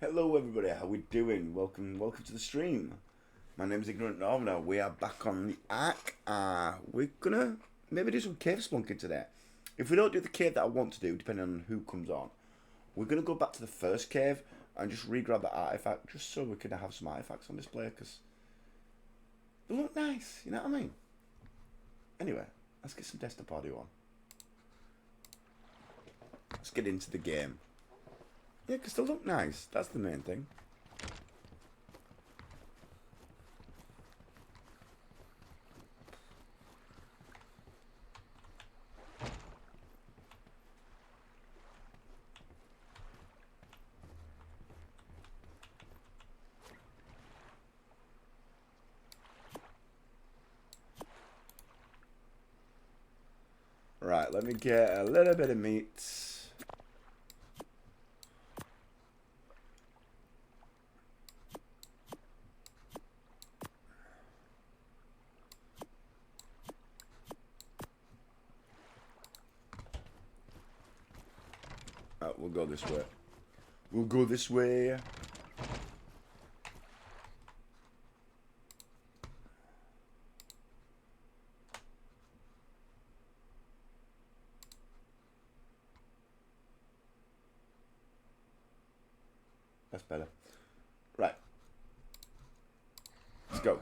Hello everybody, how we doing? Welcome to the stream. My name is Ignorant Northerner. We are back on the Ark. We're gonna maybe do some cave spelunking today. If we don't do the cave that I want to do, depending on who comes on, we're gonna go back to the first cave and just re-grab the artifact, just so we can have some artifacts on display, because they look nice, you know what I mean? Anyway, let's get some desktop audio on. Let's get into the game. Yeah, because they look nice. That's the main thing. Right, let me get a little bit of meat. We'll go this way. We'll go this way. That's better. Right. Let's go.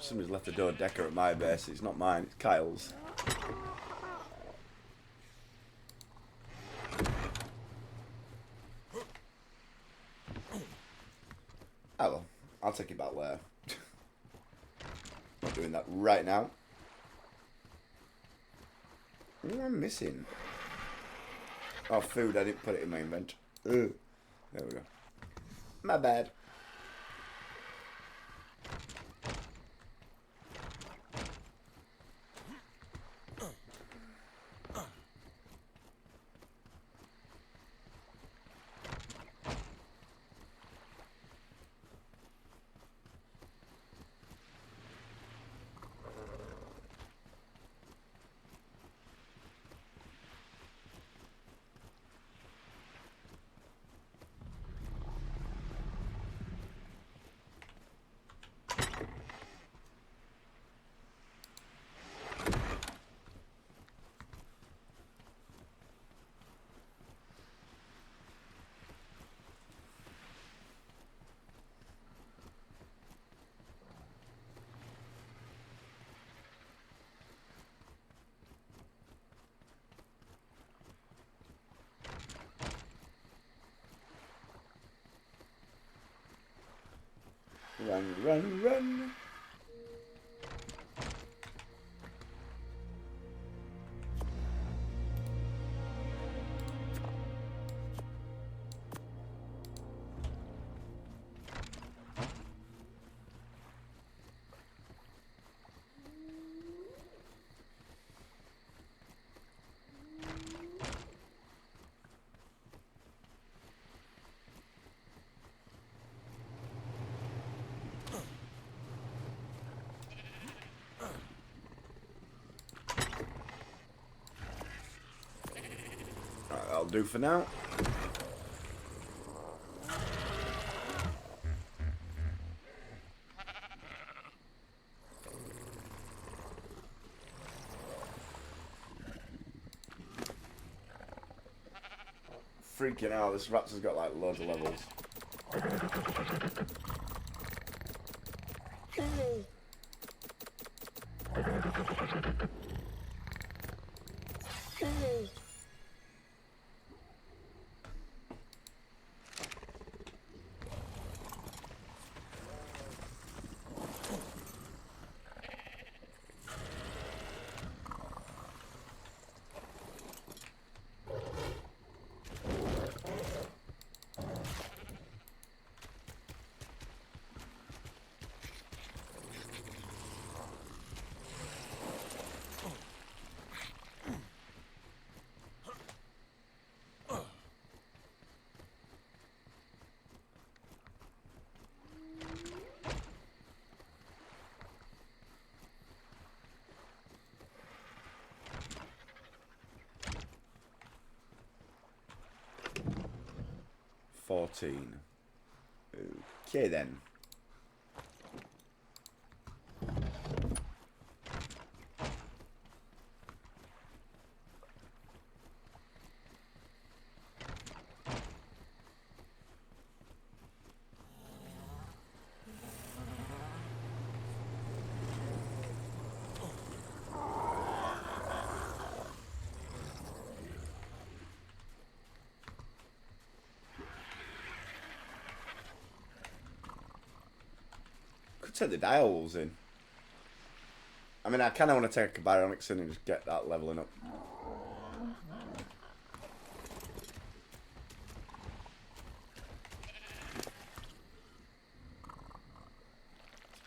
Somebody's left a door decker at my base. It's not mine, it's Kyle's. Oh well, I'll take it back later. Not doing that right now. What am I missing? Oh, food. I didn't put it in my invent. Ugh. There we go. My bad. Run, run, run. Right, that'll do for now. Freaking hell, this raptor's got like loads of levels. 14. Okay then. Could take the dials in. I mean, I kind of want to take a Baryonyx in and just get that leveling up.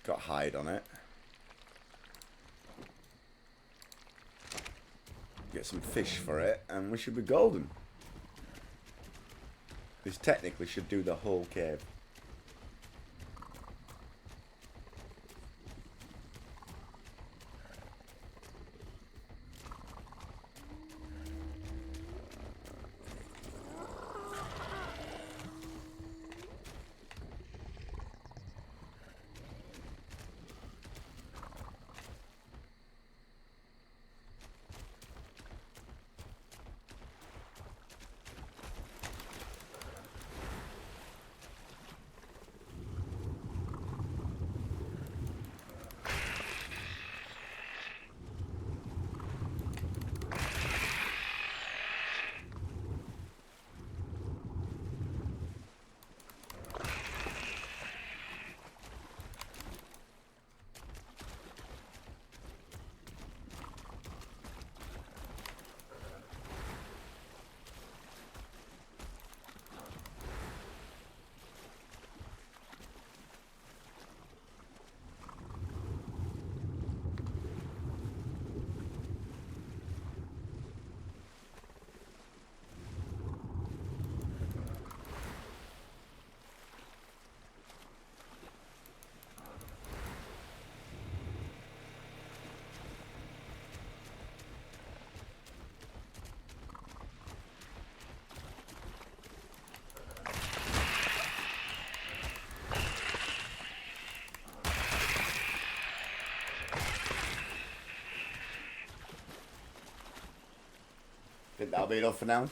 Got hide on it. Get some fish for it, and we should be golden. This technically should do the whole cave. Think that'll be enough for now.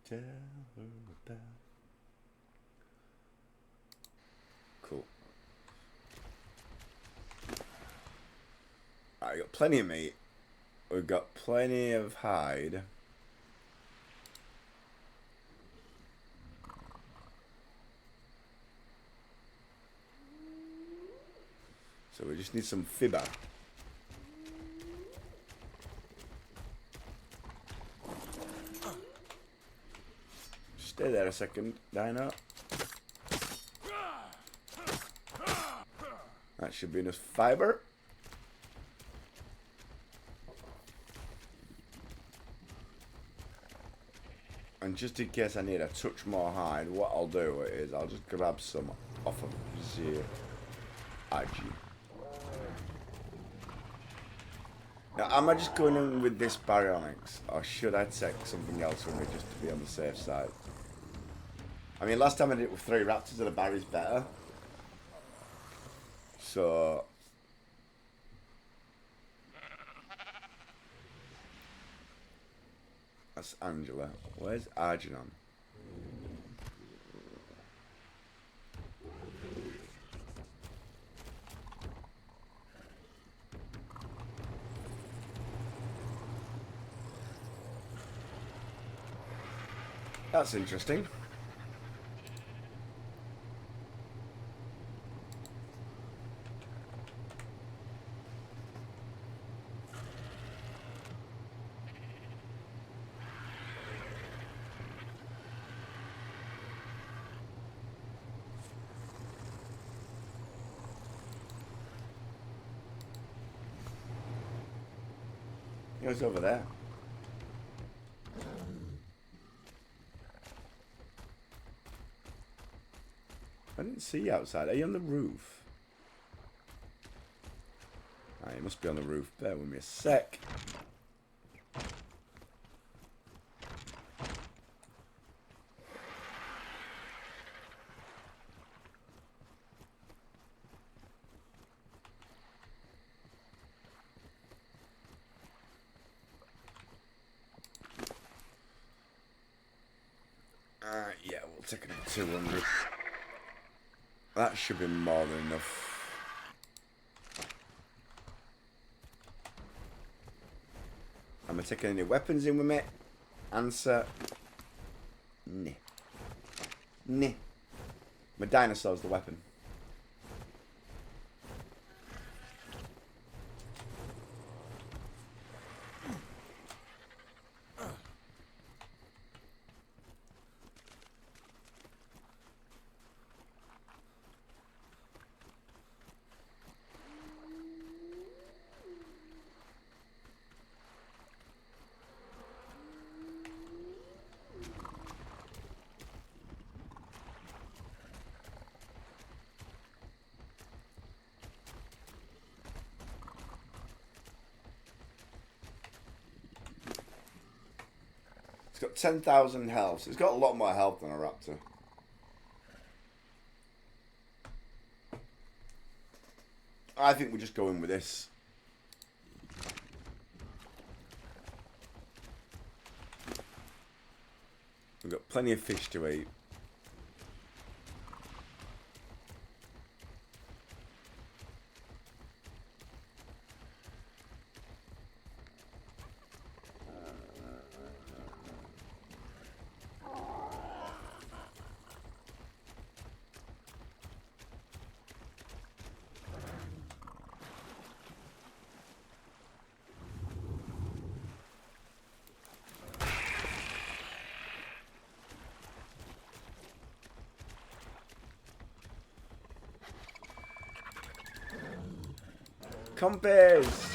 Tell her about. Cool. Alright, got plenty of meat. We've got plenty of hide. So we just need some fibber. Stay there a second, Dino. That should be enough fiber. And just in case I need a touch more hide, what I'll do is I'll just grab some off of the IG. Now, am I just going in with this Baryonyx, or should I take something else with me just to be on the safe side? I mean, last time I did it with 3 raptors, and the Barry's better. So that's Angela. Where's Arginon? That's interesting. He goes over there. I didn't see you outside. Are you on the roof? Ah, you must be on the roof. Bear with me a sec. Yeah, we'll take it at 200. That should be more than enough. Am I taking any weapons in with me? Answer. Nah. Nah. My dinosaur's the weapon. It's got 10,000 health. It's got a lot more health than a raptor. I think we're just going with this. We've got plenty of fish to eat. Compass!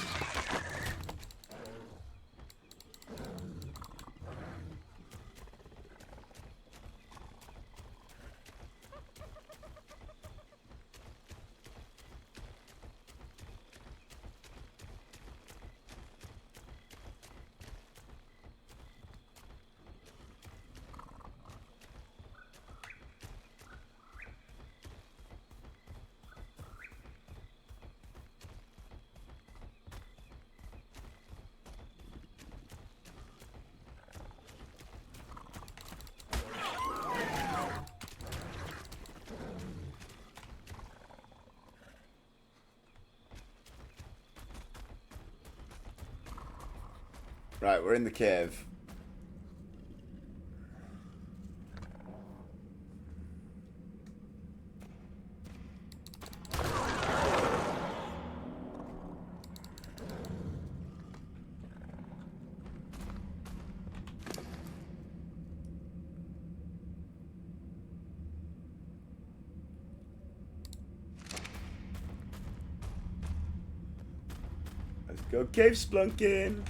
Right, we're in the cave. Let's go cave spelunking.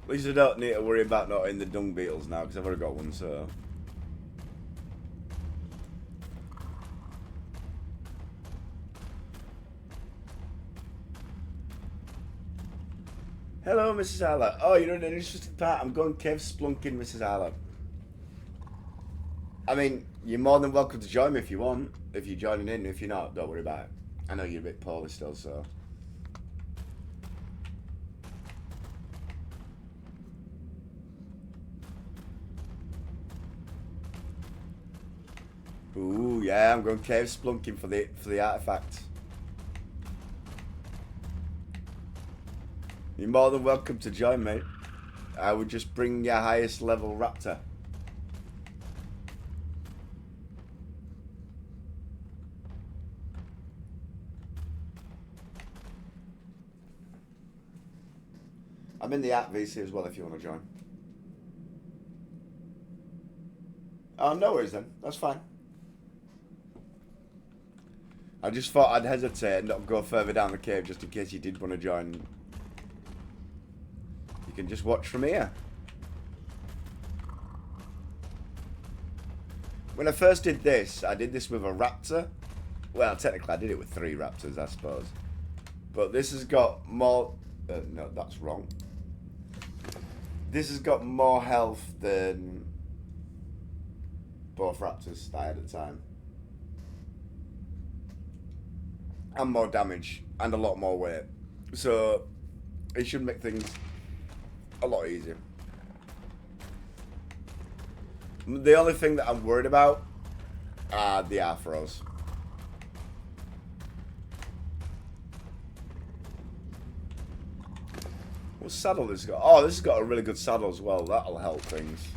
At least I don't need to worry about not in the dung beetles now because I've already got one, so. Hello, Mrs. Alla. Oh, you're in an interesting part. I'm going cave spelunking, Mrs. Alla. I mean, you're more than welcome to join me if you want. If you're joining in, if you're not, don't worry about it. I know you're a bit poorly still, so. Ooh, yeah, I'm going cave spelunking for the artifact. You're more than welcome to join me. I would just bring your highest level raptor. I'm in the app VC as well if you want to join. Oh, no worries then. That's fine. I just thought I'd hesitate and not go further down the cave just in case you did want to join. You can just watch from here. When I first did this, I did this with a raptor. Well, technically I did it with 3 raptors, I suppose. But this has got more... no, that's wrong. This has got more health than both raptors that I had at the time. And more damage. And a lot more weight. So, it should make things a lot easier. The only thing that I'm worried about are the afros. What saddle this got? Oh, this has got a really good saddle as well. That'll help things.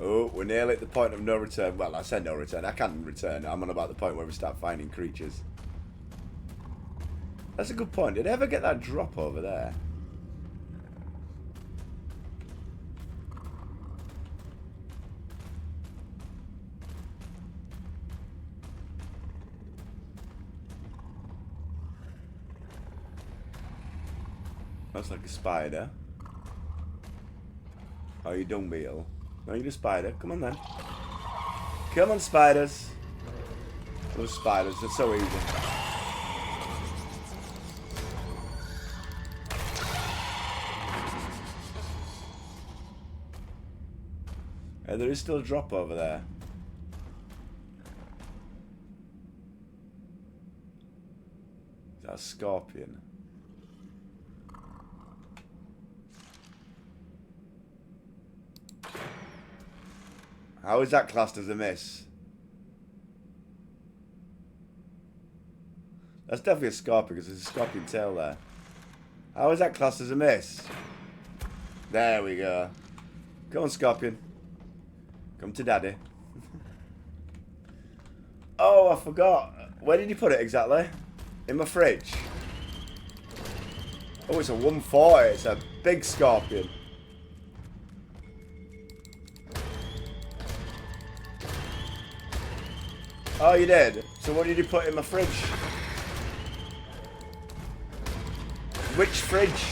Oh, we're nearly at the point of no return. Well, I said no return. I can't return. I'm on about the point where we start finding creatures. That's a good point. Did I ever get that drop over there? Looks like a spider. Oh, you dung beetle. No, you're a spider. Come on then. Come on, spiders. Those spiders, they're so easy. There is still a drop over there. Is that a scorpion? How is that classed as a miss? That's definitely a scorpion because there's a scorpion tail there. How is that classed as a miss? There we go. Go on, scorpion. Come to daddy. Oh, I forgot. Where did you put it exactly? In my fridge. Oh, it's a 140. It's a big scorpion. Oh, you did? So what did you put in my fridge? Which fridge?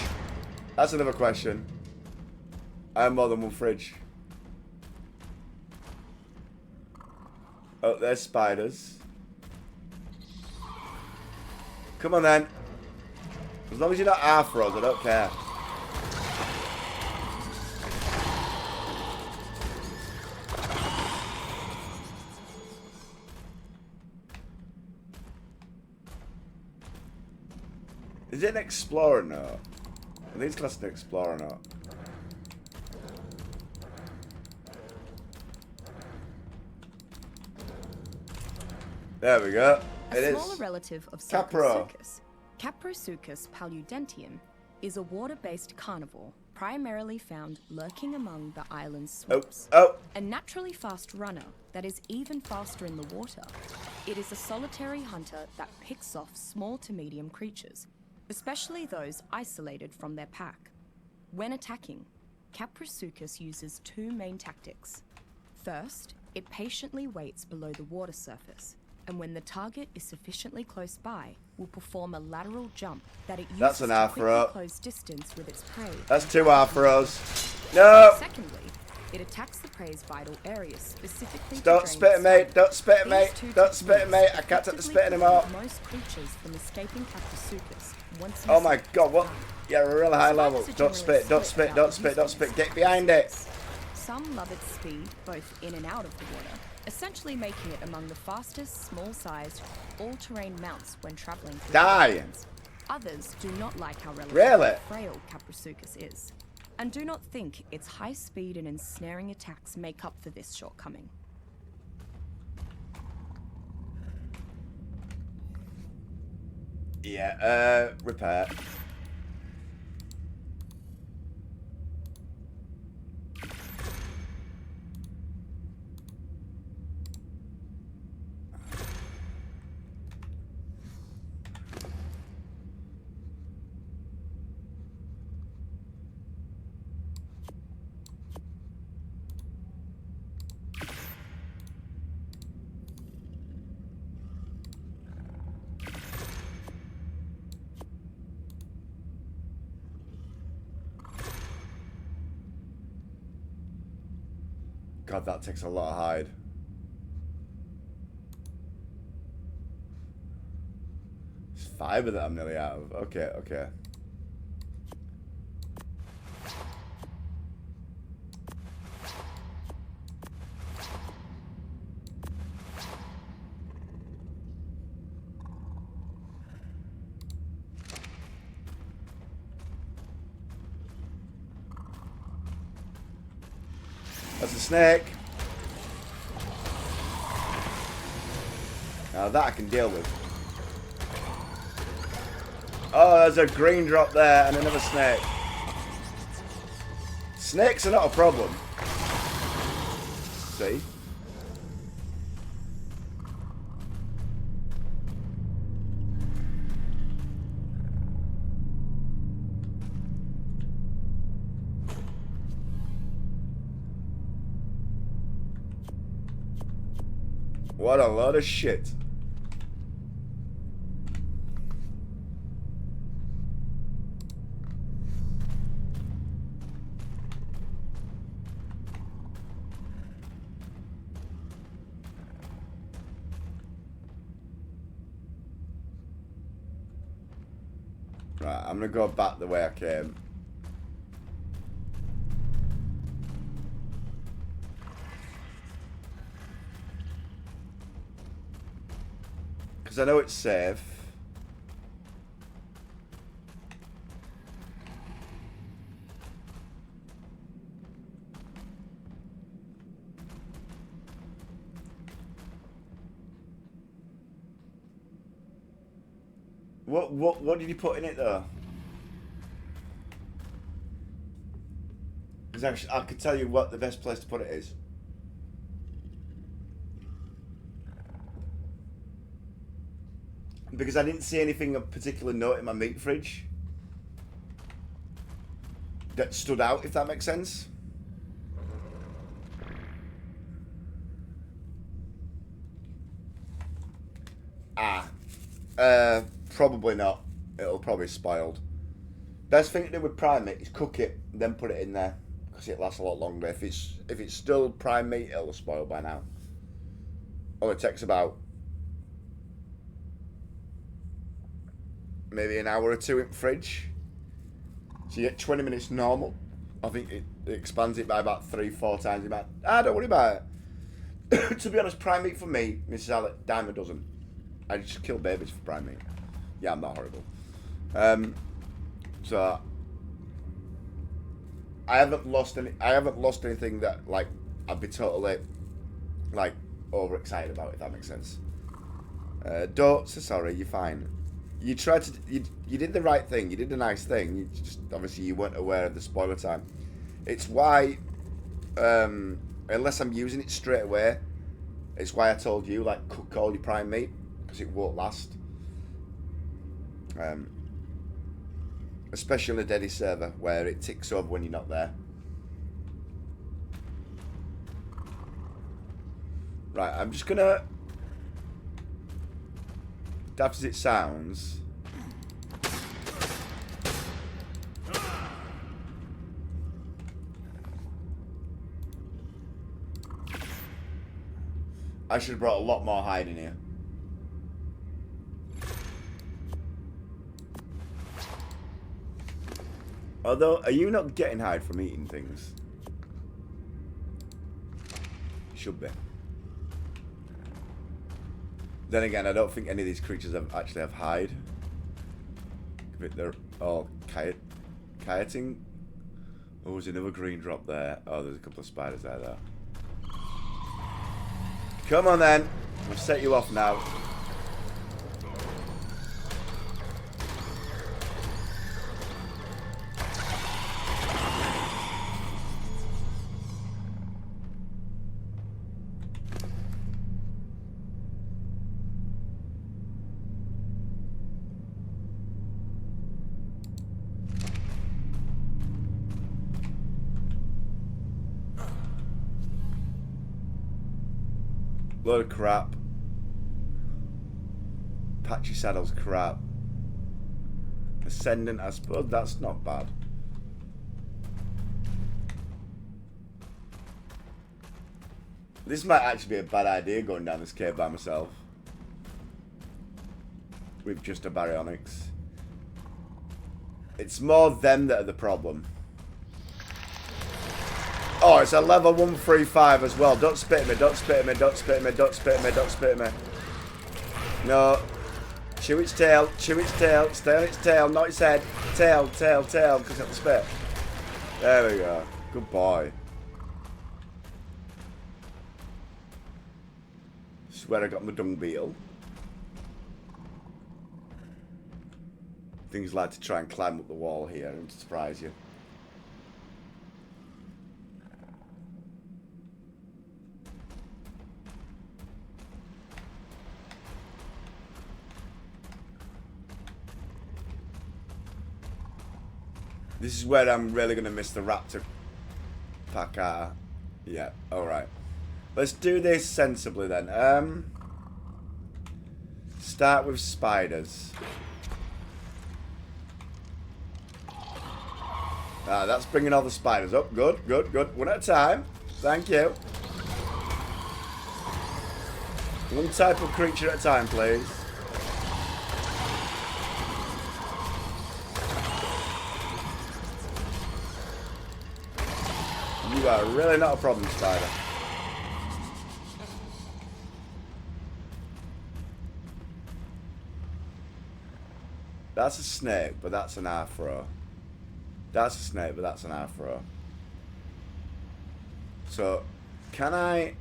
That's another question. I have more than one fridge. Oh, there's spiders. Come on then. As long as you're not afros, I don't care. Is it an explorer note? I think it's classed an explorer note. There we go. A smaller relative of Caprosuchus, Caprosuchus paludentium, is a water-based carnivore primarily found lurking among the island's swamps. A naturally fast runner that is even faster in the water. It is a solitary hunter that picks off small to medium creatures, especially those isolated from their pack. When attacking, Caprosuchus uses 2 main tactics. First, it patiently waits below the water surface, and when the target is sufficiently close by, will perform a lateral jump that it uses to quickly close distance with its prey. That's 2 afros. No! Secondly, it attacks the prey's vital areas specifically to Don't spit at me! Don't spit at me! Don't spit at me! I can't take the spit anymore! Most creatures from escaping Caprosuchus. Oh my god, what? Yeah, we're really high level. Don't spit, don't spit, don't spit, don't spit. Get behind it! Some love its speed, both in and out of the water, essentially making it among the fastest, small-sized, all-terrain mounts when traveling through the islands. Others do not like how relatively frail Caprosuchus is, and do not think its high speed and ensnaring attacks make up for this shortcoming. Yeah, repair. God, that takes a lot of hide. It's fiber that I'm nearly out of. Okay, okay. That's a snake. Now that I can deal with. Oh, there's a green drop there and another snake. Snakes are not a problem. See? What a load of shit. Right, I'm gonna go back the way I came. Because I know it's safe. What did you put in it though? Because I could tell you what the best place to put it is. Because I didn't see anything of particular note in my meat fridge that stood out, if that makes sense. Probably not. It'll probably spoiled. Best thing to do with prime meat is cook it, then put it in there, because it lasts a lot longer. If it's still prime meat, it'll spoil by now. Only takes about maybe an hour or two in the fridge. So you get 20 minutes normal. I think it expands it by about 3-4 times the amount. Don't worry about it. To be honest, prime meat for me, Mrs. Alec, dime a dozen. I just kill babies for prime meat. Yeah, I'm not horrible. So I haven't lost anything that like I'd be totally like overexcited about, if that makes sense. Don't say sorry. You're fine. You tried to. You did the right thing. You did a nice thing. You just obviously you weren't aware of the spoiler time. It's why, unless I'm using it straight away, it's why I told you like cook all your prime meat because it won't last. Especially on the Dedi server where it ticks over when you're not there. Right, I'm just gonna, daft as it sounds, I should have brought a lot more hide in here. Although, are you not getting hide from eating things? Should be. Then again, I don't think any of these creatures actually have hide. They're all kiting. Oh, there's another green drop there. Oh, there's a couple of spiders there, though. Come on, then. We'll set you off now. Load of crap. Patchy saddles crap. Ascendant, I suppose that's not bad. This might actually be a bad idea going down this cave by myself. With just a baryonyx. It's more them that are the problem. Oh, it's a level 135 as well. Don't spit at me, don't spit at me, don't spit at me, don't spit at me, don't spit at me. No. Chew its tail, stay on its tail, not its head. Tail, because it's got the spit. There we go. Good boy. This is where I got my dung beetle. Things like to try and climb up the wall here and surprise you. This is where I'm really going to miss the raptor pack. Yeah, alright. Let's do this sensibly then. Start with spiders. That's bringing all the spiders up. Good. One at a time. Thank you. One type of creature at a time, please. You are really not a problem, spider. That's a snake, but that's an afro. That's a snake, but that's an afro. So, can I...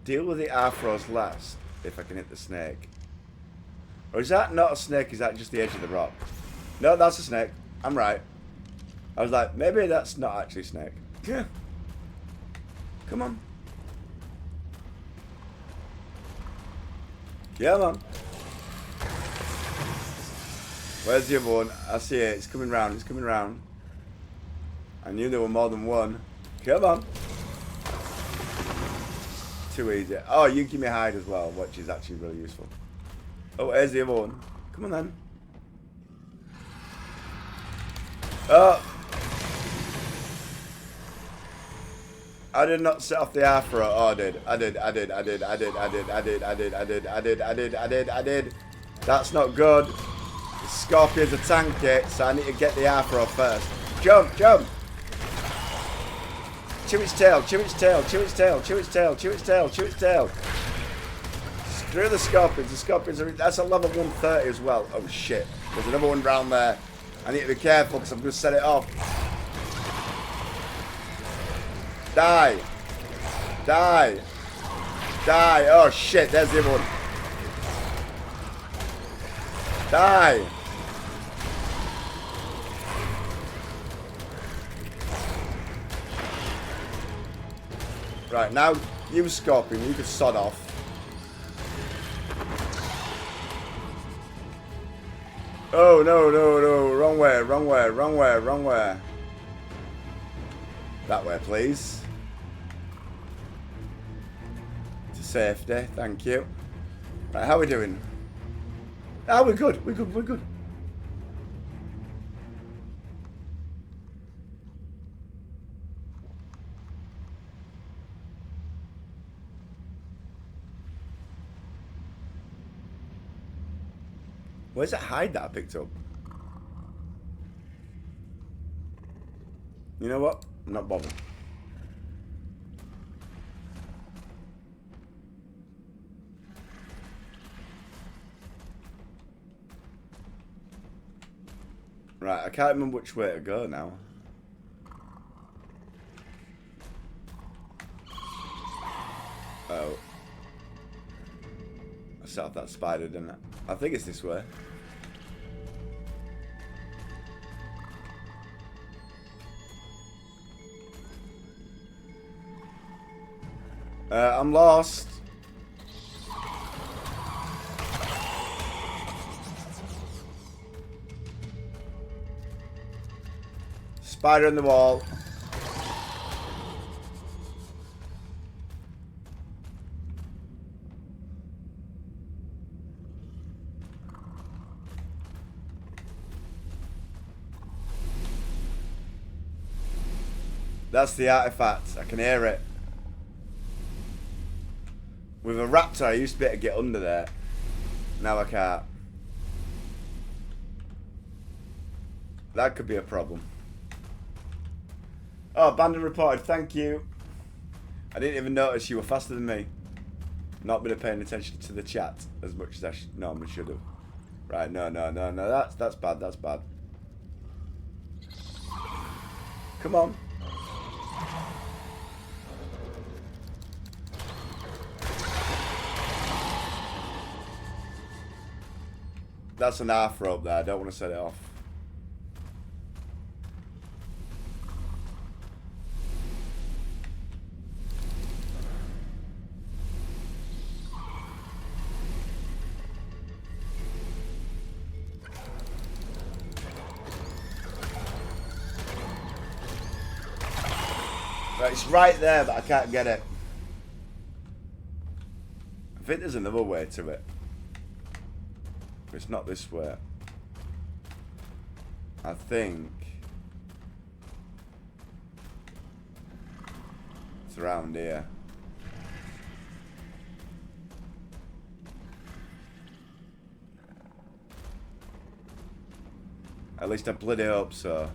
deal with the afros last, if I can hit the snake? Or is that not a snake, is that just the edge of the rock? No, that's a snake. I'm right. I was like, maybe that's not actually a snake. Yeah. Come on. Yeah, man. Where's the other one? I see it. It's coming round. It's coming round. I knew there were more than one. Come on. Too easy. Oh, you give me a hide as well, which is actually really useful. Oh, there's the other one. Come on then. Oh. I did not set off the afro. Oh, I did. I did. That's not good. The scorpions are tanky, so I need to get the afro first. Jump. Chew its tail. Screw the scorpions. The scorpions are... that's a level 130 as well. Oh, shit. There's another one down there. I need to be careful because I'm going to set it off. Die. Oh, shit. There's the other one. Die. Right, now you scorpion. You can sod off. Oh, no. Wrong way. That way, please. To safety, thank you. Right, how are we doing? Ah, we're good. Where's that hide that I picked up? You know what? I'm not bothered. Right, I can't remember which way to go now. Oh. I set off that spider, didn't I? I think it's this way. I'm lost. Spider in the wall. That's the artifact. I can hear it. With a raptor, I used to be able to get under there. Now I can't. That could be a problem. Oh, abandoned reported. Thank you. I didn't even notice you were faster than me. Not been paying attention to the chat as much as I normally should have. Right, no. That's bad. That's bad. Come on. That's an half rope there. I don't want to set it off. Right, it's right there, but I can't get it. I think there's another way to it. It's not this way. I think it's around here. At least I bloody hope so.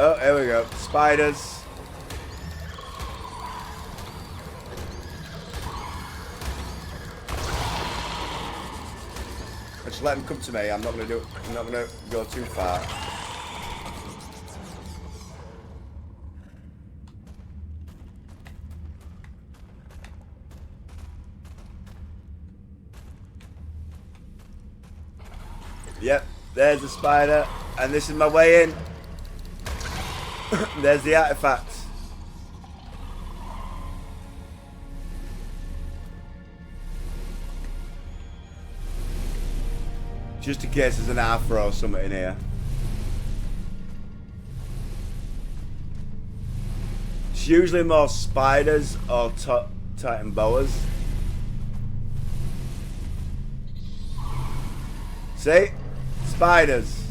Oh, here we go. Spiders. Just let them come to me. I'm not gonna go too far. Yep, there's the spider, and this is my way in. There's the artifact. Just in case there's an afro or something in here. It's usually more spiders or titan boas. See? Spiders.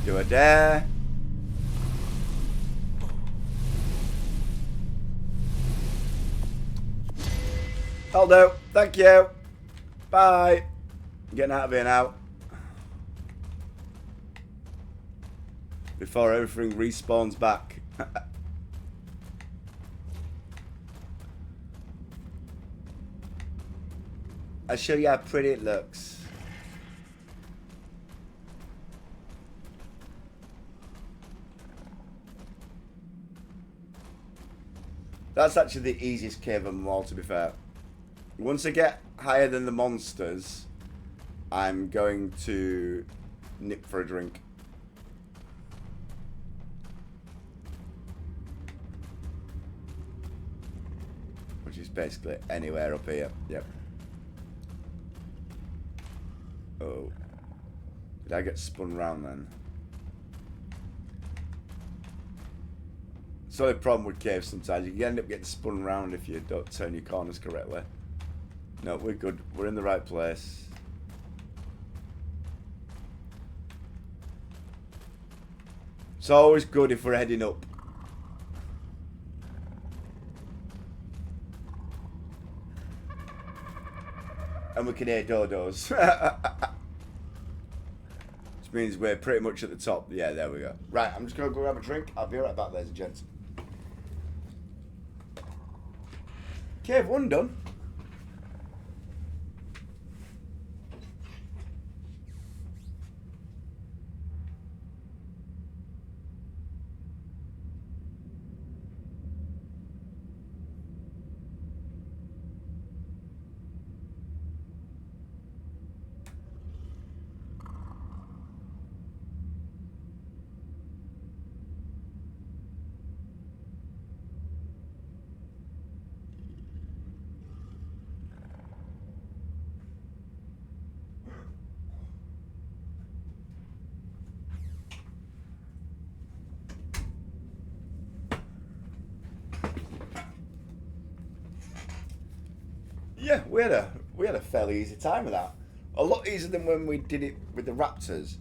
Do a dare. Hello. Thank you. Bye. I'm getting out of here now. Before everything respawns back. I'll show you how pretty it looks. That's actually the easiest cave of them all, to be fair. Once I get higher than the monsters, I'm going to nip for a drink. Which is basically anywhere up here. Yep. Oh. Did I get spun round then? It's the only problem with caves sometimes. You can end up getting spun round if you don't turn your corners correctly. No, we're good. We're in the right place. It's always good if we're heading up. And we can hear dodos. Which means we're pretty much at the top. Yeah, there we go. Right, I'm just going to go grab a drink. I'll be right back, ladies and gents. Cave 1 done. Yeah, we had a fairly easy time with that. A lot easier than when we did it with the Raptors.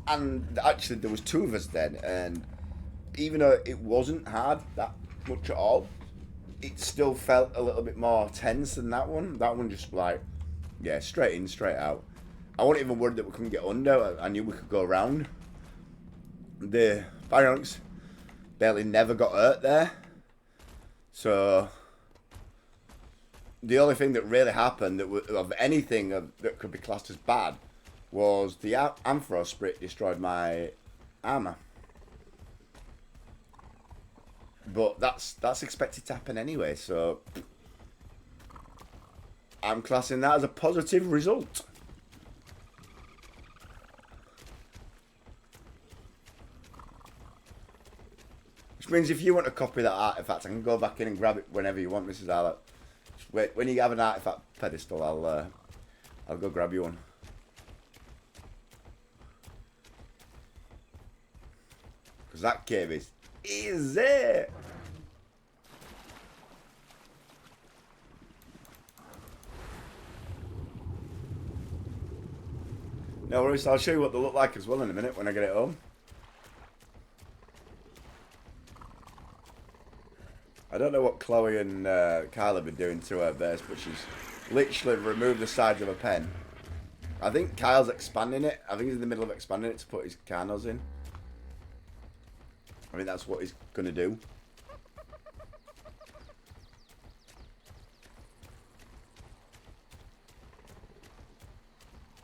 And actually, there was 2 of us then, and even though it wasn't hard that much at all, it still felt a little bit more tense than that one. That one just like, yeah, straight in, straight out. I wasn't even worried that we couldn't get under. I knew we could go around. The Barracks barely never got hurt there. So the only thing that really happened that of anything that could be classed as bad was the Amphro Sprit destroyed my armor. But that's expected to happen anyway, so I'm classing that as a positive result. Which means if you want to copy that artifact, I can go back in and grab it whenever you want, Mrs. Arlett. Wait, when you have an artifact pedestal, I'll go grab you one. Because that cave is easy. No worries, I'll show you what they look like as well in a minute when I get it home. I don't know what Chloe and Kyle have been doing to her base, but she's literally removed the sides of a pen. I think Kyle's expanding it. I think he's in the middle of expanding it to put his Carnos in. I think that's what he's going to do.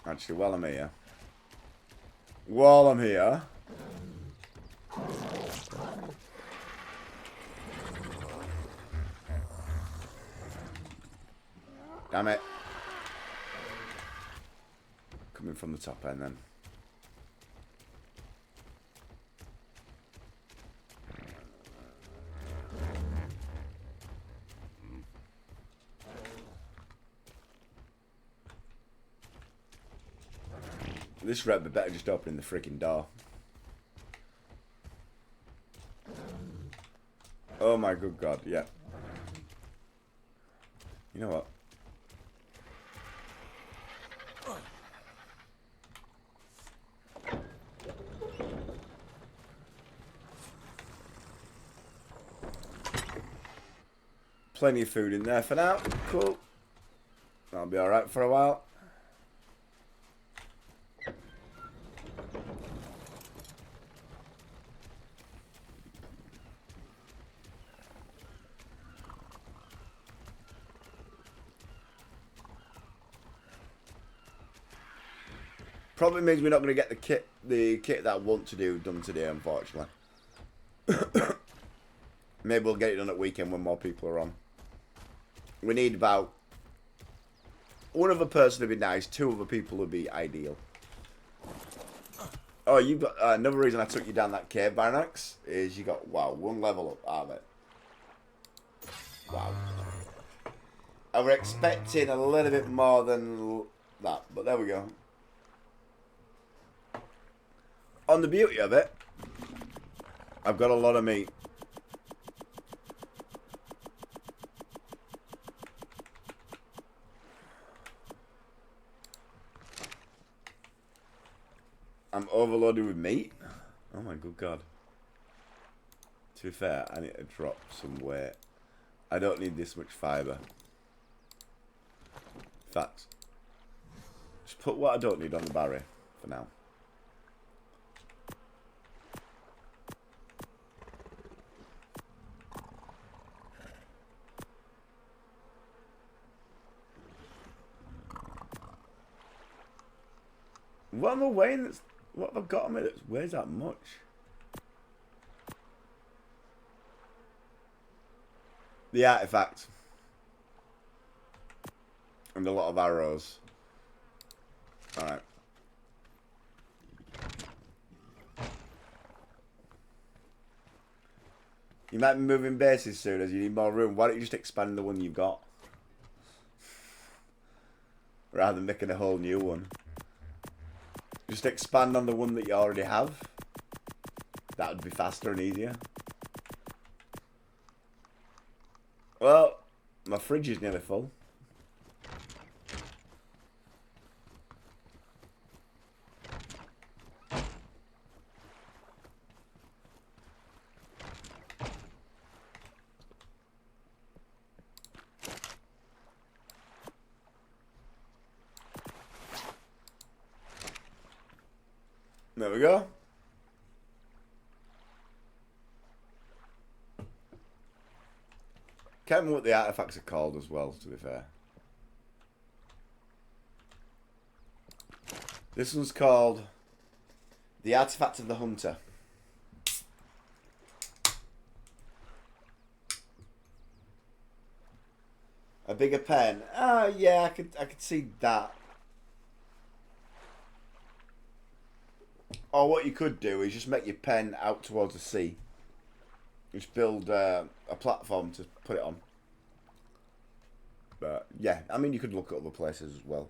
Actually, while I'm here. Damn it. Coming from the top end then. This red would better just opening the freaking door. Oh my good god, yeah. You know what? Plenty of food in there for now. Cool. That'll be alright for a while. Probably means we're not going to get the kit that I want to do done today, unfortunately. Maybe we'll get it done at weekend when more people are on. We need about one other person to be nice, 2 other people would be ideal. Oh, you've got another reason I took you down that cave, Barnax, is you got, wow, 1 level up, aren't it? Wow. I was expecting a little bit more than that, but there we go. On the beauty of it, I've got a lot of meat. I'm overloaded with meat? Oh my good god. To be fair, I need to drop some weight. I don't need this much fibre. In fact, just put what I don't need on the barrier for now. What am I weighing that's... What have I got on me that weighs that much? The artifact. And a lot of arrows. Alright. You might be moving bases soon as you need more room. Why don't you just expand the one you've got? Rather than making a whole new one. Just expand on the one that you already have. That would be faster and easier. Well, my fridge is nearly full. There we go. Can't remember what the artifacts are called as well, to be fair. This one's called the Artifact of the Hunter. A bigger pen. Yeah, I could see that. Or what you could do is just make your pen out towards the sea. Just build a platform to put it on. But yeah, I mean, you could look at other places as well.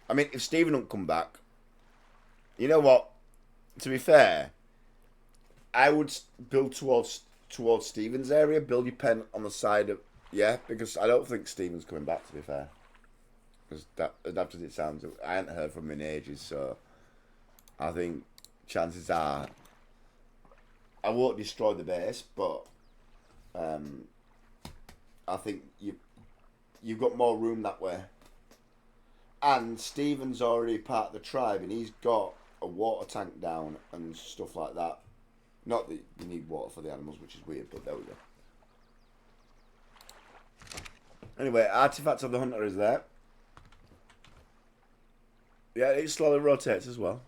I mean, if Stephen don't come back, you know what? To be fair, I would build towards Stephen's area. Build your pen on the side of because I don't think Stephen's coming back. To be fair, because that as it sounds, I haven't heard from him in ages. So I think chances are I won't destroy the base, but I think you've got more room that way. And Stephen's already part of the tribe, and he's got a water tank down and stuff like that. Not that you need water for the animals, which is weird, but there we go. Anyway, Artifact of the Hunter is there. Yeah, it slowly rotates as well.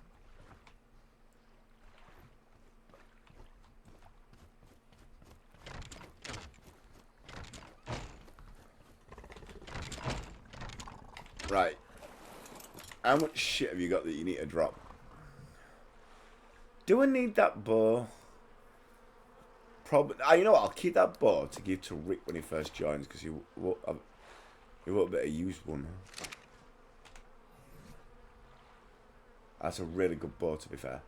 Right. How much shit have you got that you need to drop? Do I need that bow? Probably. You know what? I'll keep that bow to give to Rick when he first joins, because he won't better use one. That's a really good bow, to be fair.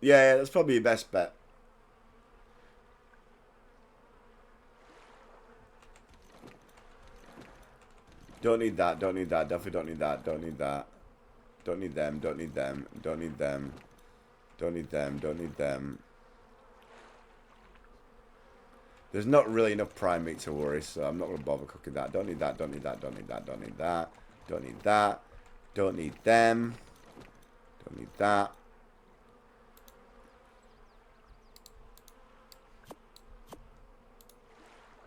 Yeah, that's probably your best bet. Don't need that, don't need that, definitely don't need that, don't need that. Don't need them, don't need them, don't need them. Don't need them, don't need them. There's not really enough prime meat to worry, so I'm not going to bother cooking that. Don't need that, don't need that, don't need that, don't need that. Don't need that. Don't need them. Don't need that.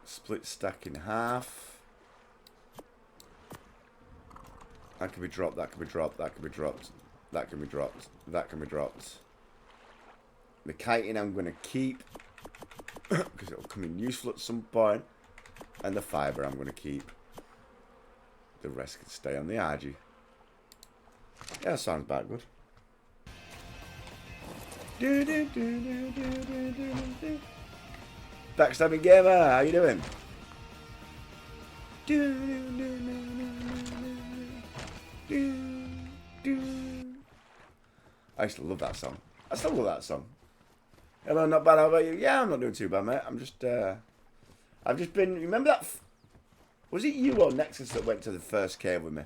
Split stack in half. That can be dropped, that can be dropped, that can be dropped, that can be dropped, that can be dropped. The kiting I'm going to keep, because it'll come in useful at some point. And the fibre I'm going to keep. The rest can stay on the RG. Yeah, that sounds about good. Backstabbing Gamer, how you doing? I used to love that song. I still love that song. Hello, not bad. How about you? Yeah, I'm not doing too bad, mate. I'm just, I've just been. Remember that? Was it you or Nexus that went to the first cave with me?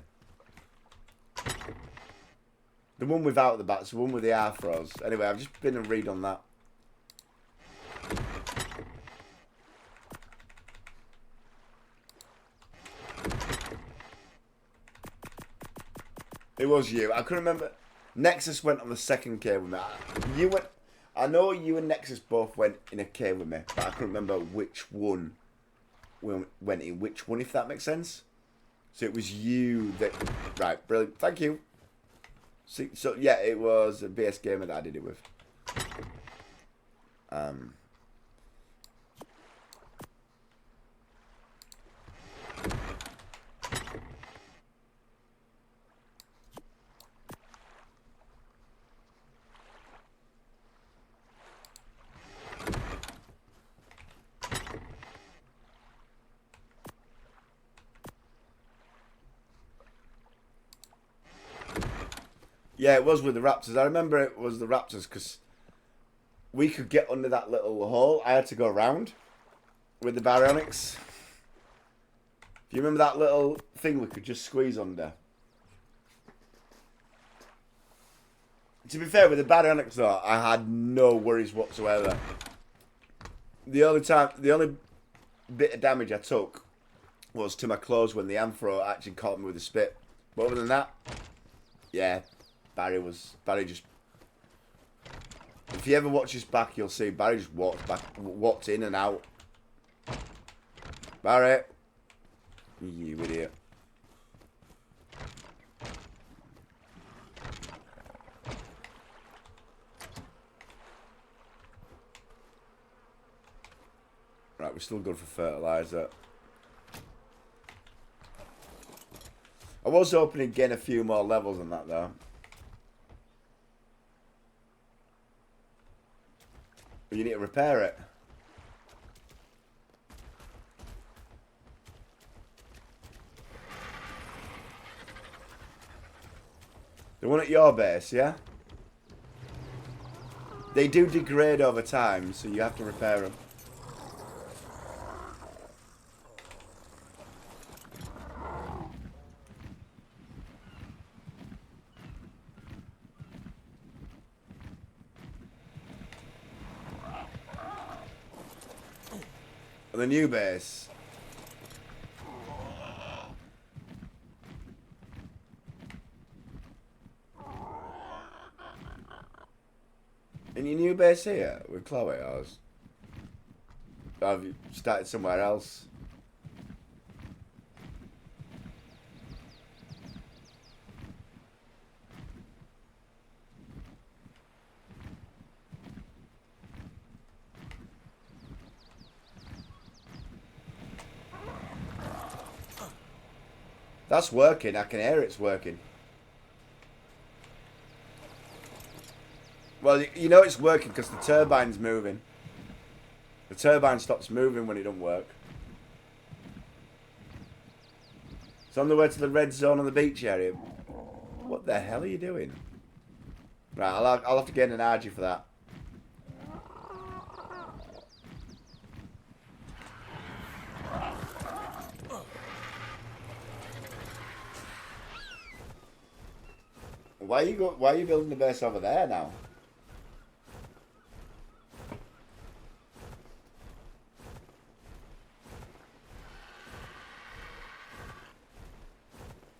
The one without the bats, the one with the afros. Anyway, I've just been and read on that. It was you. I couldn't remember. Nexus went on the second cave with me. You went. I know you and Nexus both went in a cave with me, but I couldn't remember which one went in which one, if that makes sense. So it was you that. Right, brilliant. Thank you. See, so yeah, it was a VS Gamer that I did it with. Yeah, it was with the Raptors. I remember it was the Raptors because we could get under that little hole. I had to go around with the baryonyx. Do you remember that little thing we could just squeeze under? To be fair, with the baryonyx though, I had no worries whatsoever. The only bit of damage I took was to my clothes when the Anthro actually caught me with a spit. But other than that, yeah, Barry just... If you ever watch his back, you'll see Barry just walked in and out. Barry! You idiot. Right, we're still good for fertilizer. I was hoping to gain a few more levels on that though. You need to repair it. The one at your base, yeah? They do degrade over time, so you have to repair them. The new base. In your new base here with Chloe, or have you started somewhere else? That's working. I can hear it's working. Well, you know it's working because the turbine's moving. The turbine stops moving when it don't work. It's on the way to the red zone on the beach area. What the hell are you doing? Right, I'll have to get an RG for that. Why are you building the base over there now?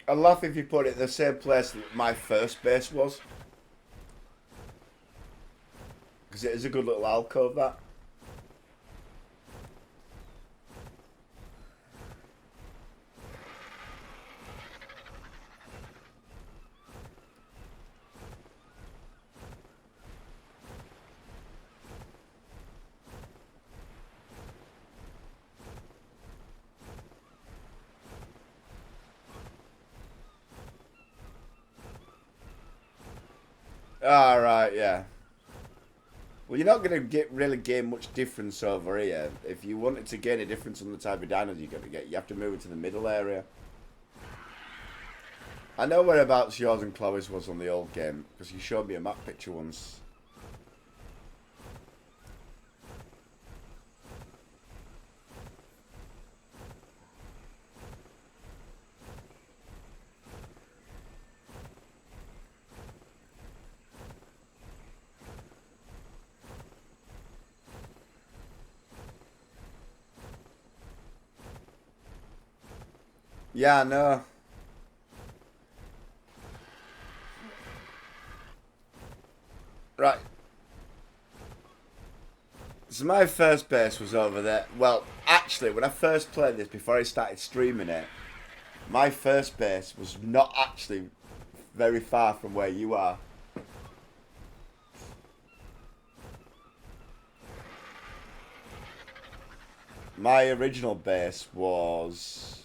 I'd laugh if you put it in the same place that my first base was. Because it is a good little alcove, that. Alright, yeah. Well, you're not going to really gain much difference over here. If you wanted to gain a difference on the type of dinos you're going to get, you have to move into the middle area. I know whereabouts yours and Chloe's was on the old game, because you showed me a map picture once. Yeah, no. Right. So my first base was over there. Well, actually, when I first played this, before I started streaming it, my first base was not actually very far from where you are. My original base was...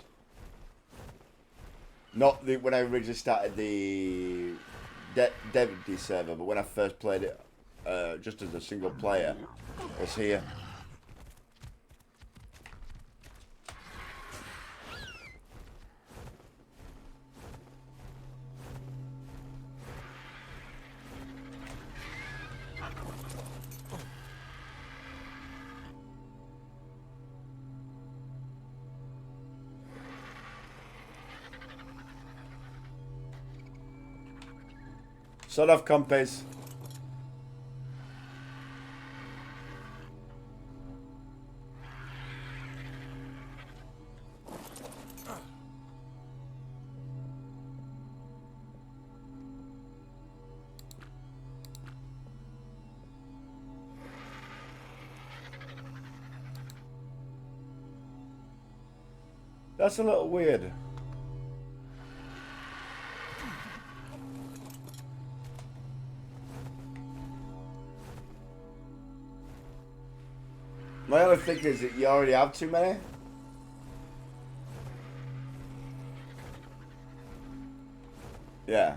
Not when I originally started the Dedi server, but when I first played it just as a single player, it was here. Sort of compies. That's a little weird. My only thing is that you already have too many. Yeah.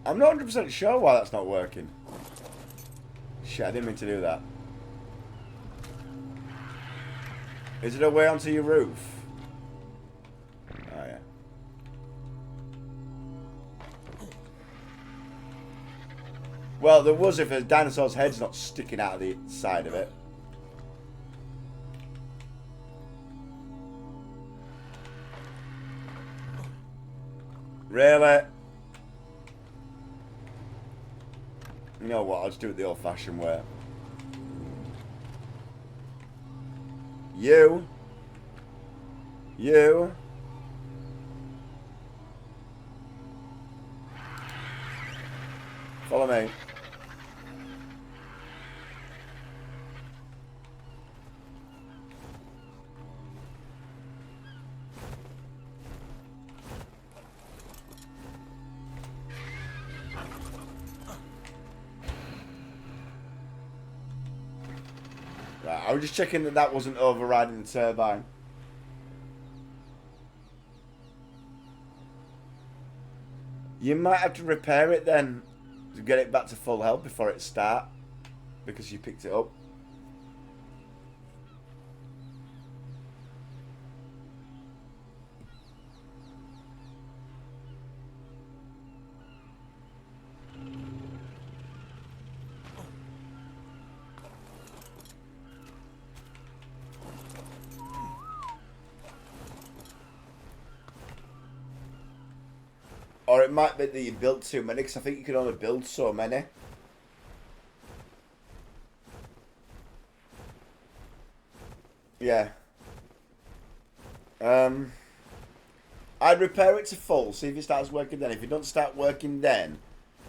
I'm not 100% sure why that's not working. Shit, I didn't mean to do that. Is it a way onto your roof? Oh, yeah. Well, there was if a dinosaur's head's not sticking out of the side of it. Really? You know what? I'll just do it the old-fashioned way. You. Follow me. Right, I was just checking that that wasn't overriding the turbine. You might have to repair it then to get it back to full health before it starts, because you picked it up. Or it might be that you built too many, because I think you can only build so many. Yeah. I'd repair it to full, see if it starts working then. If it don't start working then,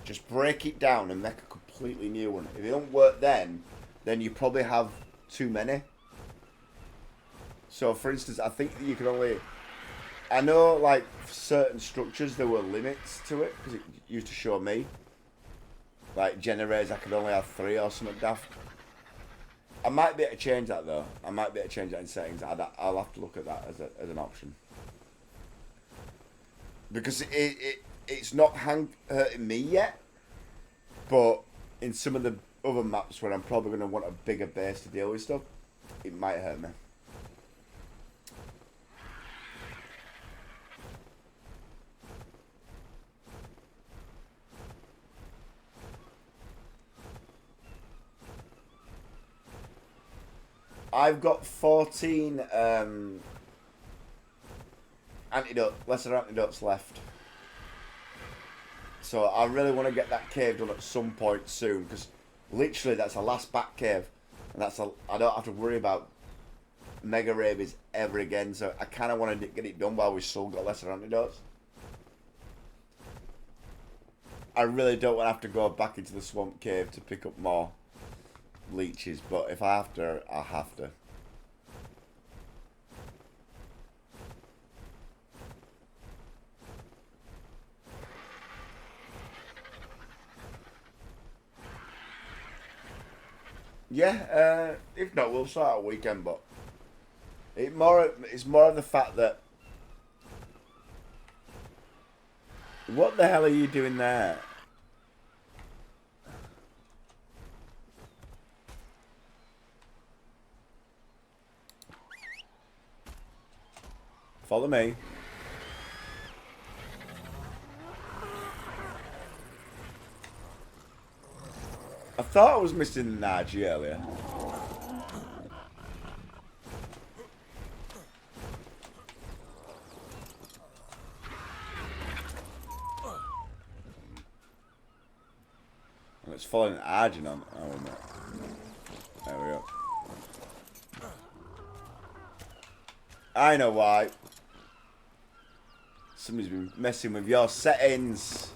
just break it down and make a completely new one. If it don't work then you probably have too many. So, for instance, I think that you can only... I know, like, certain structures, there were limits to it, because it used to show me. Like, generators, I could only have 3 or something daft. I might be able to change that, though. I might be able to change that in settings. I'll have to look at that as an option. Because it's not hurting me yet, but in some of the other maps where I'm probably going to want a bigger base to deal with stuff, it might hurt me. I've got 14 lesser antidotes left. So I really want to get that cave done at some point soon, because literally that's the last back cave, and I don't have to worry about mega rabies ever again. So I kind of want to get it done while we've still got lesser antidotes. I really don't want to have to go back into the swamp cave to pick up more leeches, but if I have to, I have to. Yeah, if not, we'll start a weekend, but it's more of the fact that... What the hell are you doing there? Follow me. I thought I was missing the Naji earlier. And it's following Arjun on. Oh, no. There we go. I know why. Somebody's been messing with your settings.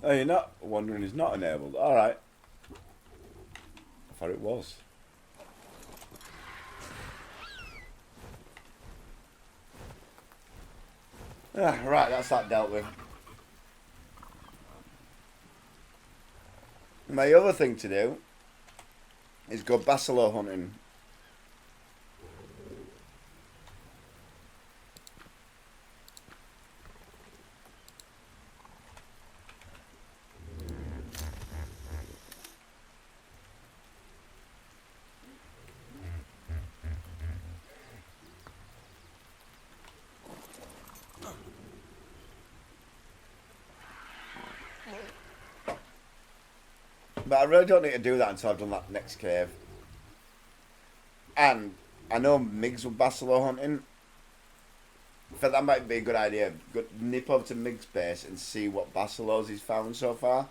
Oh, you're not wondering is not enabled. Alright. I thought it was. Right, that's that dealt with. My other thing to do is go Basilo hunting. But I really don't need to do that until I've done that next cave. And I know Migs with Basilo hunting. I think that might be a good idea. Go nip over to Mig's base and see what Basilos he's found so far.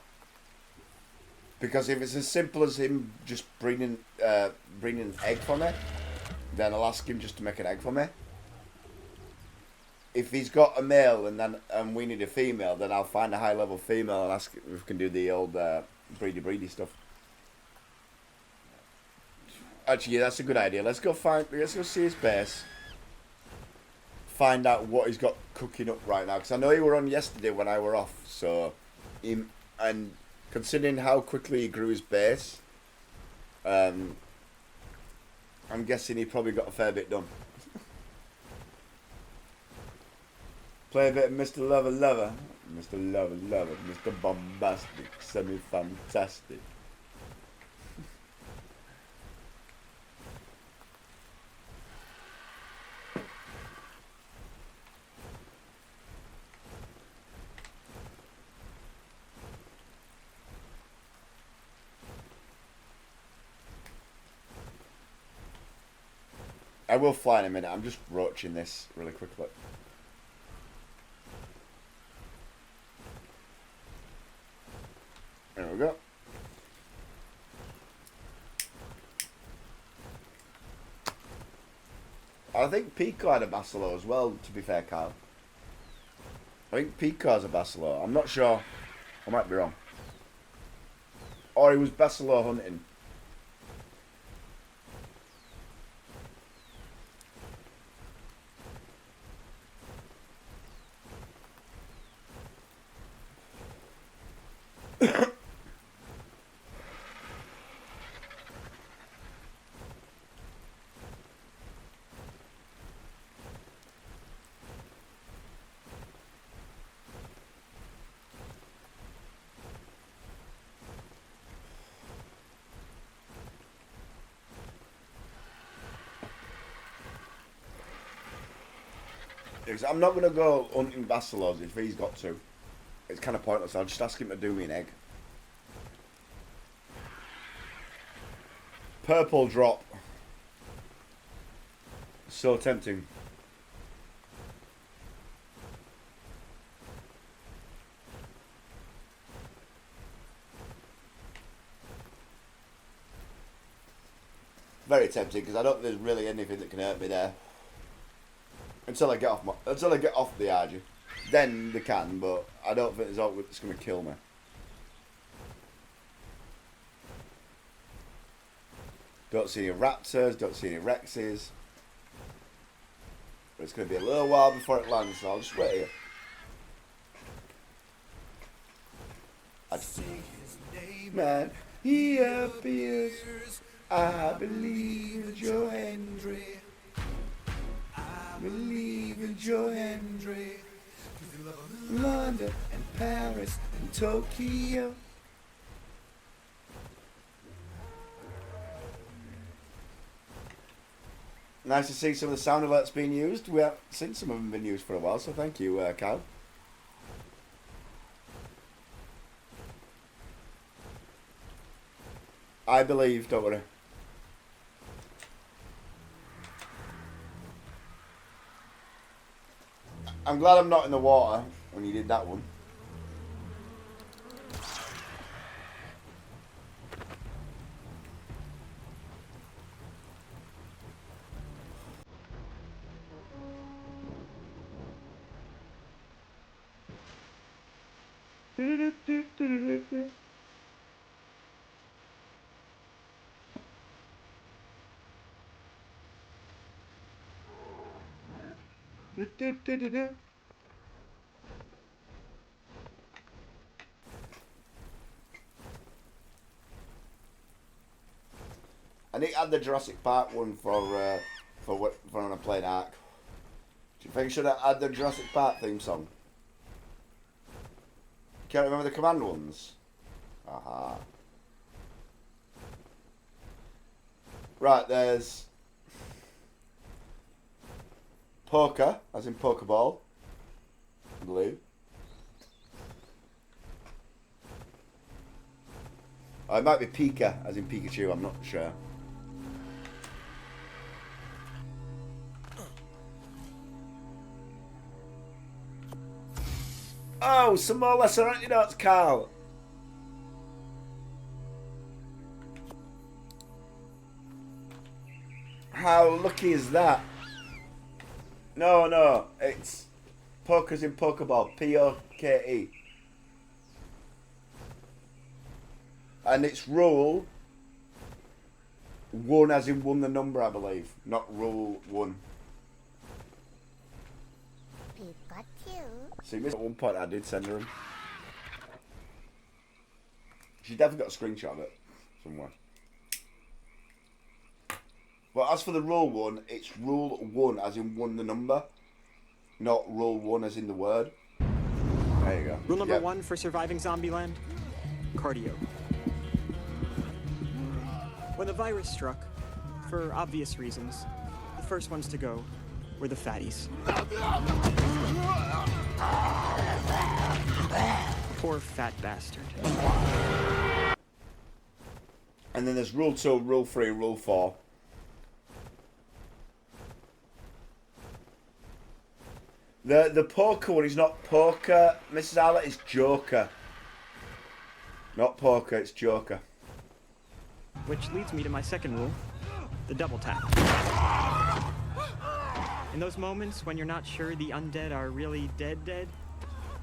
Because if it's as simple as him just bringing an egg for me, then I'll ask him just to make an egg for me. If he's got a male and we need a female, then I'll find a high level female and ask if we can do the old breedy stuff. Actually, yeah, that's a good idea. Let's go see his base. Find out what he's got cooking up right now, because I know you were on yesterday when I were off. So, and considering how quickly he grew his base, I'm guessing he probably got a fair bit done. Play a bit of Mr. Lover Lover, Mr. Lover Lover, Mr. Bombastic, Semi-Fantastic. I will fly in a minute. I'm just roaching this really quickly. There we go. I think Pico had a Basilo as well, to be fair, Kyle. I think Pico has a Basilo. I'm not sure. I might be wrong. Or he was Basilo hunting. I'm not going to go hunting Basilos if he's got to. It's kind of pointless. I'll just ask him to do me an egg. Purple drop. So tempting. Very tempting because I don't think there's really anything that can hurt me there. Until I get off the RG. Then they can, but I don't think there's anything that's going to kill me. Don't see any raptors, don't see any rexes. But it's going to be a little while before it lands, so I'll just wait here. Man, he appears. I believe in Joe Hendry. Believe in Joe Hendry. London and Paris and Tokyo. Nice to see some of the sound alerts being used. We haven't seen some of them being used for a while, so thank you, Cal. I believe, don't worry. I'm glad I'm not in the water when you did that one. I need to add the Jurassic Park one for when I play Ark. Do you think I should add the Jurassic Park theme song? Can't remember the command ones? Aha. Right, there's poker, as in Pokeball. Blue. Oh, it might be Pika, as in Pikachu, I'm not sure. Oh, some more lesser antidotes, Carl. How lucky is that? No, it's poker's in Pokeball, P-O-K-E. And it's rule 1 as in 1 the number, I believe. Not rule 1. See, at one point I did send her him. She definitely got a screenshot of it somewhere. But as for the rule 1, it's rule 1 as in 1 the number. Not rule 1 as in the word. There you go. Rule number 1 for surviving Zombieland: cardio. When the virus struck, for obvious reasons, the first ones to go were the fatties. Poor fat bastard. And then there's rule 2, rule 3, rule 4. The poker one is not poker, Mrs. Alla, it's Joker. Not poker, it's Joker. Which leads me to my second rule, the double tap. In those moments when you're not sure the undead are really dead,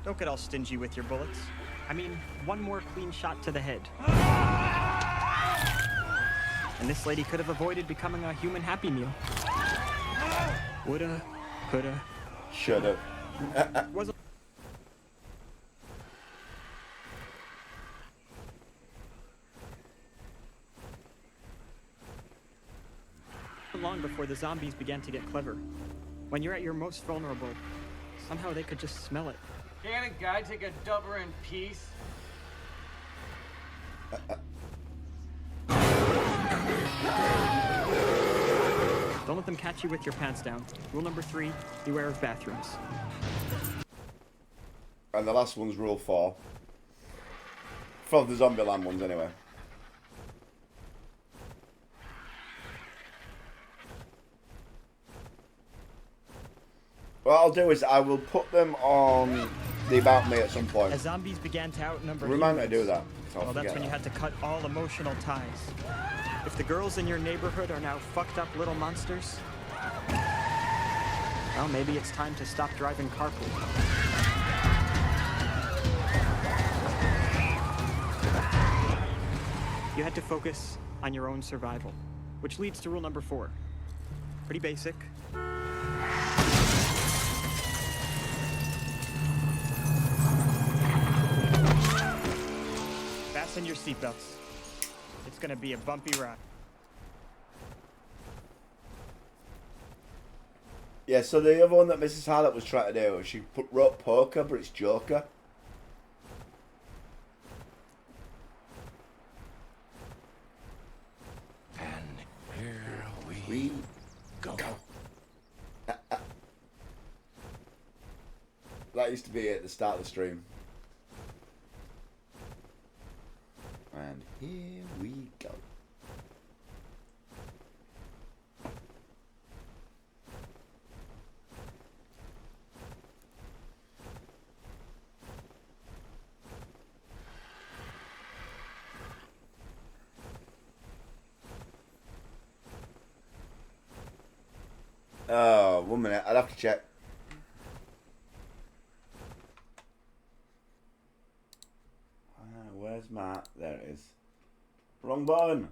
don't get all stingy with your bullets. I mean, one more clean shot to the head. And this lady could have avoided becoming a human Happy Meal. Woulda, coulda, shoulda. Was long before the zombies began to get clever. When you're at your most vulnerable, somehow they could just smell it. Can't a guy take a dubber in peace? Don't let them catch you with your pants down. Rule number 3, beware of bathrooms. And the last one's rule 4. For the Zombieland ones, anyway. What I'll do is I will put them on the About Me at some point. As zombies began to outnumber Remind me humans, to do that. Well, that's when you had to cut all emotional ties. If the girls in your neighborhood are now fucked up little monsters, well, maybe it's time to stop driving carpool. You had to focus on your own survival, which leads to rule number 4. Pretty basic. Fasten your seatbelts. It's gonna be a bumpy ride. Yeah, so the other one that Mrs. Harlett was trying to do, she wrote poker, but it's Joker. And here we go. That used to be at the start of the stream. And here we go. Oh, 1 minute. I'd have to check. my... There it is. Wrong button.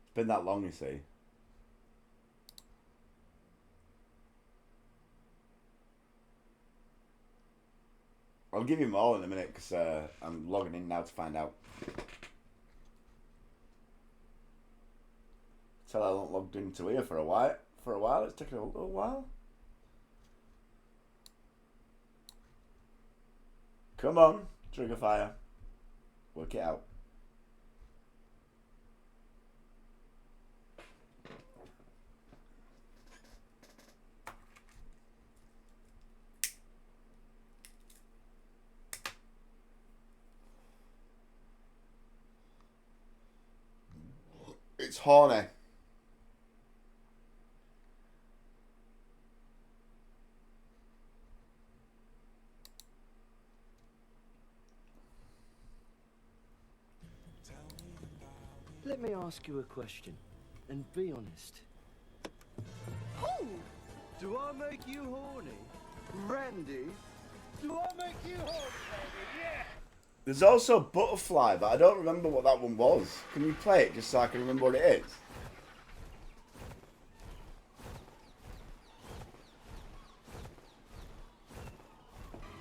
It's been that long, you see. I'll give you more in a minute because I'm logging in now to find out. Tell I haven't logged into here for a while. It's taken a little while. Come on, trigger fire. Work it out. It's horny. Let me ask you a question, and be honest. Ooh! Do I make you horny? Randy? Do I make you horny, baby? Yeah! There's also Butterfly, but I don't remember what that one was. Can you play it just so I can remember what it is?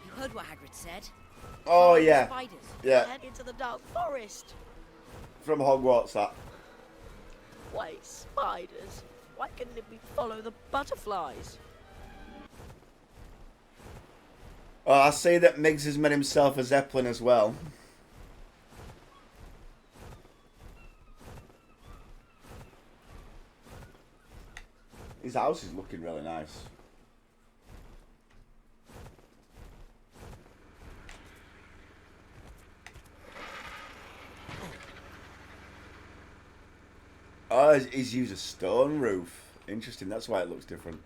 You heard what Hagrid said. Oh, Follow the yeah. Spiders. Yeah. Head into the dark forest. From Hogwarts, that. Wait, spiders? Why couldn't it be follow the butterflies? Oh, I see that Miggs has made himself a Zeppelin as well. His house is looking really nice. Oh, he's used a stone roof. Interesting, that's why it looks different.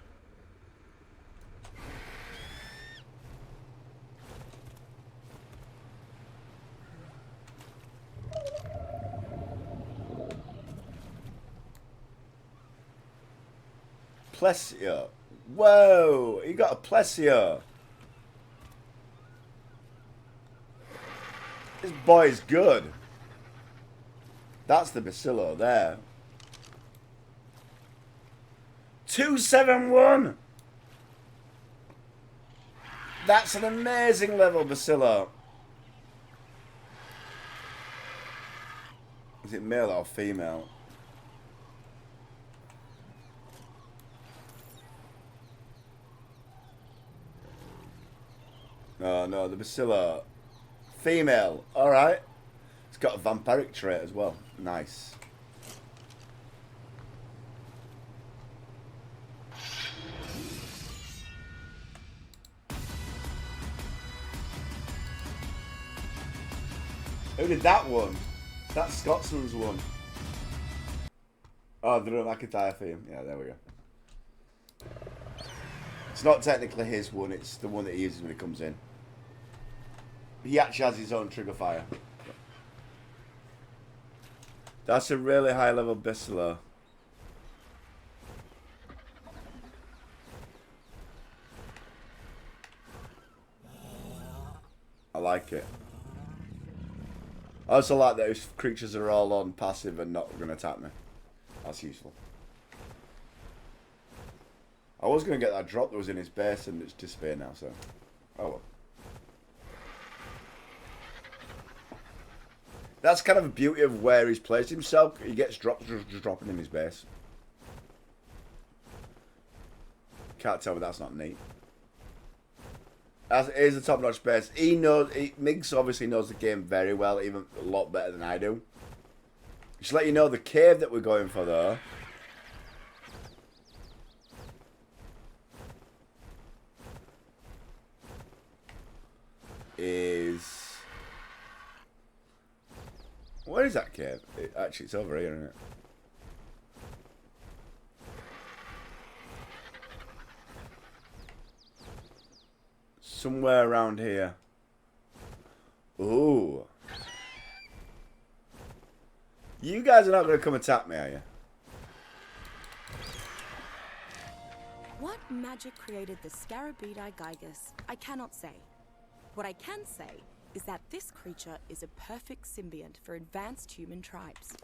Plessia. Whoa, he got a Plessia. This boy's good. That's the Bacillo there. 271. That's an amazing level, Bacillo. Is it male or female? Oh no, the Bacillo. Female. Alright. It's got a vampiric trait as well. Nice. Who did that one? That's Scotsman's one. Oh, the McIntyre theme. Yeah, there we go. It's not technically his one, it's the one that he uses when he comes in. He actually has his own trigger fire. That's a really high level Bacillo. I like it. I also like that those creatures are all on passive and not going to attack me. That's useful. I was going to get that drop that was in his base and it's disappeared now, so... Oh well. That's kind of the beauty of where he's placed himself. He gets dropped just dropping in his base. Can't tell me that's not neat. As it is a top-notch base. He knows... Miggs obviously knows the game very well, even a lot better than I do. Just to let you know, the cave that we're going for, though... is... Where is that cave? Actually, it's over here, isn't it? Somewhere around here. Ooh. You guys are not going to come attack me, are you? What magic created the Scarabidi gigas, I cannot say. What I can say is that this creature is a perfect symbiont for advanced human tribes.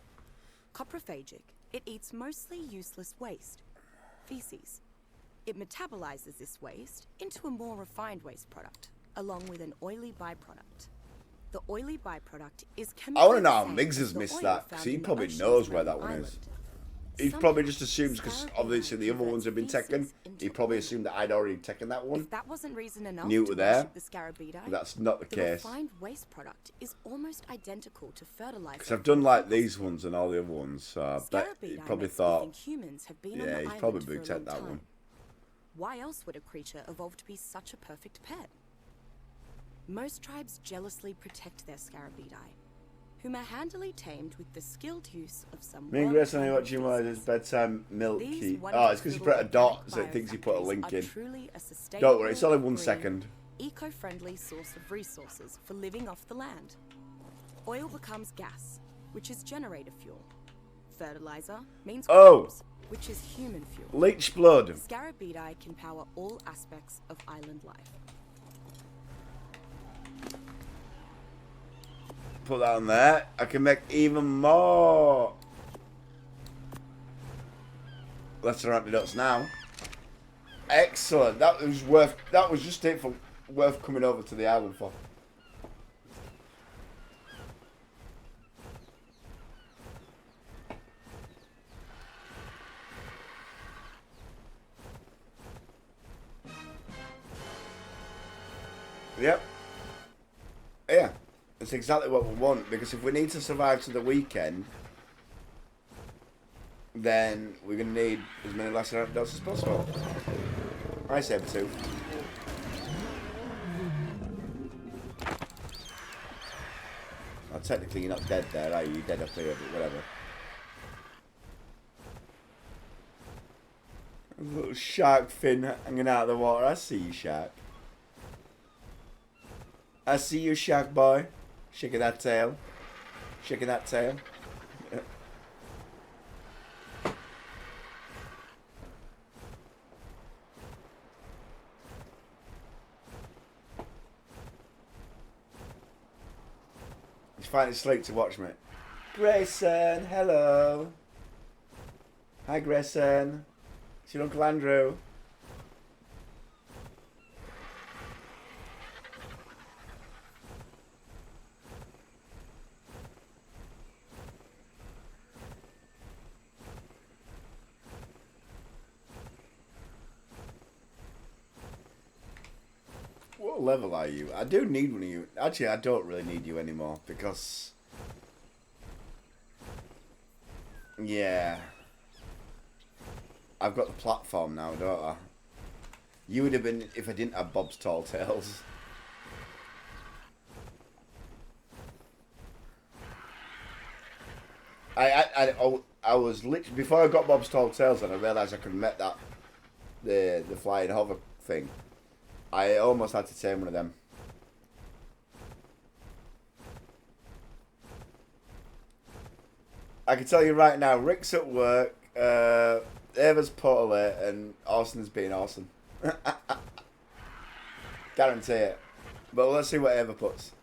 Coprophagic, it eats mostly useless waste, feces. It metabolizes this waste into a more refined waste product, along with an oily byproduct. The oily byproduct is chemically I want to know how the same Miggs as has the missed oil that, found because he in the probably oceans knows where around that the one is. island. He probably Somehow, just assumes, because Scarabidi obviously the other converts ones have been taken, feces he into probably oil. assumed that I'd already taken that one. If that wasn't reason enough Knew it to were there. worship the Scarabidi, That's not the the case. refined waste product is almost identical to fertilizer. Because I've done like these ones and all the other ones, so I bet he Scarabidi probably makes me thought, think humans have been on yeah, the he's island probably for a booked out long that time. one. Why else would a creature evolve to be such a perfect pet? Most tribes jealously protect their Scarabidi, whom are handily tamed with the skilled use of some. Me and Grace only watching while it's bedtime milk. Oh, it's because you put a dot, so it thinks you put a link in. Don't worry, it's only 1 second. Eco-friendly source of resources for living off the land. Oil becomes gas, which is generator fuel. Fertilizer means crops, which is human fuel. Leech blood. Scarabidi can power all aspects of island life. Put that on there. I can make even more. Let's our antidotes now. Excellent. That was worth. That was just it for worth coming over to the island for. Yep. Yeah. It's exactly what we want, because if we need to survive to the weekend, then we're going to need as many lesser antidotes as possible. I said two. Well, technically you're not dead there, are you? You're dead up here, but whatever. A little shark fin hanging out of the water. I see you, shark. I see you, shark boy. Shaking that tail. Shaking that tail. Yeah. He's finally asleep to watch me. Grayson, hello. Hi, Grayson. It's your Uncle Andrew. What level are you? I do need one of you. Actually, I don't really need you anymore because... yeah. I've got the platform now, don't I? You would have been if I didn't have Bob's Tall Tales. I was literally... before I got Bob's Tall Tales and I realised I could have met that... the flying hover thing. I almost had to tame one of them. I can tell you right now, Rick's at work, Ava's poorly, and Austin's being awesome. Guarantee it. But let's see what Ava puts.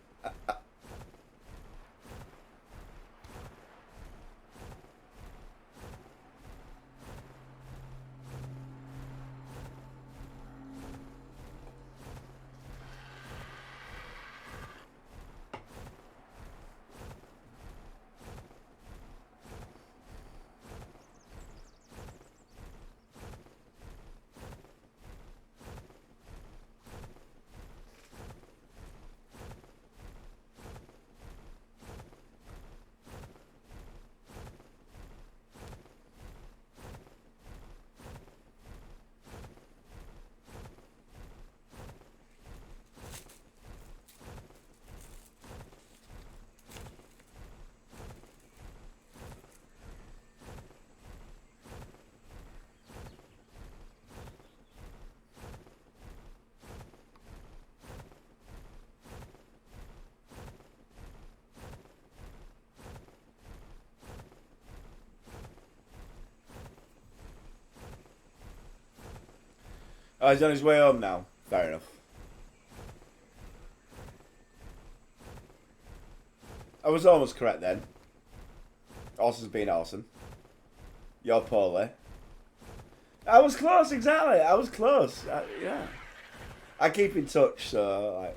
Oh, he's on his way home now. Fair enough. I was almost correct then. Orson's being Orson. You're poorly. I was close, exactly. I was close. Yeah. I keep in touch, so like.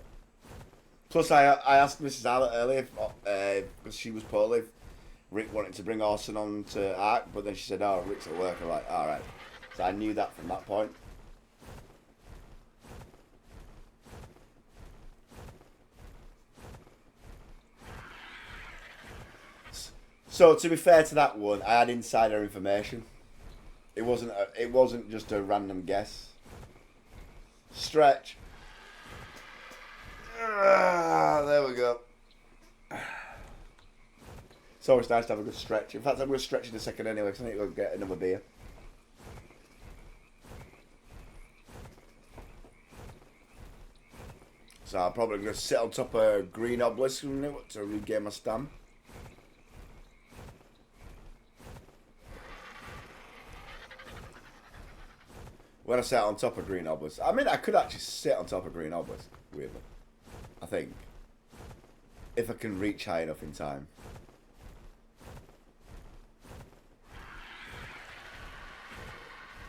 Plus, I asked Mrs. Hallett earlier because she was poorly. If Rick wanted to bring Orson on to Ark, but then she said, "Oh, Rick's at work." I'm like, "All right." So I knew that from that point. So to be fair to that one, I had insider information. It wasn't just a random guess. Stretch. There we go. It's always nice to have a good stretch. In fact, I'm going to stretch in a second anyway, because I need to go get another beer. So I'm probably going to sit on top of a green obelisk to regain my stamina. When I sat on top of green obelisk, I mean, I could actually sit on top of green obelisk, weirdly. I think. If I can reach high enough in time.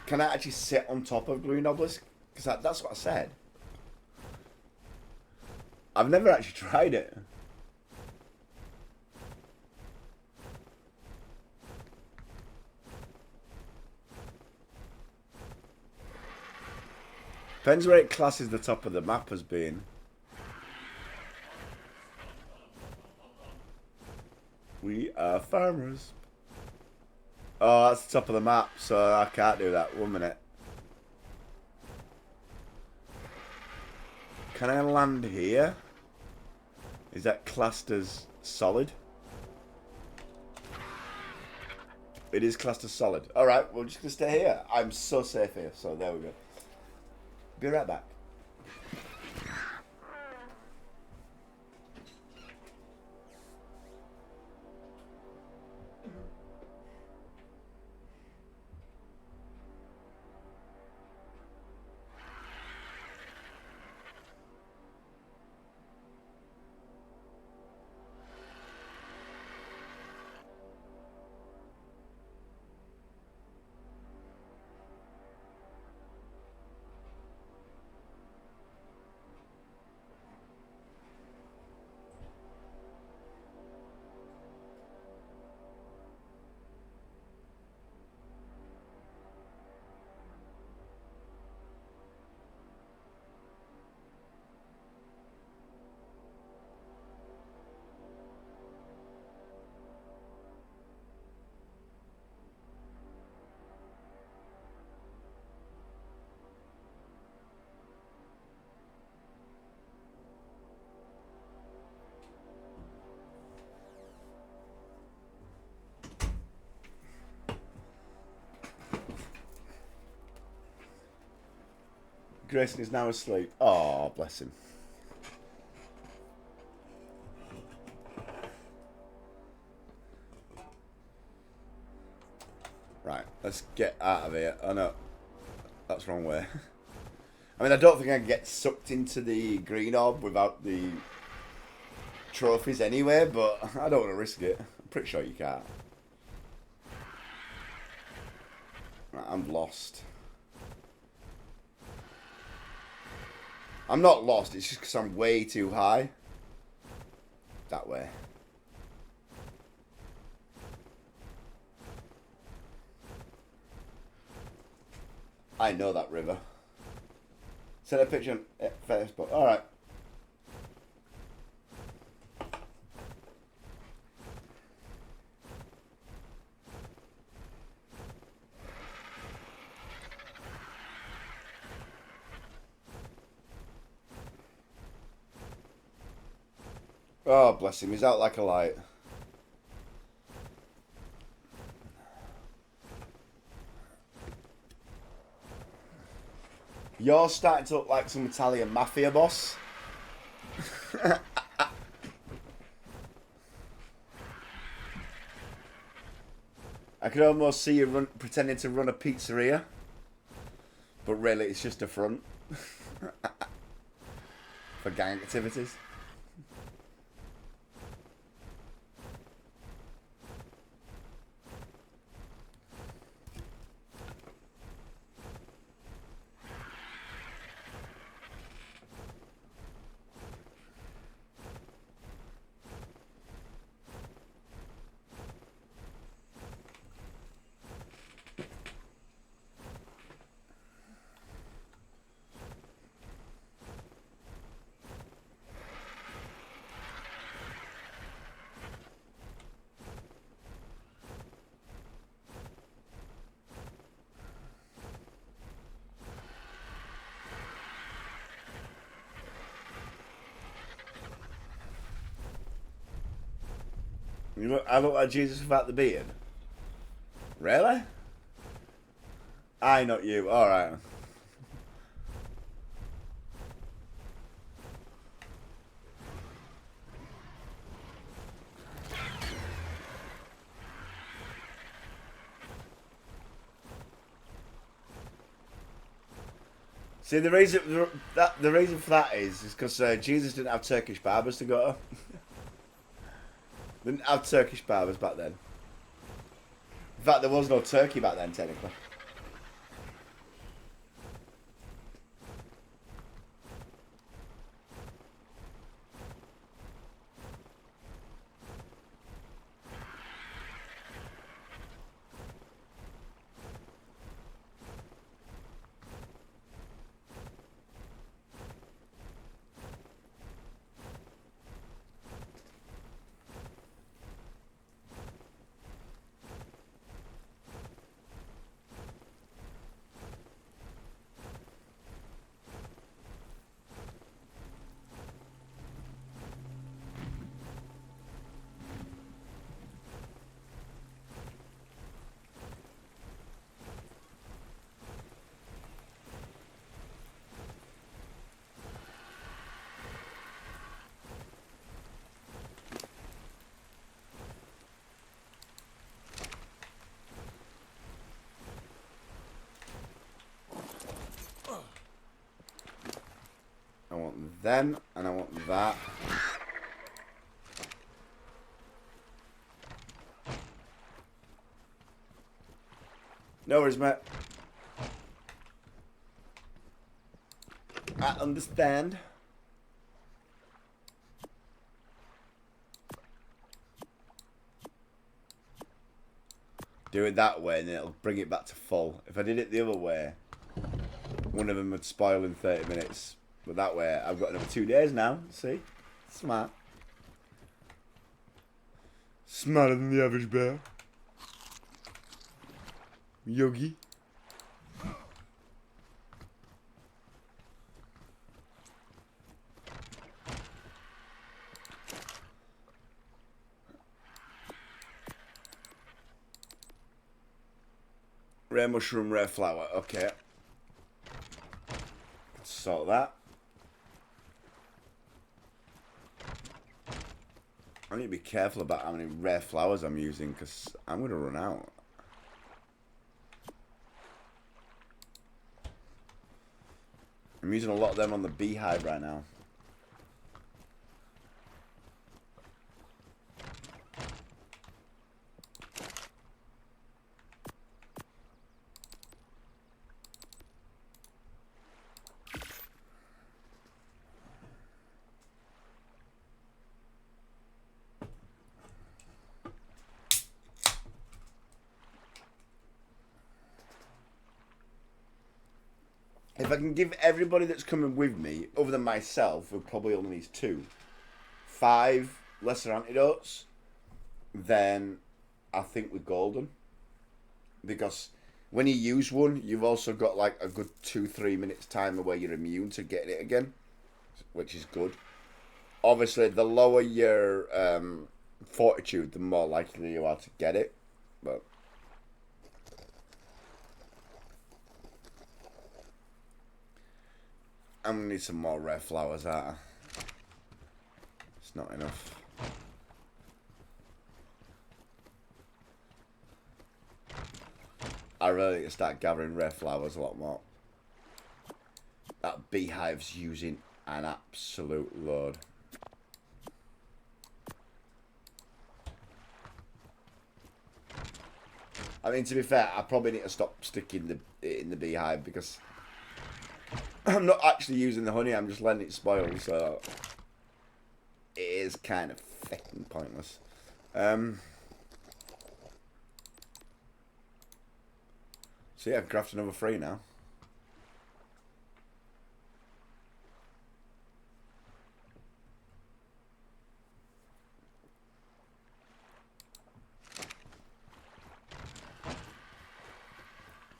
Can I actually sit on top of green obelisk? Because that's what I said. I've never actually tried it. Depends where it classes the top of the map as being. We are farmers. Oh, that's the top of the map, so I can't do that. 1 minute. Can I land here? Is that classed as solid? It is classed as solid. Alright, we're just going to stay here. I'm so safe here, so there we go. Be right back. Grayson is now asleep. Oh, bless him. Right, let's get out of here. Oh no, that's the wrong way. I mean, I don't think I can get sucked into the green orb without the trophies anyway, but I don't want to risk it. I'm pretty sure you can't. Right, I'm lost. I'm not lost, it's just because I'm way too high. That way. I know that river. Send a picture on Facebook. Alright. Oh, bless him. He's out like a light. You're starting to look like some Italian mafia boss. I could almost see you pretending to run a pizzeria. But really, it's just a front for gang activities. I look like Jesus without the beard. Really? I, not you. Alright. See, the reason for that is because Jesus didn't have Turkish barbers to go to. They didn't have Turkish barbers back then. In fact, there was no turkey back then, technically. I want them, and I want that. No worries, mate. I understand. Do it that way, and then it'll bring it back to full. If I did it the other way, one of them would spoil in 30 minutes. But that way, I've got another 2 days now. See? Smart. Smarter than the average bear. Yogi. Rare mushroom, rare flower. Okay. Sort that. I need to be careful about how many rare flowers I'm using because I'm going to run out. I'm using a lot of them on the beehive right now. If I can give everybody that's coming with me, other than myself, who probably only needs 2, 5 lesser antidotes, then I think we're golden. Because when you use one, you've also got like a good 2-3 minutes time where you're immune to getting it again, which is good. Obviously, the lower your fortitude, the more likely you are to get it. But I'm gonna need some more rare flowers, aren't I? It's not enough. I really need to start gathering rare flowers a lot more. beehives using an absolute load. I mean, to be fair, I probably need to stop sticking in the beehive because I'm not actually using the honey. I'm just letting it spoil, so it is kind of fucking pointless. So yeah, I've crafted another 3 now.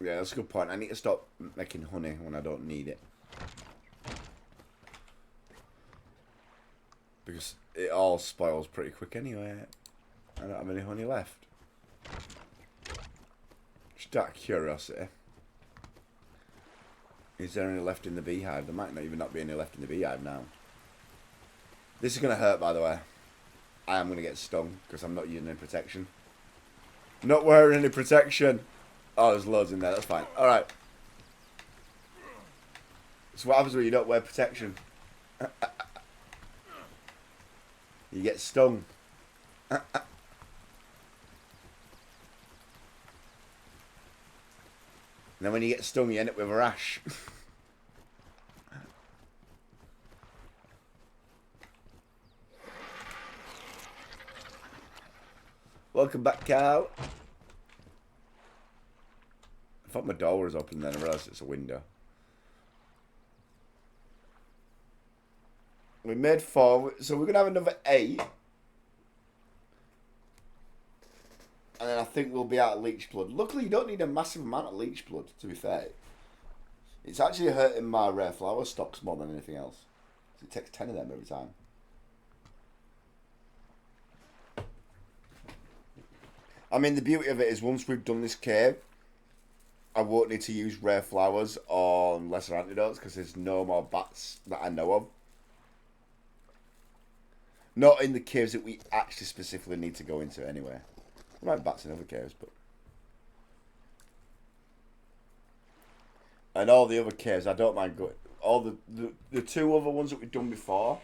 Yeah, that's a good point. I need to stop making honey when I don't need it. Because it all spoils pretty quick anyway. I don't have any honey left. Just out of curiosity. Is there any left in the beehive? There might not even be any left in the beehive now. This is going to hurt, by the way. I am going to get stung because I'm not using any protection. Not wearing any protection. Oh, there's loads in there. That's fine. Alright. So what happens when you don't wear protection? You get stung. And then when you get stung, you end up with a rash. Welcome back, Carl. I thought my door was open then. I realised it's a window. We made 4, so we're going to have another 8. And then I think we'll be out of leech blood. Luckily, you don't need a massive amount of leech blood, to be fair. It's actually hurting my rare flower stocks more than anything else. It takes 10 of them every time. I mean, the beauty of it is once we've done this cave, I won't need to use rare flowers on lesser antidotes because there's no more bats that I know of. Not in the caves that we actually specifically need to go into anyway. There might be bats in other caves, but... And all the other caves, I don't mind going... All the 2 other ones that we've done before,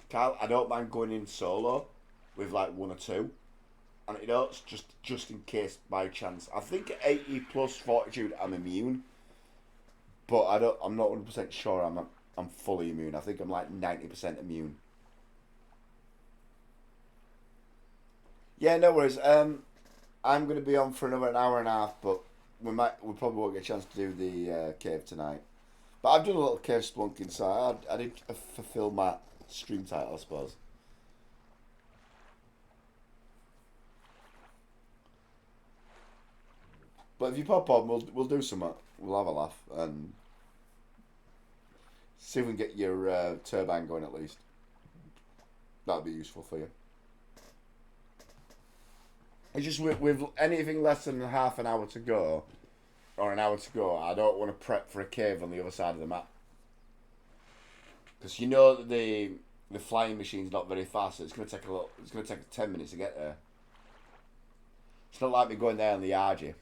Kyle, I don't mind going in solo with like 1 or 2. Antidotes, just in case by chance. I think at 80 plus fortitude I'm immune, but I'm not 100% sure I'm fully immune. I think I'm like 90% immune. Yeah, no worries. I'm gonna be on for another 1.5 hours, but we probably won't get a chance to do the cave tonight. But I've done a little cave spelunking, so I did fulfill my stream title, I suppose. But if you pop on, we'll do something. We'll have a laugh and see if we can get your turbine going at least. That'd be useful for you. It's just with anything less than half an hour to go, or an hour to go, I don't want to prep for a cave on the other side of the map. Because you know that the flying machine's not very fast, so it's gonna take 10 minutes to get there. It's not like me going there on the RG.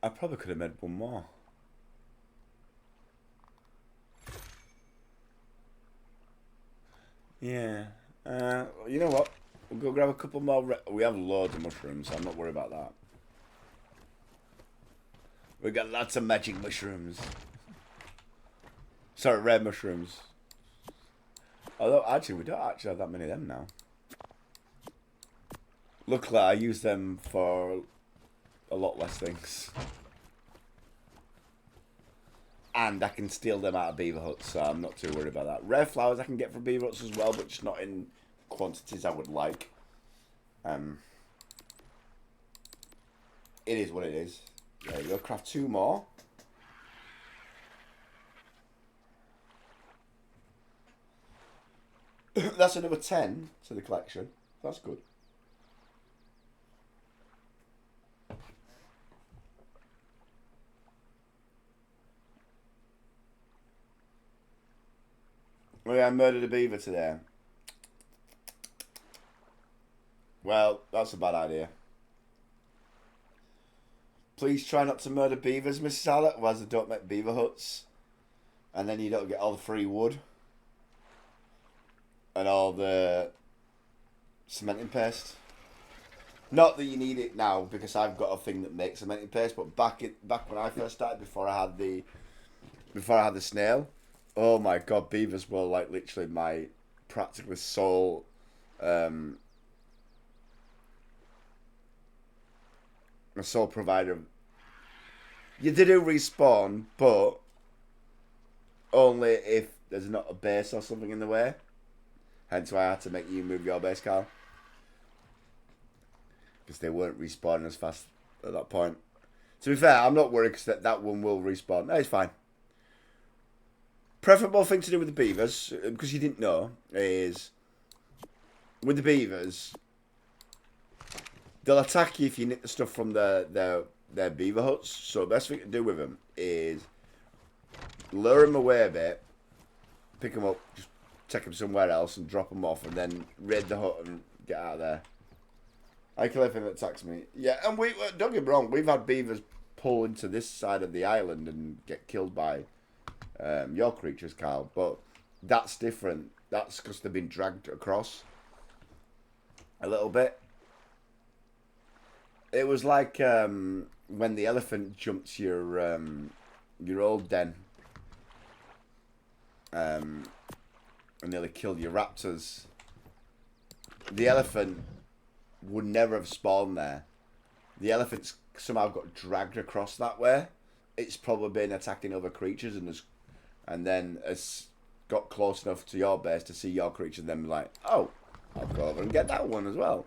I probably could have made 1 more. Yeah. You know what? We'll go grab a couple more. We have loads of mushrooms, so I'm not worried about that. We got lots of magic mushrooms. Sorry, red mushrooms. Although, actually, we don't actually have that many of them now. Luckily, I use them for a lot less things. And I can steal them out of beaver huts, so I'm not too worried about that. Rare flowers I can get from beaver huts as well, but just not in quantities I would like. it is what it is. There you go. Craft 2 more. That's another 10 to the collection. That's good. Oh yeah, I murdered a beaver today. Well, that's a bad idea. Please try not to murder beavers, Mrs. Alec, otherwise they don't make beaver huts. And then you don't get all the free wood. And all the cementing paste. Not that you need it now, because I've got a thing that makes cementing paste, but back when I first started, before I had the snail, oh my god, beavers were like literally my practically sole my sole provider. You do respawn, but only if there's not a base or something in the way. Hence why I had to make you move your base, Carl. Because they weren't respawning as fast at that point. To be fair, I'm not worried because that one will respawn. No, it's fine. Preferable thing to do with the beavers, because you didn't know, is with the beavers, they'll attack you if you nick the stuff from their beaver huts. So the best thing to do with them is lure them away a bit, pick them up, just take them somewhere else and drop them off, and then raid the hut and get out of there. I kill everything that attacks me. Yeah, and we don't get me wrong, we've had beavers pull into this side of the island and get killed by your creatures, Carl, but that's different. That's because they've been dragged across a little bit. It was like when the elephant jumped your old den and nearly killed your raptors. The elephant would never have spawned there. The elephant's somehow got dragged across that way. It's probably been attacking other creatures and then has got close enough to your base to see your creature and then be like, oh, I'll go over and get that one as well.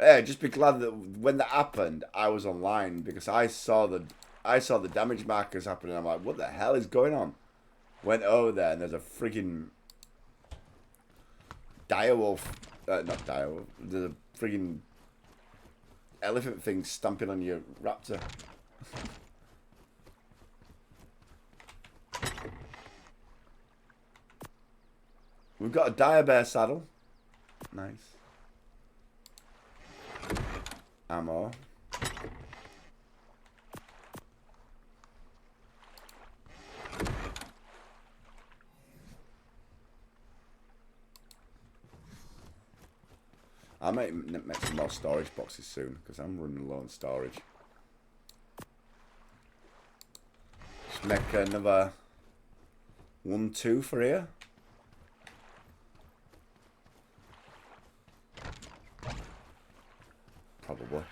Yeah, just be glad that when that happened, I was online because I saw the damage markers happening. I'm like, what the hell is going on? Went over there and there's a freaking direwolf. Not direwolf. There's a freaking elephant thing stamping on your raptor. We've got a dire bear saddle. Nice. Ammo. I might make some more storage boxes soon because I'm running low on storage. Just make another 1, 2 for here. Probably.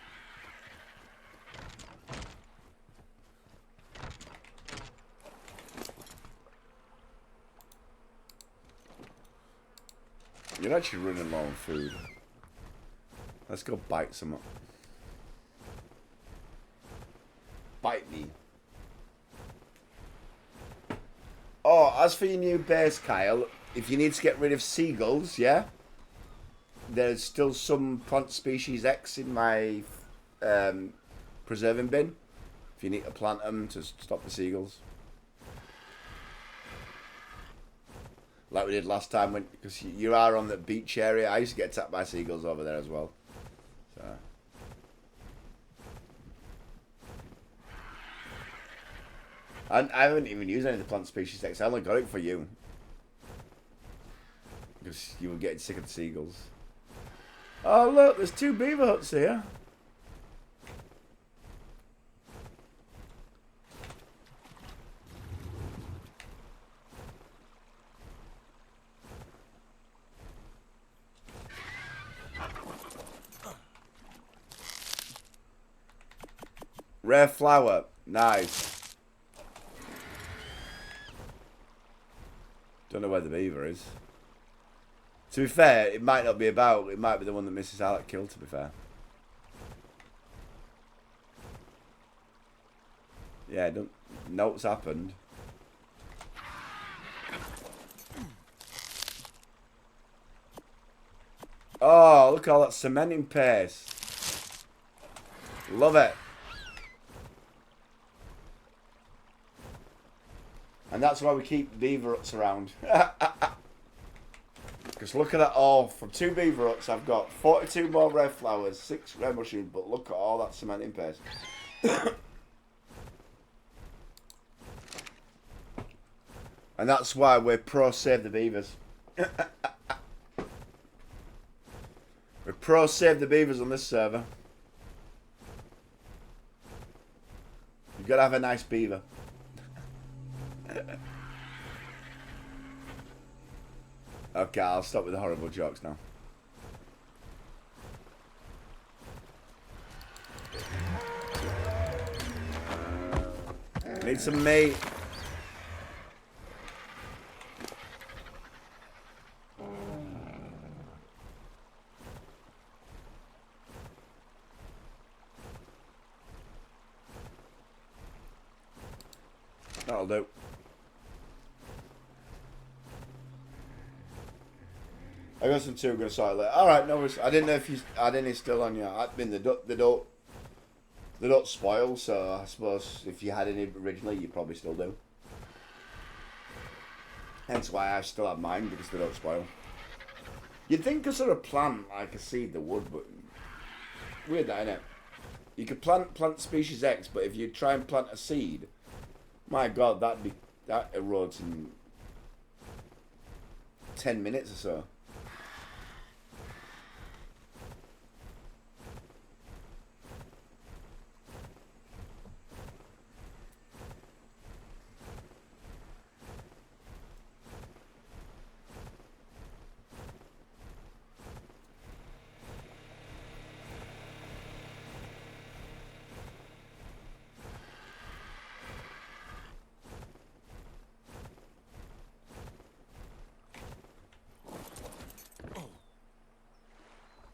You're actually running low on food. Let's go bite some up. Bite me. Oh, as for your new base, Kyle, if you need to get rid of seagulls, yeah? There's still some plant species X in my preserving bin. If you need to plant them to stop the seagulls. Like we did last time, because you are on the beach area. I used to get attacked by seagulls over there as well. So. I haven't even used any of the plant species X. I only got it for you. Because you were getting sick of the seagulls. Oh look, there's 2 beaver huts here. Rare flower, nice. Don't know where the beaver is. To be fair, it might not be about. It might be the one that Mrs. Alec killed, to be fair. Yeah, don't know what's happened. Oh, look at all that cementing paste. Love it. And that's why we keep beaver huts around. Because look at that all. From 2 beaver huts, I've got 42 more red flowers, 6 red mushrooms, but look at all that cementing paste. And that's why we're pro save the beavers. We're pro save the beavers on this server. You've got to have a nice beaver. Okay, I'll stop with the horrible jokes now. Need some meat. That'll do. I got some too. I'm gonna sort it later. All right, no worries. I didn't know if you had any still on you. I mean, they don't spoil. So I suppose if you had any originally, you probably still do. Hence why I still have mine, because they don't spoil. You'd think because they're a plant like a seed, they would, but weird that, innit? You could plant species X, but if you try and plant a seed, my God, that erodes in 10 minutes or so.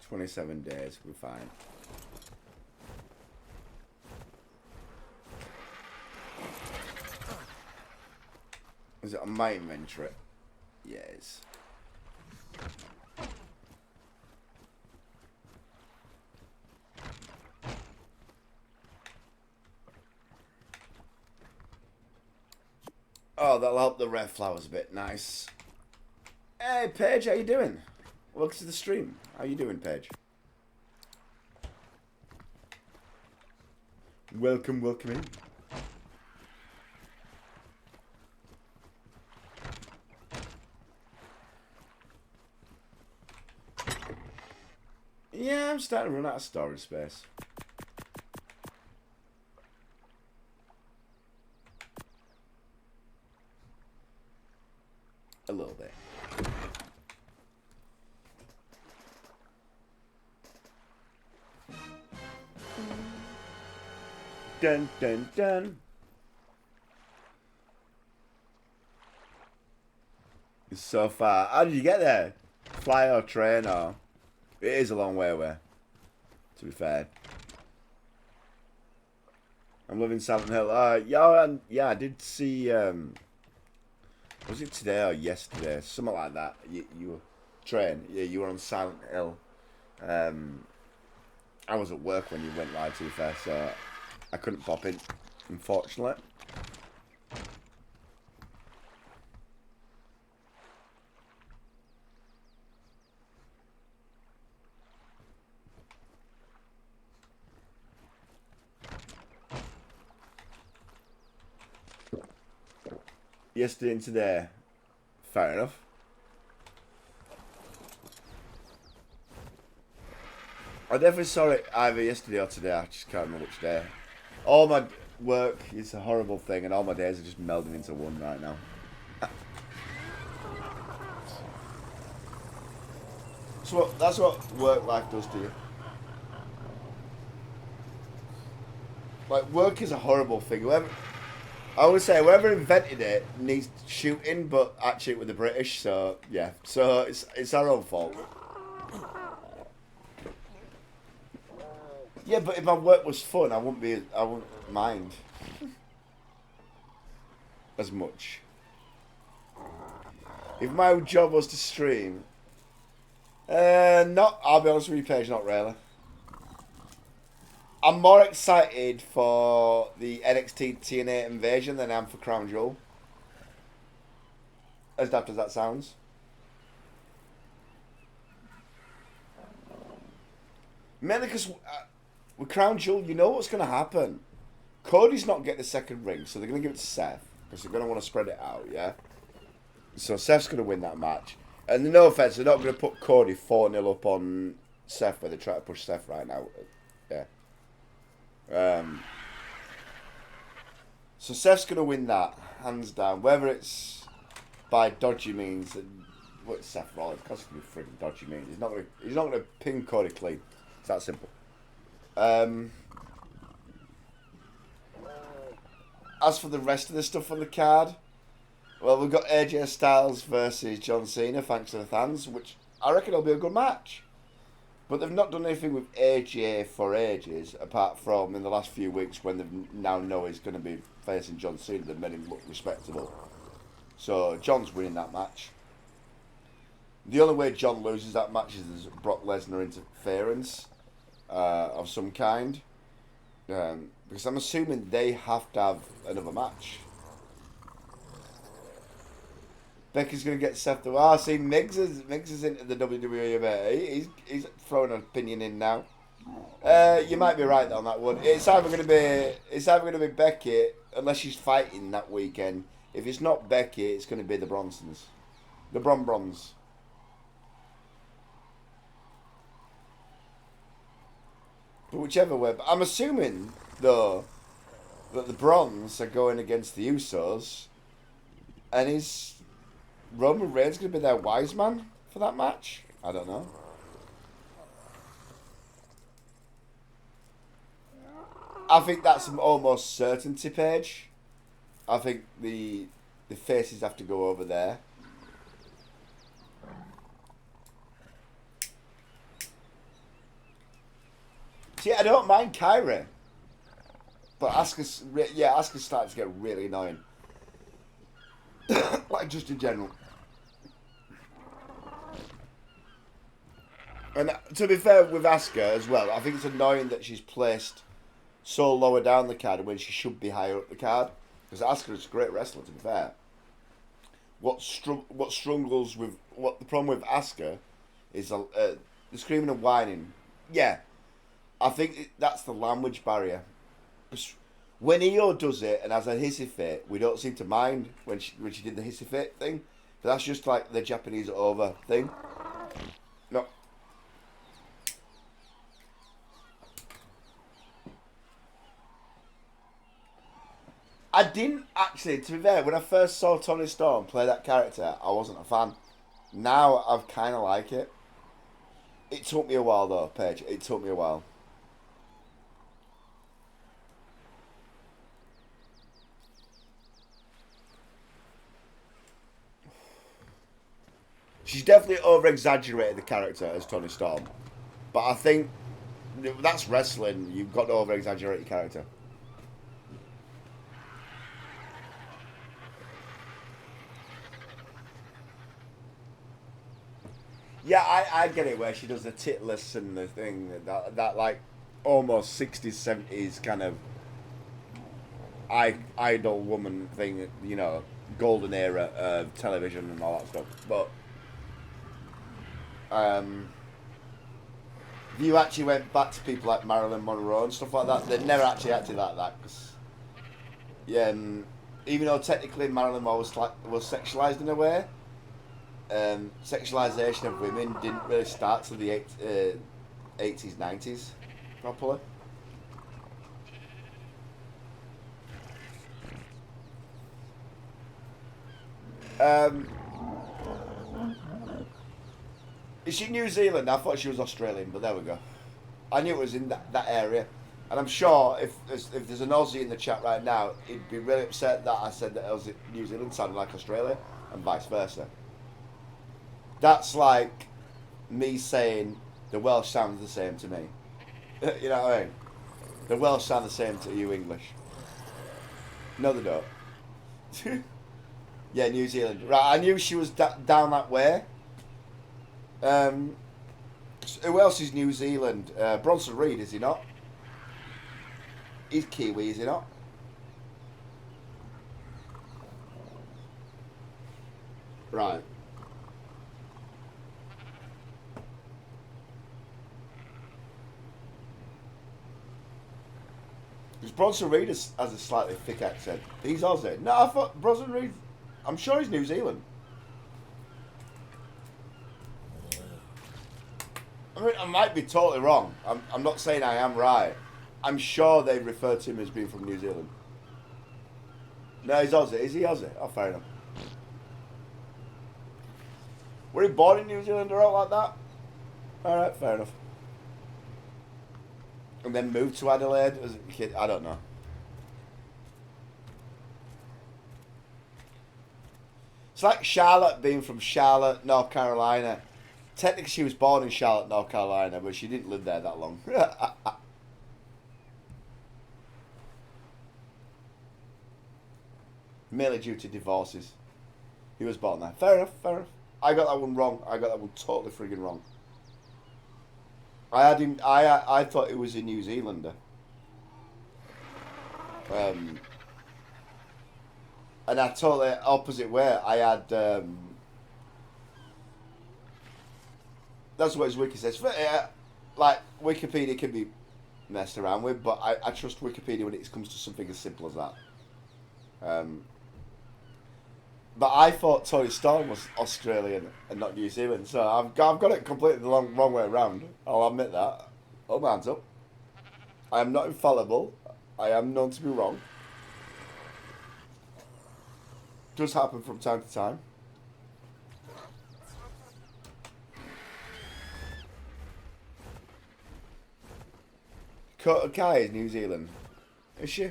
"27 days, we're fine." Is it on my inventory? Yes. Oh, that'll help the red flowers a bit. Nice. Hey, Paige, how you doing? Welcome to the stream. How you doing, Paige? Welcome in. Yeah, I'm starting to run out of storage space. A little bit. Dun dun dun. It's so far. How did you get there? Fly or train or? It is a long way away, to be fair. I'm living Silent Hill. Yeah, I did see. Was it today or yesterday? Something like that. You were train. Yeah, you were on Silent Hill. I was at work when you went live, to be fair, so I couldn't pop in, unfortunately. Yesterday and today. Fair enough. I definitely saw it either yesterday or today. I just can't remember which day. All my work is a horrible thing, and all my days are just melding into one right now. So that's what work life does to you. Like, work is a horrible thing. I would say whoever invented it needs shooting, but actually with the British, so yeah. So it's our own fault. Yeah, but if my work was fun, I wouldn't mind. as much. If my job was to stream, I'll be honest with you, Paige, not really. I'm more excited for the NXT TNA invasion than I am for Crown Jewel. As daft as that sounds. Mainly because with Crown Jewel, you know what's going to happen. Cody's not getting the second ring, so they're going to give it to Seth. Because they're going to want to spread it out, yeah? So Seth's going to win that match. And no offense, they're not going to put Cody 4-0 up on Seth where they try to push Seth right now. Yeah. So Seth's going to win that, hands down. Whether it's by dodgy means, what's Seth Rollins? Because it's going to be friggin' dodgy means. He's not going to pin Cody clean. It's that simple. As for the rest of the stuff on the card, well, we've got AJ Styles versus John Cena, thanks to the fans, which I reckon will be a good match. But they've not done anything with AJ for ages, apart from in the last few weeks when they now know he's going to be facing John Cena. They've made him look respectable. So John's winning that match. The only way John loses that match is there's Brock Lesnar interference of some kind. Because I'm assuming they have to have another match. Becky's going to get Seth to... see, Miggs is into the WWE, mate. He's throwing an opinion in now. You might be right on that one. It's either going to be Becky, unless she's fighting that weekend. If it's not Becky, it's going to be the Bronsons. The Brons. But whichever way. But I'm assuming, though, that the Brons are going against the Usos. And is Roman Reigns going to be their wise man for that match? I don't know. I think that's almost certainty, Paige. I think the faces have to go over there. See, I don't mind Kyrie. But Asuka's starting to get really annoying. Like, just in general. And to be fair with Asuka as well, I think it's annoying that she's placed so lower down the card when she should be higher up the card. Because Asuka is a great wrestler, to be fair. What the problem with Asuka is the screaming and whining. Yeah, I think that's the language barrier. When Io does it and has a hissy fit, we don't seem to mind when she did the hissy fit thing. But that's just like the Japanese over thing. No. I didn't actually, to be fair, when I first saw Tony Storm play that character, I wasn't a fan. Now I've kind of like it. It took me a while though, Paige. It took me a while. She's definitely over-exaggerated the character as Tony Storm. But I think that's wrestling. You've got to over-exaggerate your character. Yeah, I get it where she does the titless and the thing, that like almost 60s, 70s kind of idol woman thing, you know, golden era of television and all that stuff. But if you actually went back to people like Marilyn Monroe and stuff like that, they never actually acted like that. Cause, yeah, even though technically Marilyn Monroe was sexualized in a way, sexualization of women didn't really start till the 80s, 90s, properly. Is she New Zealand? I thought she was Australian, but there we go. I knew it was in that area. And I'm sure if there's an Aussie in the chat right now, he'd be really upset that I said that New Zealand sounded like Australia, and vice versa. That's like me saying the Welsh sounds the same to me. You know what I mean? The Welsh sound the same to you English. No, they don't. Yeah, New Zealand. Right, I knew she was down that way. Who else is New Zealand? Bronson Reed, is he not? He's Kiwi, is he not? Right. Because Bronson Reed has a slightly thick accent. He's Aussie. No, I thought Bronson Reed... I'm sure he's New Zealand. I mean, I might be totally wrong. I'm not saying I am right. I'm sure they refer to him as being from New Zealand. No, he's Aussie. Is he Aussie? Oh, fair enough. Were he born in New Zealand or all like that? Alright, fair enough. And then moved to Adelaide as a kid? I don't know. It's like Charlotte being from Charlotte, North Carolina. Technically she was born in Charlotte, North Carolina, but she didn't live there that long. Mainly due to divorces. He was born there. Fair enough, fair enough. I got that one wrong. I got that one totally friggin' wrong. I had him. I thought he was a New Zealander. And I totally opposite way. I had. That's what his wiki says. Like Wikipedia can be messed around with, but I trust Wikipedia when it comes to something as simple as that. But I thought Tony Storm was Australian and not New Zealand, so I've got it completely the wrong way around. I'll admit that. Hold my hands up. I am not infallible. I am known to be wrong. Does happen from time to time. Dakota Kai is New Zealand. Is she?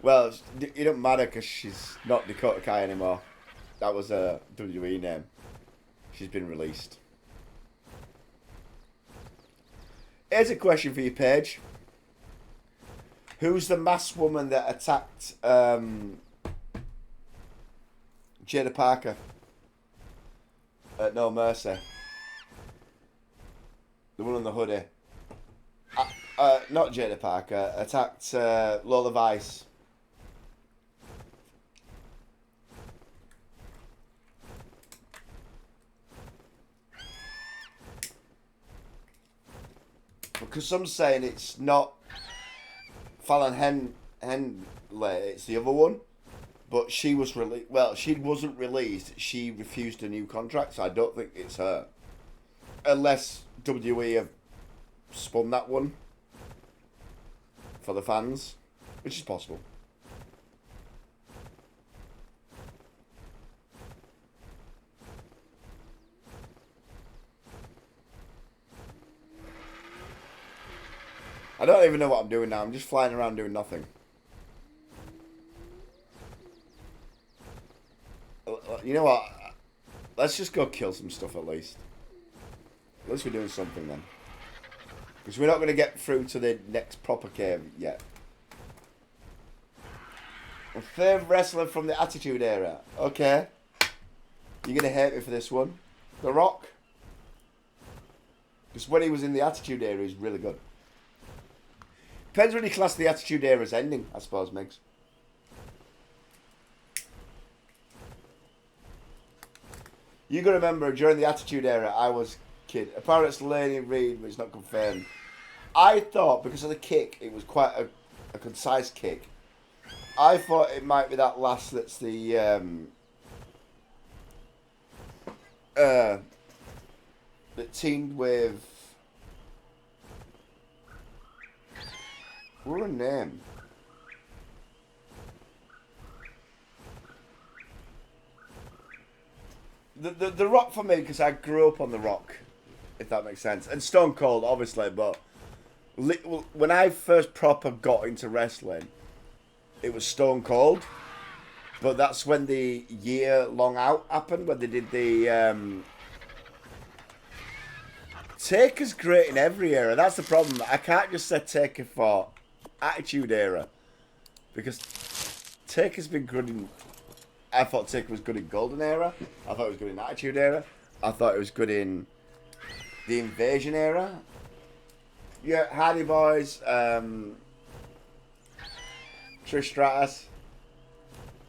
Well, it don't matter because she's not Dakota Kai anymore. That was a WWE name. She's been released. Here's a question for you, Paige. Who's the masked woman that attacked Jada Parker at No Mercy? The one on the hoodie. Not Jada Parker. Attacked Lola Vice. Because some saying it's not Fallon Henley, it's the other one. But she was released. Well, she wasn't released. She refused a new contract, so I don't think it's her. Unless WWE have spun that one for the fans, which is possible. I don't even know what I'm doing now. I'm just flying around doing nothing. You know what? Let's just go kill some stuff at least. At least we're doing something then. Because we're not going to get through to the next proper cave yet. A third wrestler from the Attitude Era. Okay. You're going to hate me for this one. The Rock. Because when he was in the Attitude Era, he's really good. Depends when you class the Attitude Era as ending, I suppose, Migs. You got to remember, during the Attitude Era, I was kid. Apparently it's Laney Reid, but it's not confirmed. I thought, because of the kick, it was quite a concise kick. I thought it might be that last that's the... that teamed with... What a name. The Rock for me, because I grew up on The Rock, if that makes sense. And Stone Cold, obviously, but when I first proper got into wrestling, it was Stone Cold. But that's when the year-long out happened, when they did the... Taker's great in every era. That's the problem. I can't just say Taker for Attitude Era. Because Taker's been good in... I thought Taker was good in Golden Era. I thought it was good in Attitude Era. I thought it was good in the Invasion Era. Yeah, Hardy Boys, Trish Stratus.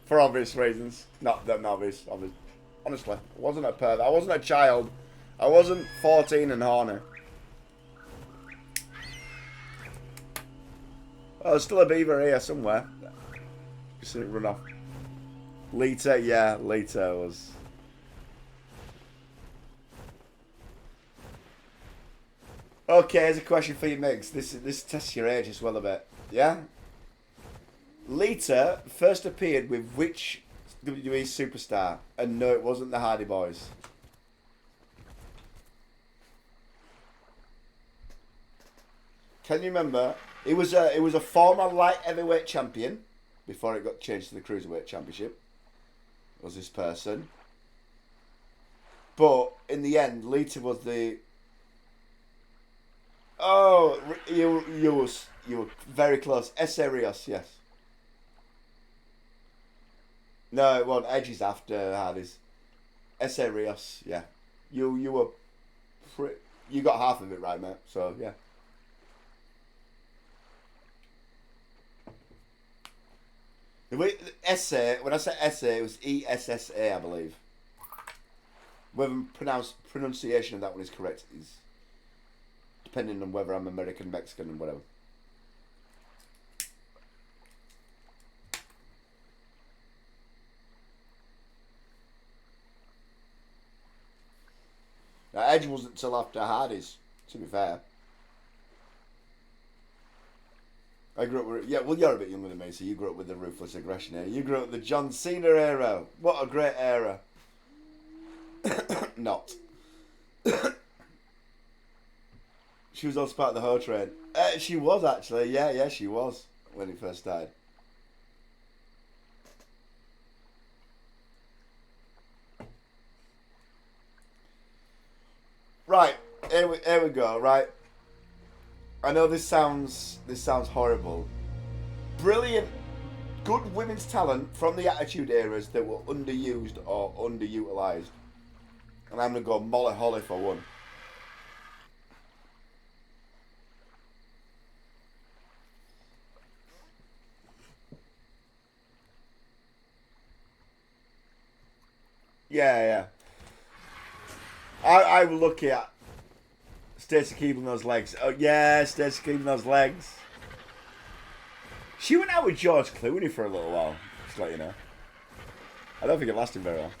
For obvious reasons. Not that obvious. Honestly, I wasn't a pervert. I wasn't a child. I wasn't 14 and horny. Oh, there's still a beaver here somewhere. Just didn't run off. Lita, yeah, Lita was... Okay, here's a question for you, Migs. This tests your age as well a bit. Yeah? Lita first appeared with which WWE superstar? And no, it wasn't the Hardy Boys. Can you remember? It was a former light heavyweight champion before it got changed to the cruiserweight championship. Was this person? But in the end, Lita was the... Oh, you were very close. S.A. Rios, yes. No, it wasn't. Edge is after Hardy's. S.A. Rios, yeah. You were... You got half of it right, mate. So, yeah. Essa, when I said Essa, it was E-S-S-A, I believe. Whether pronunciation of that one is correct is depending on whether I'm American, Mexican, and whatever. Now, Edge wasn't till after Hardy's, to be fair. I grew up with... Yeah, well, you're a bit younger than me, so you grew up with the Ruthless Aggression era. You grew up with the John Cena era. What a great era. Not. She was also part of the Ho Train. She was, actually. Yeah, she was when he first died. Right, here we go, right? I know this sounds horrible. Brilliant, good women's talent from the Attitude Eras that were underused or underutilized. And I'm going to go Molly Holly for one. Yeah. I will look at Stacey keeping those legs. Oh yeah, Stacey keeping those legs. She went out with George Clooney for a little while. Just to let you know. I don't think it lasted very long.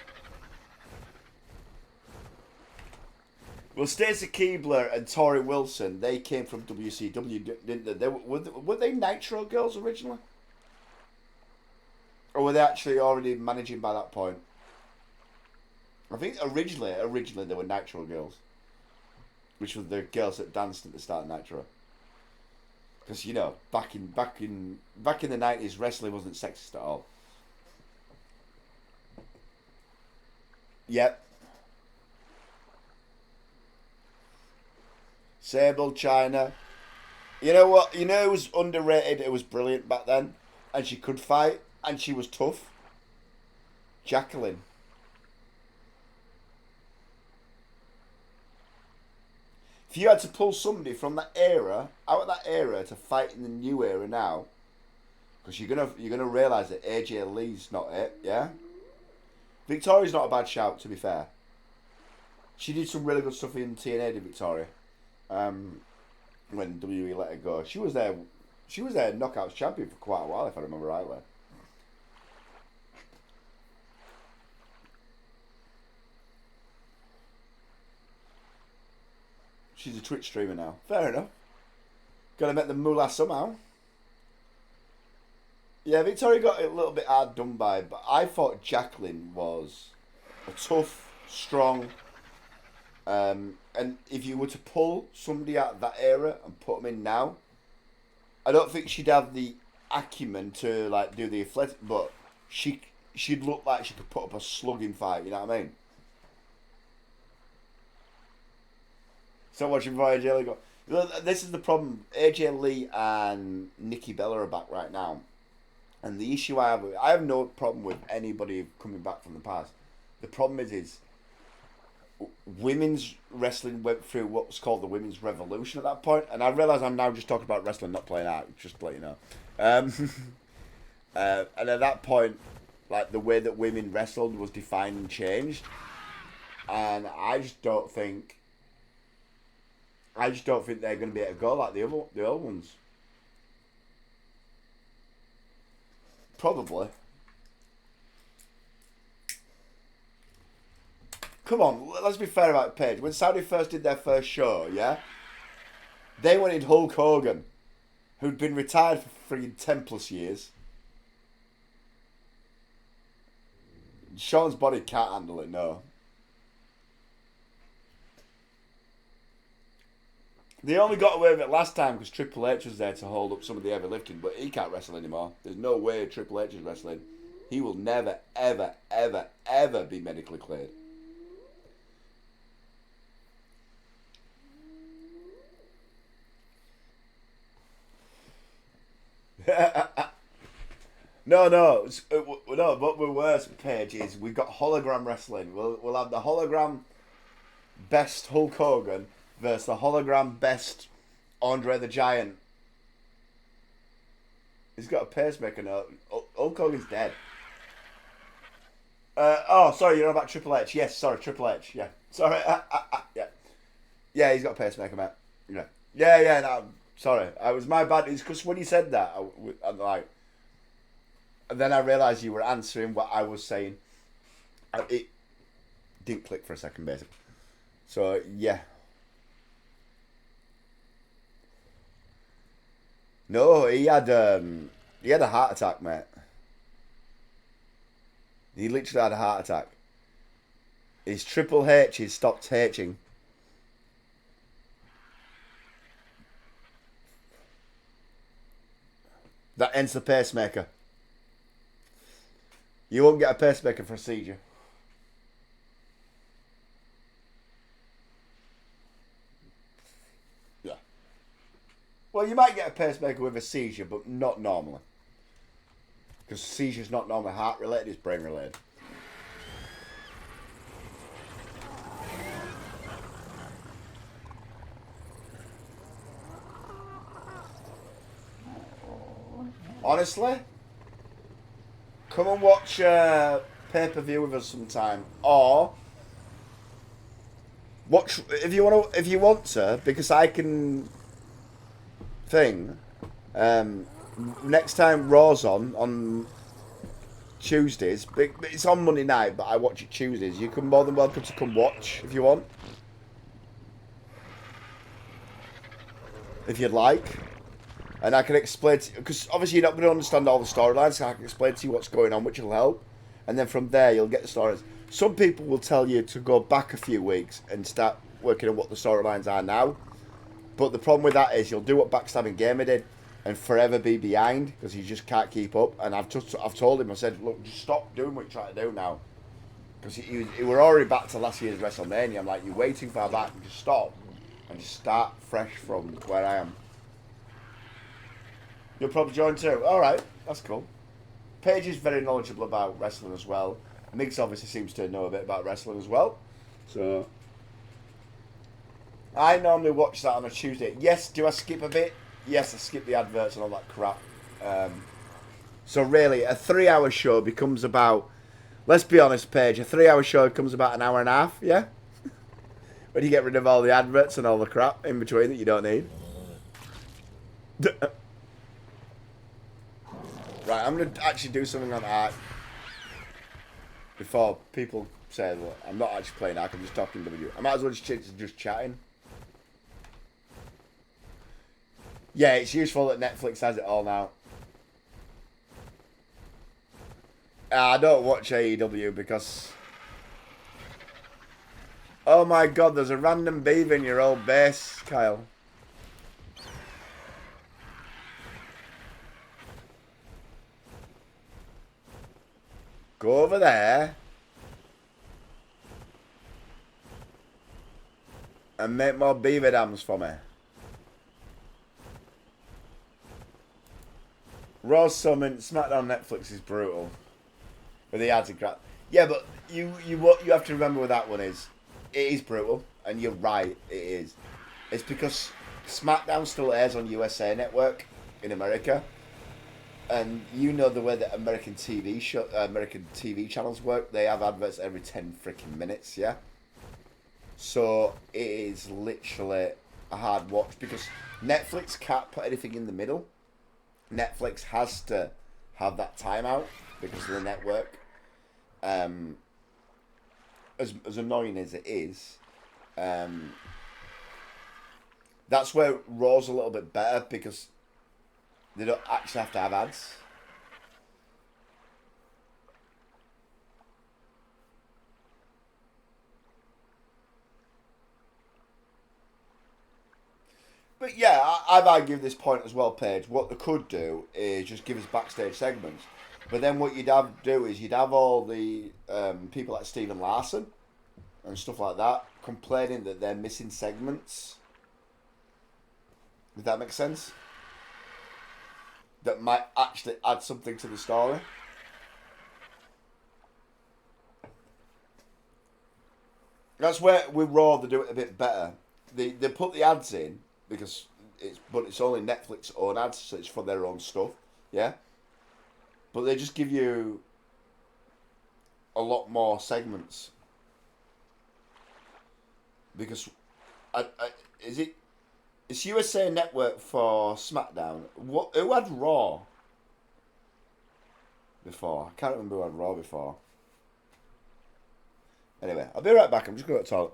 Well, Stacey Keibler and Tori Wilson, they came from WCW, didn't they? Were they Nitro girls originally? Or were they actually already managing by that point? I think originally they were Nitro girls. Which were the girls that danced at the start of Nitro. Because, you know, back in the 90s, wrestling wasn't sexist at all. Yep. Sable, China. You know what? You know it was underrated, it was brilliant back then. And she could fight, and she was tough. Jacqueline. If you had to pull somebody from that era, out of that era, to fight in the new era now, because you're gonna realise that AJ Lee's not it, yeah? Victoria's not a bad shout, to be fair. She did some really good stuff in TNA, did Victoria. When WWE let her go. She was their Knockouts champion for quite a while, if I remember rightly. She's a Twitch streamer now. Fair enough. Gotta make the moolah somehow. Yeah, Victoria got a little bit hard done by, but I thought Jacqueline was a tough, strong, and if you were to pull somebody out of that era and put them in now, I don't think she'd have the acumen to like do the athletic, but she'd look like she could put up a slugging fight. You know what I mean? So watching for AJ Lee go. This is the problem. AJ Lee and Nikki Bella are back right now. And the issue I have no problem with anybody coming back from the past. The problem is women's wrestling went through what was called the women's revolution at that point. And I realise I'm now just talking about wrestling, not playing out, just to let you know. And at that point, like, the way that women wrestled was defined and changed. And I just don't think they're going to be able to go like the old ones. Probably. Come on, let's be fair about Paige. When Saudi first did their first show, yeah, they wanted Hulk Hogan, who'd been retired for friggin' 10 plus years. Sean's body can't handle it, no. They only got away with it last time because Triple H was there to hold up some of the heavy lifting, but he can't wrestle anymore. There's no way Triple H is wrestling. He will never, ever, ever, ever be medically cleared. No. What we're worse, Paige, is we've got hologram wrestling. We'll have the hologram best Hulk Hogan versus the hologram best Andre the Giant. He's got a pacemaker now. Hulk Hogan's dead. Sorry, you're on about Triple H. Yes, sorry, Triple H. Yeah, sorry. Yeah, he's got a pacemaker, mate. Yeah. No, sorry, it was my bad. It's because when you said that, I'm like, and then I realised you were answering what I was saying. It didn't click for a second, basically. So yeah. No, he had a heart attack, mate. He literally had a heart attack. His Triple H has stopped Hing. That ends the pacemaker. You won't get a pacemaker for a seizure. Yeah. Well, you might get a pacemaker with a seizure, but not normally. Because seizure's not normally heart related, it's brain related. Honestly, come and watch pay-per-view with us sometime, or watch if you want to, because I can thing. Next time Raw's on Tuesdays, but it's on Monday night, but I watch it Tuesdays. You can more than welcome to come watch if you want, if you'd like. And I can explain to you, because obviously you're not going to understand all the storylines, so I can explain to you what's going on, which will help. And then from there, you'll get the stories. Some people will tell you to go back a few weeks and start working on what the storylines are now. But the problem with that is you'll do what Backstabbing Gamer did and forever be behind, because you just can't keep up. And I've told him, I said, look, just stop doing what you're trying to do now. Because he were already back to last year's WrestleMania. I'm like, you're way too far back. Just stop and just start fresh from where I am. You'll probably join too. Alright, that's cool. Paige is very knowledgeable about wrestling as well. Miggs obviously seems to know a bit about wrestling as well. So I normally watch that on a Tuesday. Yes, do I skip a bit? Yes, I skip the adverts and all that crap. So really, a 3-hour show becomes about, let's be honest, Paige, a 3-hour show becomes about an hour and a half, yeah? When you get rid of all the adverts and all the crap in between that you don't need. Right, I'm going to actually do something on Ark before people say, well, I'm not actually playing Ark, I'm just talking to you. I might as well just chatting. Yeah, it's useful that Netflix has it all now. I don't watch AEW because... Oh my god, there's a random beaver in your old base, Kyle. Go over there and make more beaver dams for me. Raw's summon, SmackDown Netflix is brutal. With the ads and crap. Yeah, but what you have to remember with that one is, it is brutal, and you're right, it is. It's because SmackDown still airs on USA Network in America, and you know the way that American TV channels work. They have adverts every 10 freaking minutes, yeah. So it is literally a hard watch because Netflix can't put anything in the middle. Netflix has to have that timeout because of the network. As annoying as it is, that's where Raw's a little bit better because they don't actually have to have ads. But yeah, I've argued this point as well, Paige. What they could do is just give us backstage segments. But then what you'd have to do is you'd have all the people like Stephen Larson and stuff like that complaining that they're missing segments. Does that make sense? That might actually add something to the story. That's where with Raw they do it a bit better. They put the ads in because it's only Netflix own ads, so it's for their own stuff. Yeah. But they just give you a lot more segments. Because it's USA Network for SmackDown. Who had Raw before? I can't remember who had Raw before. Anyway, I'll be right back. I'm just going to the toilet.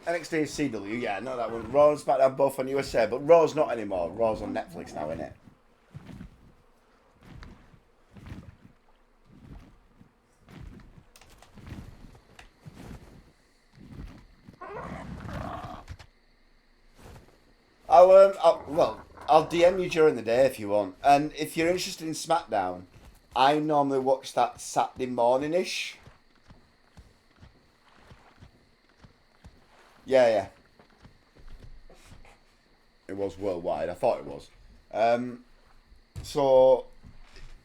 NXT CW, yeah, not that one. Raw and SmackDown both on USA, but Raw's not anymore. Raw's on Netflix now, innit? I'll DM you during the day if you want. And if you're interested in SmackDown, I normally watch that Saturday morning-ish. Yeah. It was worldwide. I thought it was. So,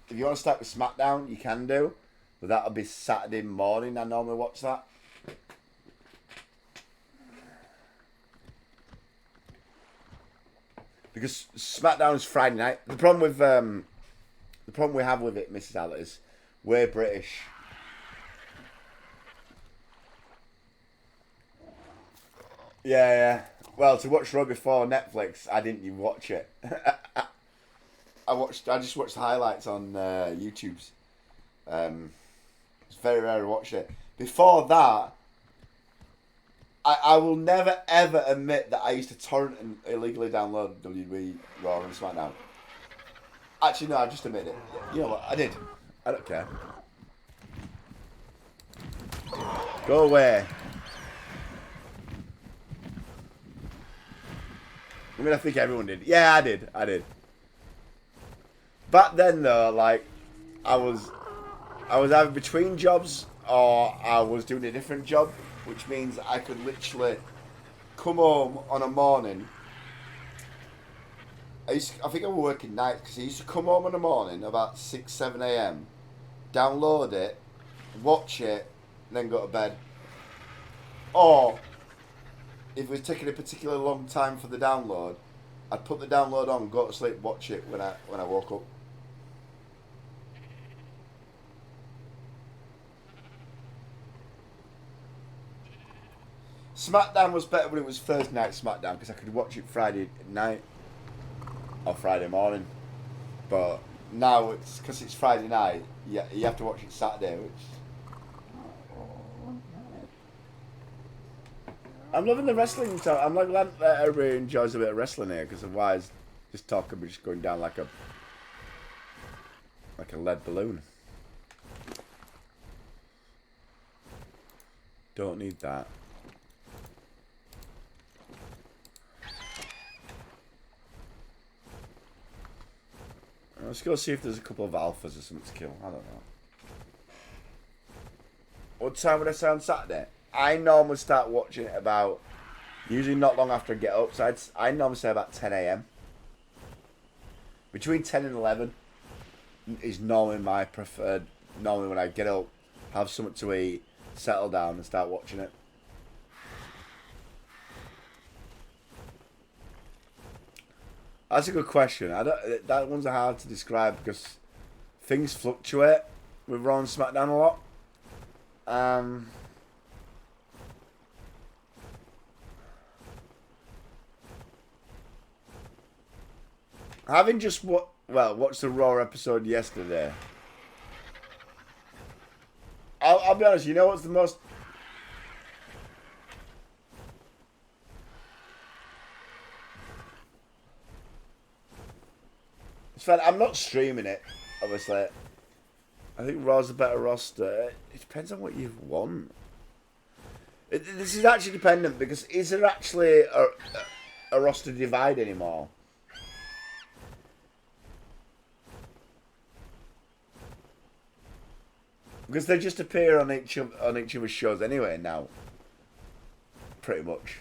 if you want to start with SmackDown, you can do. But that'll be Saturday morning. I normally watch that. Because SmackDown is Friday night. The problem we have with it, Mrs. Allett, is we're British. Yeah. Well, to watch Raw before Netflix, I didn't even watch it. I just watched the highlights on YouTube's. It's very rare to watch it. Before that, I will never ever admit that I used to torrent and illegally download WWE Raw and SmackDown. Actually, no, I just admit it. You know what? I did. I don't care. Go away. I mean, I think everyone did. Yeah, I did. Back then, though, like, I was either between jobs or I was doing a different job, which means I could literally come home on a morning. I think I was working nights because I used to come home in the morning about 6, 7 a.m., download it, watch it, and then go to bed. Or, if it was taking a particularly long time for the download, I'd put the download on, go to sleep, watch it when I woke up. SmackDown was better when it was Thursday night SmackDown because I could watch it Friday night or Friday morning. But now it's because it's Friday night. Yeah, you have to watch it Saturday, which I'm loving the wrestling. So I'm like glad that everybody enjoys a bit of wrestling here, because otherwise, this talk could be just going down like a lead balloon. Don't need that. Let's go see if there's a couple of alphas or something to kill. I don't know. What time would I say on Saturday? I normally start watching it about, usually not long after I get up. So I normally say about 10 a.m. Between 10 and 11 is normally my preferred. Normally when I get up, have something to eat, settle down and start watching it. That's a good question. That one's hard to describe because things fluctuate with Raw and SmackDown a lot. Having just watched the Raw episode yesterday, I'll be honest. You know what's the most? It's fine. I'm not streaming it, obviously. I think Raw's a better roster. It depends on what you want. This is actually dependent, because is there actually a roster divide anymore? Because they just appear on each other's shows anyway now. Pretty much.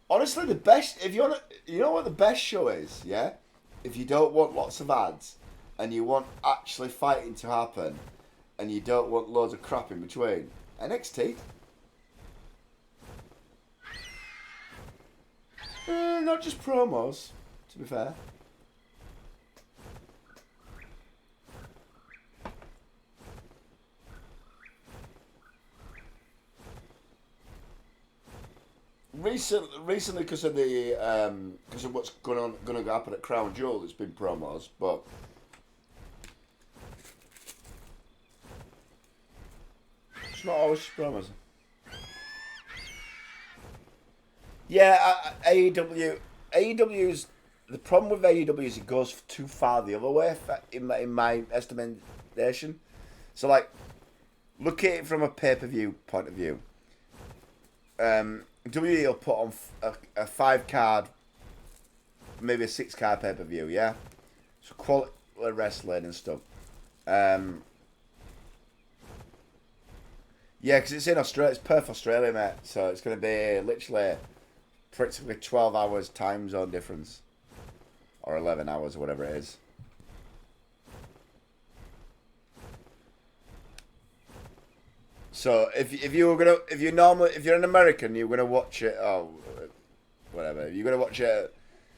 Honestly, the best, if you want to, you know what the best show is, yeah? If you don't want lots of ads, and you want actually fighting to happen, and you don't want loads of crap in between, NXT. Not just promos, to be fair. Recently, because of what's going to happen at Crown Jewel, it's been promos, but it's not always promos. Yeah, AEW's the problem with AEW is it goes too far the other way in my estimation. So like, look at it from a pay-per-view point of view. WWE will put on a 5-card, maybe a 6-card pay-per-view, yeah? So quality wrestling and stuff. Yeah, because it's in Australia, it's Perth, Australia, mate. So it's going to be literally practically 12 hours time zone difference. Or 11 hours or whatever it is. So if you're an American, you're gonna watch it. Oh, whatever. If you're gonna watch it at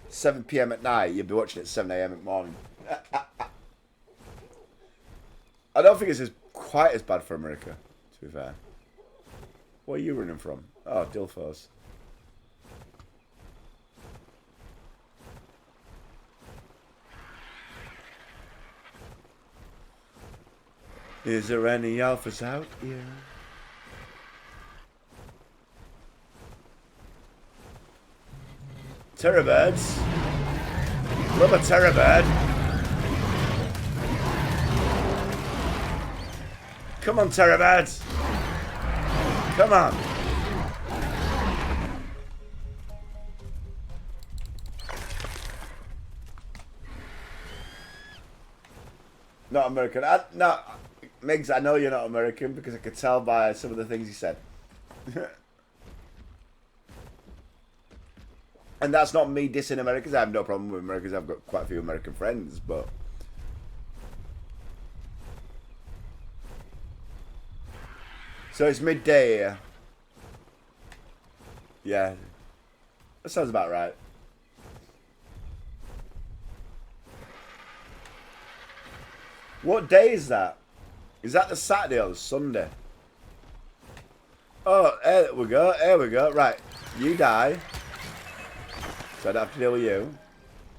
7 p.m. at night, you'll be watching it at 7 a.m. in the morning. I don't think it's quite as bad for America, to be fair. Where are you running from? Oh, Dilfos. Is there any alphas out here? Terrorbirds. Love a terrorbird. Come on, terrorbirds. Come on. Not American. No. Migs, I know you're not American because I could tell by some of the things you said. And that's not me dissing Americans. I have no problem with Americans. I've got quite a few American friends, but... So it's midday here. Yeah. That sounds about right. What day is that? Is that the Saturday or the Sunday? Oh, here we go. Here we go. Right. You die. So I don't have to deal with you.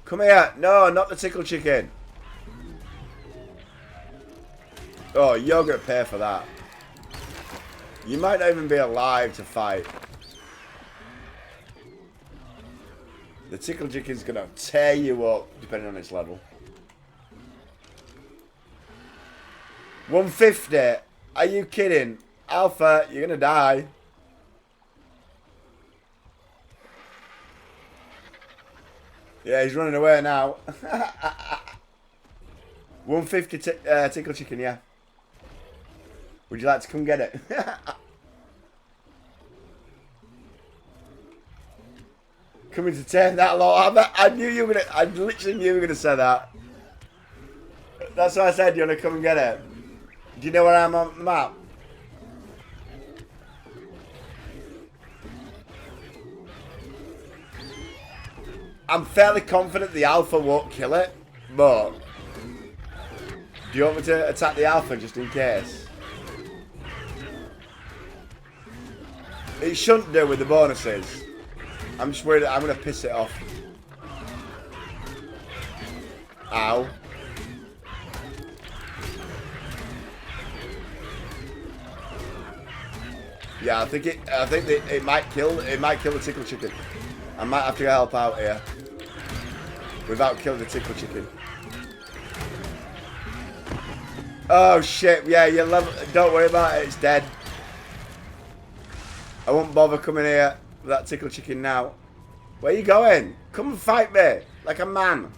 Come here. No, not the tickle chicken. Oh, you're going to pay for that. You might not even be alive to fight. The tickle chicken's going to tear you up, depending on its level. 150. Are you kidding? Alpha, you're going to die. Yeah, he's running away now. 150 tickle chicken, yeah. Would you like to come get it? Coming to take that lot. I knew you were gonna. I literally knew you were gonna say that. That's why I said you wanna come and get it. Do you know where I am on the map? I'm fairly confident the alpha won't kill it, but do you want me to attack the alpha just in case? It shouldn't do with the bonuses. I'm just worried that I'm going to piss it off. Ow. Yeah, I think it might kill the tickle chicken. I might have to help out here without killing the tickle chicken. Oh shit! Yeah, you don't worry about it. It's dead. I won't bother coming here with that tickle chicken now. Where you going? Come and fight me like a man.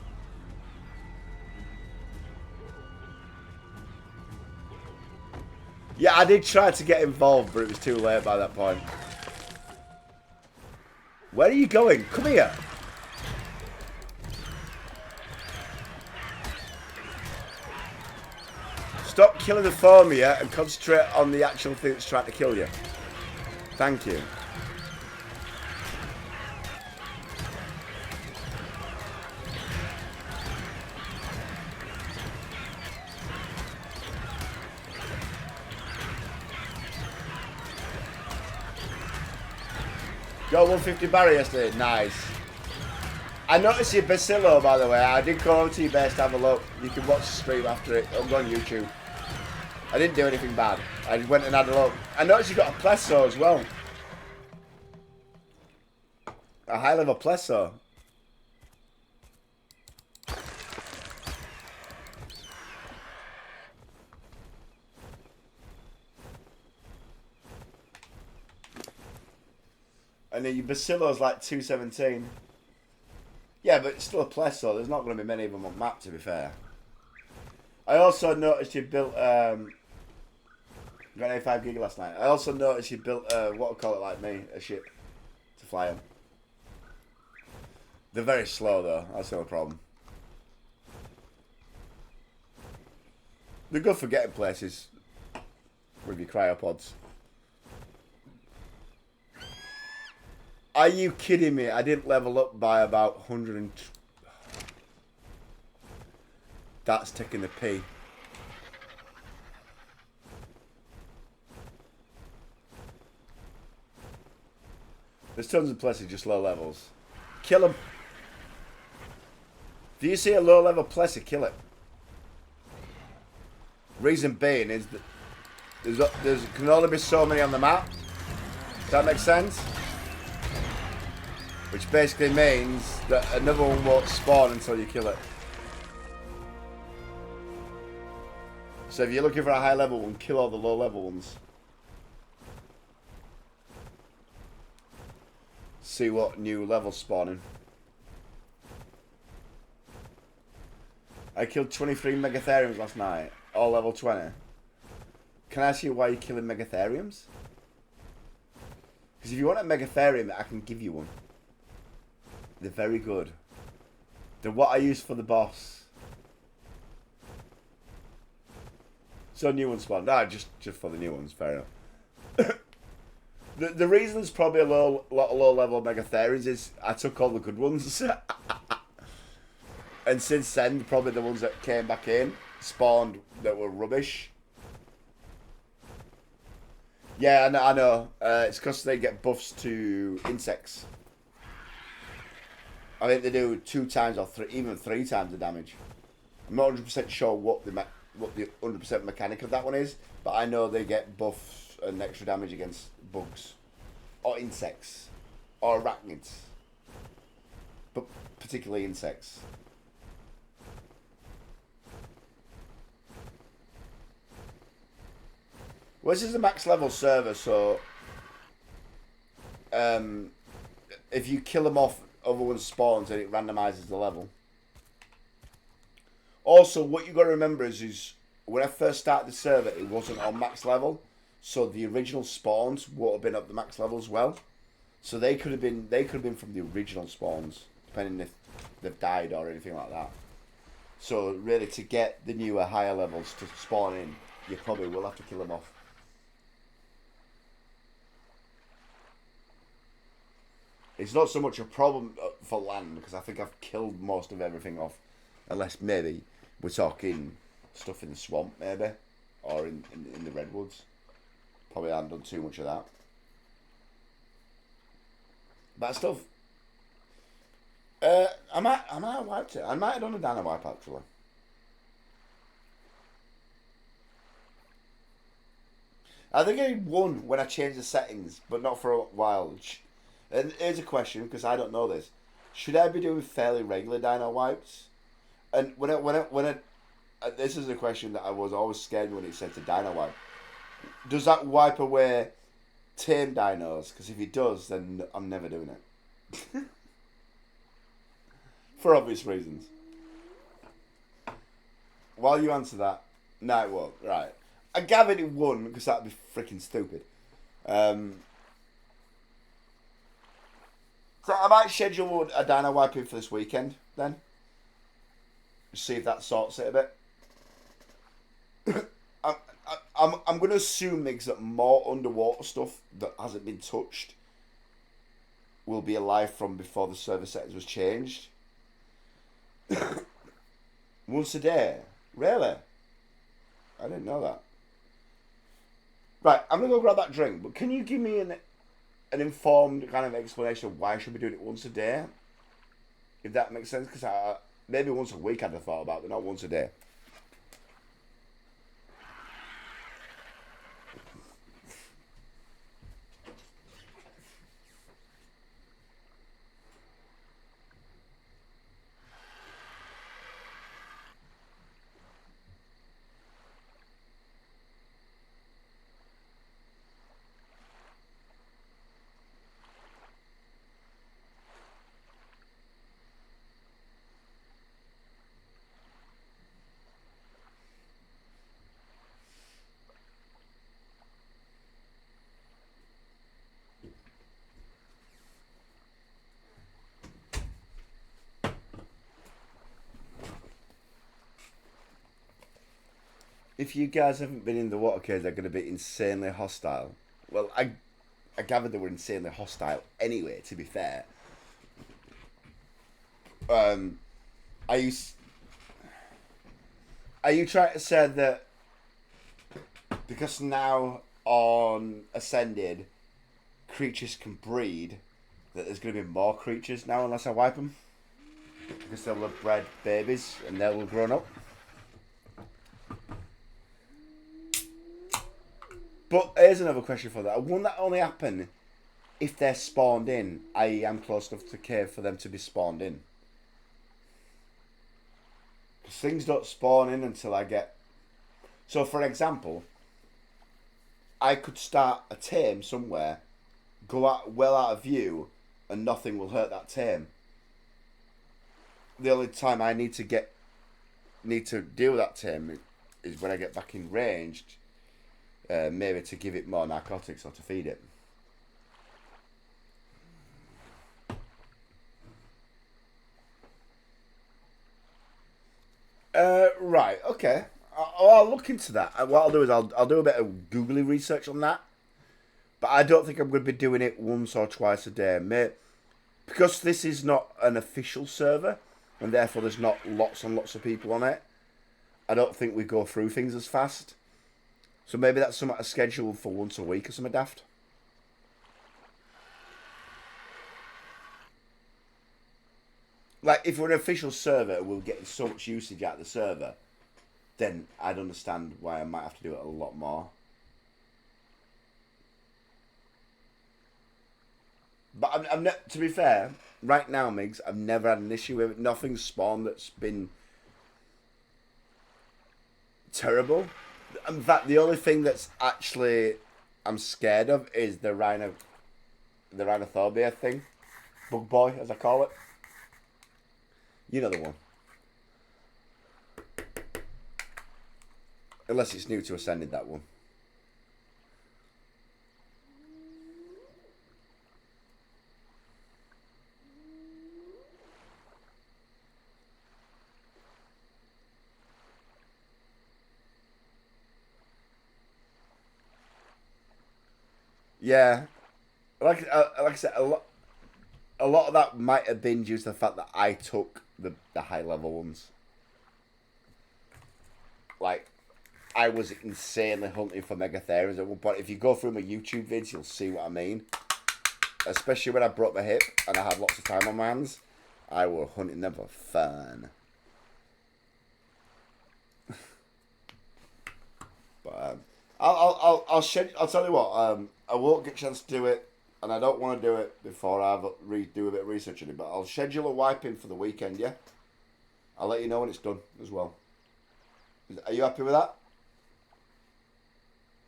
Yeah, I did try to get involved, but it was too late by that point. Where are you going? Come here. Stop killing the phobia and concentrate on the actual thing that's trying to kill you. Thank you. Got 150 barrier yesterday. Nice. I noticed your Bacillo, by the way. I did go over to your base to have a look. You can watch the stream after it. It'll go on YouTube. I didn't do anything bad. I just went and had a look. I noticed you got a Plesso as well. A high level Plesso. And then your Bacillo's like 217. Yeah, but it's still a Plesso. There's not going to be many of them on map, to be fair. I also noticed you built... got 85 gig last night. I also noticed you built, what I'll call it like me, a ship to fly on. They're very slow though, that's the only problem. They're good for getting places with your cryopods. Are you kidding me? I didn't level up by about 100 and... That's taking the P. There's tons of places just low levels. Kill them. Do you see a low level Plessy? Kill it. Reason being is that there can only be so many on the map. Does that make sense? Which basically means that another one won't spawn until you kill it. So if you're looking for a high level one, kill all the low level ones. See what new levels spawning. I killed 23 Megatheriums last night, all level 20. Can I ask you why you're killing Megatheriums? Because if you want a Megatherium, I can give you one. They're very good. They're what I use for the boss. So new ones spawned. Nah, just for the new ones, fair enough. The reason there's probably a lot of low level Megatheriums is I took all the good ones. And since then, probably the ones that came back in spawned that were rubbish. Yeah, I know. It's because they get buffs to insects. I think they do 2 times or even 3 times the damage. I'm not 100% sure what the 100% mechanic of that one is, but I know they get buffs and extra damage against bugs, or insects, or arachnids, but particularly insects. Well, this is a max level server, so if you kill them off, other one spawns and it randomizes the level. Also, what you got to remember is when I first started the server, it wasn't on max level, so the original spawns would have been at the max level as well. So they could have been from the original spawns, depending if they've died or anything like that. So really, to get the newer higher levels to spawn in, you probably will have to kill them off. It's not so much a problem for land, because I think I've killed most of everything off. Unless maybe we're talking stuff in the swamp, maybe. Or in the redwoods. Probably haven't done too much of that. That stuff. I might have wiped it. I might have done a dino wipe, actually. I think I won when I changed the settings, but not for a while. And here's a question, because I don't know this. Should I be doing fairly regular dino wipes? And when I this is a question that I was always scared when it said to dino wipe. Does that wipe away tame dinos? Because if it does, then I'm never doing it. For obvious reasons. While you answer that, no it won't. Right. I gathered it won, because that'd be freaking stupid. So I might schedule a dino wiping for this weekend then. See if that sorts it a bit. I'm going to assume, Migs, that more underwater stuff that hasn't been touched will be alive from before the server settings was changed. Once a day? Really? I didn't know that. Right, I'm going to go grab that drink, but can you give me an informed kind of explanation of why I should be doing it once a day? If that makes sense, because maybe once a week I'd have thought about, but not once a day. If you guys haven't been in the water caves, they're going to be insanely hostile. Well, I gathered they were insanely hostile anyway, to be fair. Are you trying to say that because now on Ascended, creatures can breed, that there's going to be more creatures now unless I wipe them? Because they'll have bred babies and they'll have grown up? But here's another question for that. Won't that only happen if they're spawned in, i.e. I'm close enough to the cave for them to be spawned in? Because things don't spawn in until I get... So, for example, I could start a tame somewhere, go out well out of view, and nothing will hurt that tame. The only time I need to deal with that tame is when I get back in range. Maybe to give it more narcotics or to feed it. Right, okay. I'll look into that. What I'll do is I'll do a bit of googly research on that. But I don't think I'm going to be doing it once or twice a day. Because this is not an official server, and therefore there's not lots and lots of people on it, I don't think we go through things as fast. So maybe that's something scheduled for once a week or something daft. Like, if we're an official server and we're getting so much usage out of the server, then I'd understand why I might have to do it a lot more. But I'm not, to be fair, right now, Migs, I've never had an issue with it. Nothing's spawned that's been terrible. In fact, the only thing that's actually I'm scared of is the rhinophobia thing. Bug boy, as I call it. You know the one. Unless it's new to Ascended, that one. Yeah, like I said, a lot of that might have been due to the fact that I took the high level ones. Like, I was insanely hunting for Megatherians at one point. If you go through my YouTube vids, you'll see what I mean. Especially when I broke my hip and I had lots of time on my hands, I was hunting them for fun. But I'll tell you what. I won't get a chance to do it, and I don't want to do it before I do a bit of research on it. But I'll schedule a wiping for the weekend. Yeah, I'll let you know when it's done as well. Are you happy with that?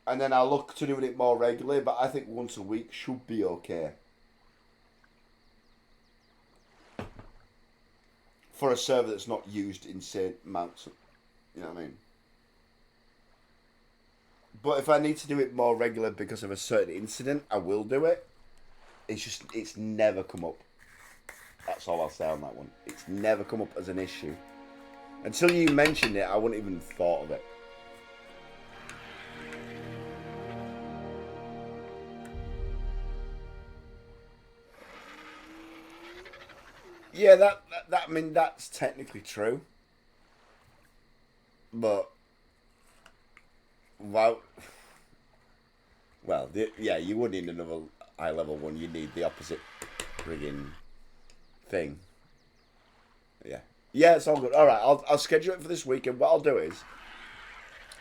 And then I'll look to doing it more regularly, but I think once a week should be okay. For a server that's not used insane amounts. You know what I mean? But if I need to do it more regular because of a certain incident, I will do it. It's never come up. That's all I'll say on that one. It's never come up as an issue. Until you mentioned it, I wouldn't even thought of it. Yeah, that I mean, that's technically true. But well, yeah, you would need another high level one. You need the opposite friggin' thing. Yeah, it's all good. All right, I'll schedule it for this weekend. What I'll do is,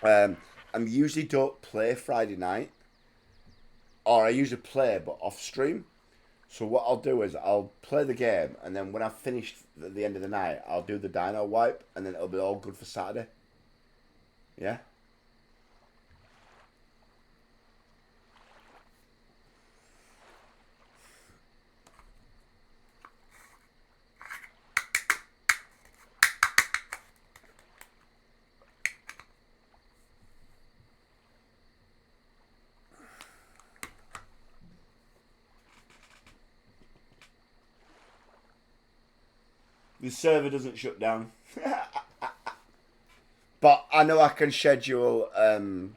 I usually don't play Friday night, or I usually play but off stream. So what I'll do is I'll play the game, and then when I've finished at the end of the night, I'll do the dino wipe, and then it'll be all good for Saturday. Yeah. The server doesn't shut down. But I know I can schedule an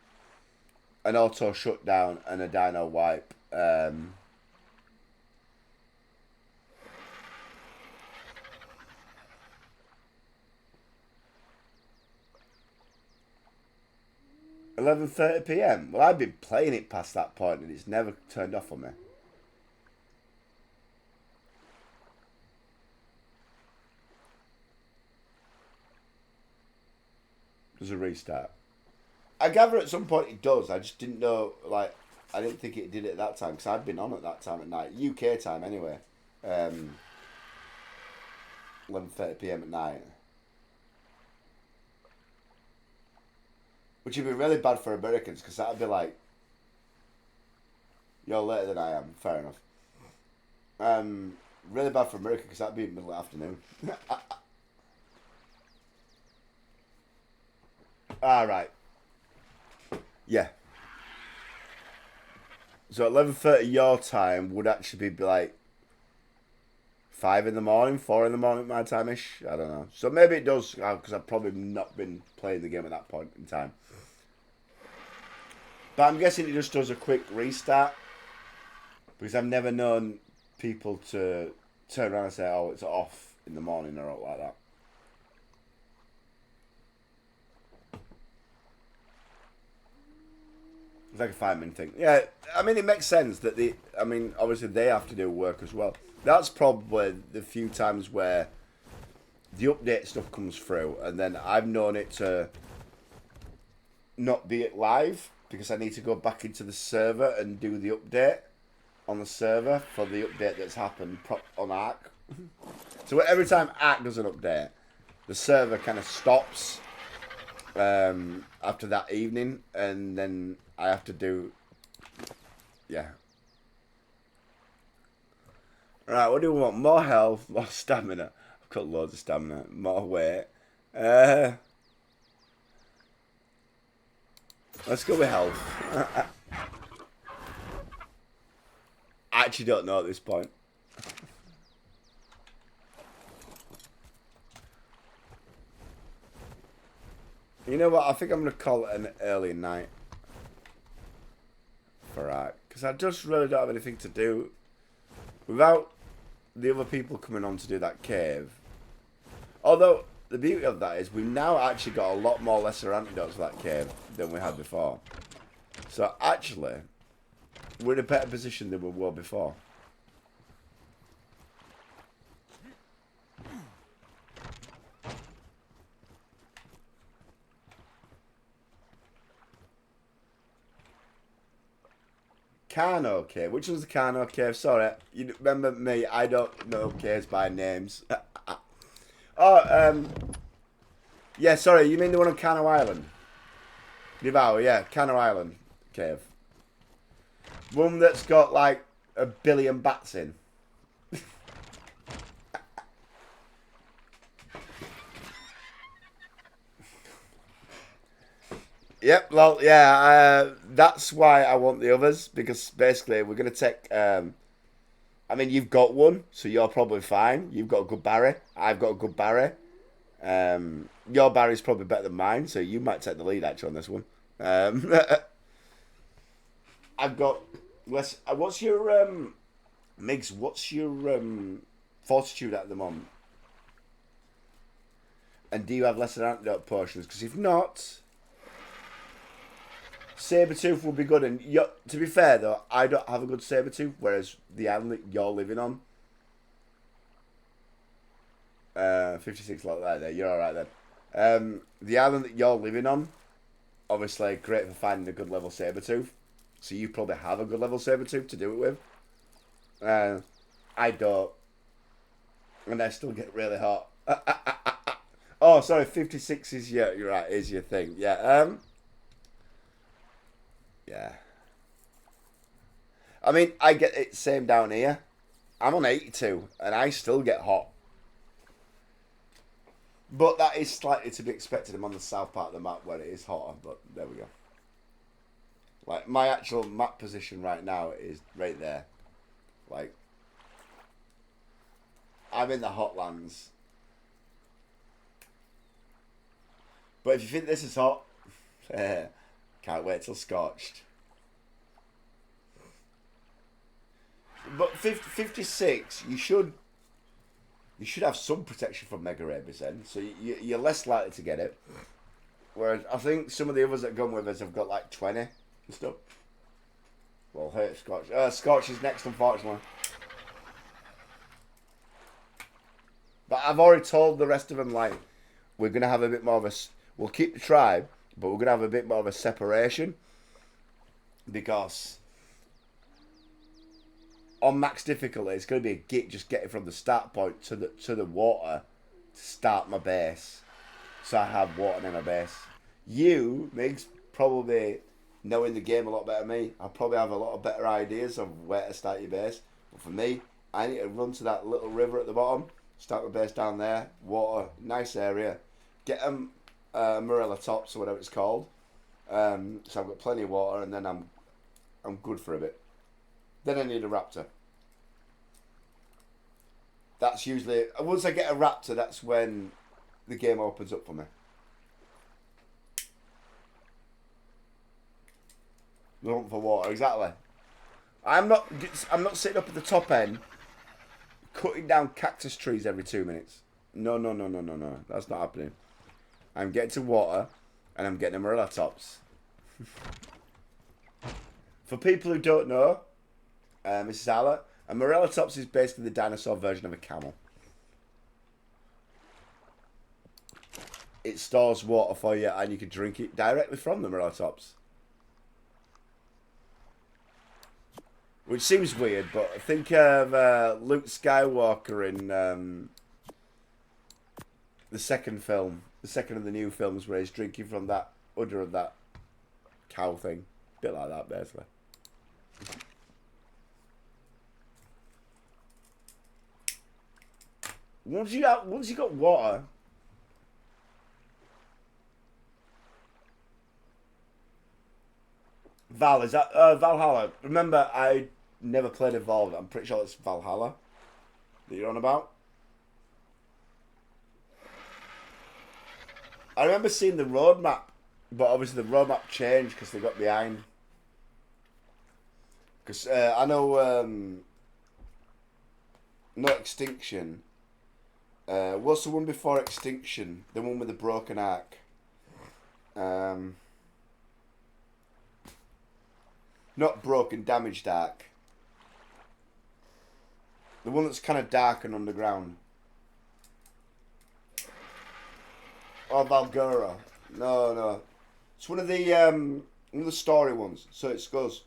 auto shutdown and a dino wipe. 11:30 PM. Well, I've been playing it past that point and it's never turned off on me. Does a restart? I gather at some point it does. I just didn't know, like, I didn't think it did it at that time because I'd been on at that time at night. UK time anyway. 11:30 PM at night. Which would be really bad for Americans because that would be like, you're later than I am. Fair enough. Really bad for America because that would be middle of the afternoon. Alright. Yeah. So 11:30 your time would actually be like 5 in the morning, 4 in the morning my time-ish. I don't know. So maybe it does because I've probably not been playing the game at that point in time. But I'm guessing it just does a quick restart. Because I've never known people to turn around and say, oh, it's off in the morning or like that. It's like a 5-minute thing. Yeah, I mean, it makes sense that obviously they have to do work as well. That's probably the few times where the update stuff comes through, and then I've known it to not be it live because I need to go back into the server and do the update on the server for the update that's happened on Ark. So every time Ark does an update, the server kind of stops after that evening, and then I have to do, yeah. Right, what do we want? More health, more stamina. I've got loads of stamina, more weight. Let's go with health. I actually don't know at this point. You know what? I think I'm going to call it an early night for Ark. Because I just really don't have anything to do. Without the other people coming on to do that cave. Although, the beauty of that is we've now actually got a lot more lesser antidotes for that cave than we had before. So actually, we're in a better position than we were before. Carno Cave. Which one's the Carno Cave? Sorry, you remember me? I don't know caves by names. Oh, yeah, sorry, you mean the one on Carno Island? Devour, yeah, Carno Island Cave. One that's got like 1 billion bats in. Yep, well, yeah, that's why I want the others, because basically we're going to take, I mean, you've got one, so you're probably fine. You've got a good Barry. I've got a good Barry. Your Barry's probably better than mine, so you might take the lead, actually, on this one. I've got less, what's your, Migs, what's your, fortitude at the moment? And do you have lesser antidote potions? Because if not... Sabertooth will be good, and to be fair though, I don't have a good Sabertooth, whereas the island that you're living on, 56 like that there, you're alright then. The island that you're living on, obviously great for finding a good level Sabertooth, so you probably have a good level Sabertooth to do it with. I don't, and I still get really hot. Oh, sorry, 56 is you're right, is your thing, yeah. Yeah. I mean, I get it same down here. I'm on 82, and I still get hot. But that is slightly to be expected. I'm on the south part of the map where it is hotter, but there we go. Like, my actual map position right now is right there. Like, I'm in the hotlands. But if you think this is hot... Can't wait till scorched. But 56, you should have some protection from mega rabies then, so you're less likely to get it. Whereas I think some of the others that have gone with us have got like 20 and stuff. Well, hey, Scorch. Scorch is next, unfortunately. But I've already told the rest of them, like, we're gonna have a bit more of a. We'll keep the tribe. But we're going to have a bit more of a separation because on max difficulty, it's going to be a git just getting from the start point to the water to start my base. So I have water in my base. You, Migs, probably knowing the game a lot better than me, I probably have a lot of better ideas of where to start your base. But for me, I need to run to that little river at the bottom, start my base down there, water, nice area, get them... Morella Tops or whatever it's called. So I've got plenty of water, and then I'm good for a bit. Then I need a raptor. That's usually once I get a raptor, that's when the game opens up for me. Looking for water, exactly. I'm not sitting up at the top end, cutting down cactus trees every 2 minutes. No. That's not happening. I'm getting to water, and I'm getting Morella Tops. For people who don't know, Mrs. Alla, a Morellatops is basically the dinosaur version of a camel. It stores water for you and you can drink it directly from the Morellatops. Which seems weird, but think of Luke Skywalker in the second film. The second of the new films where he's drinking from that udder of that cow thing. Bit like that, basically. Once you got water, Val, is that Valhalla? Remember, I never played Evolved. I'm pretty sure it's Valhalla that you're on about. I remember seeing the roadmap, but obviously the roadmap changed because they got behind. Because I know, not Extinction. What's the one before Extinction? The one with the broken arc. Not broken, damaged arc. The one that's kind of dark and underground. Oh, Valgura. No. It's one of the story ones. So it goes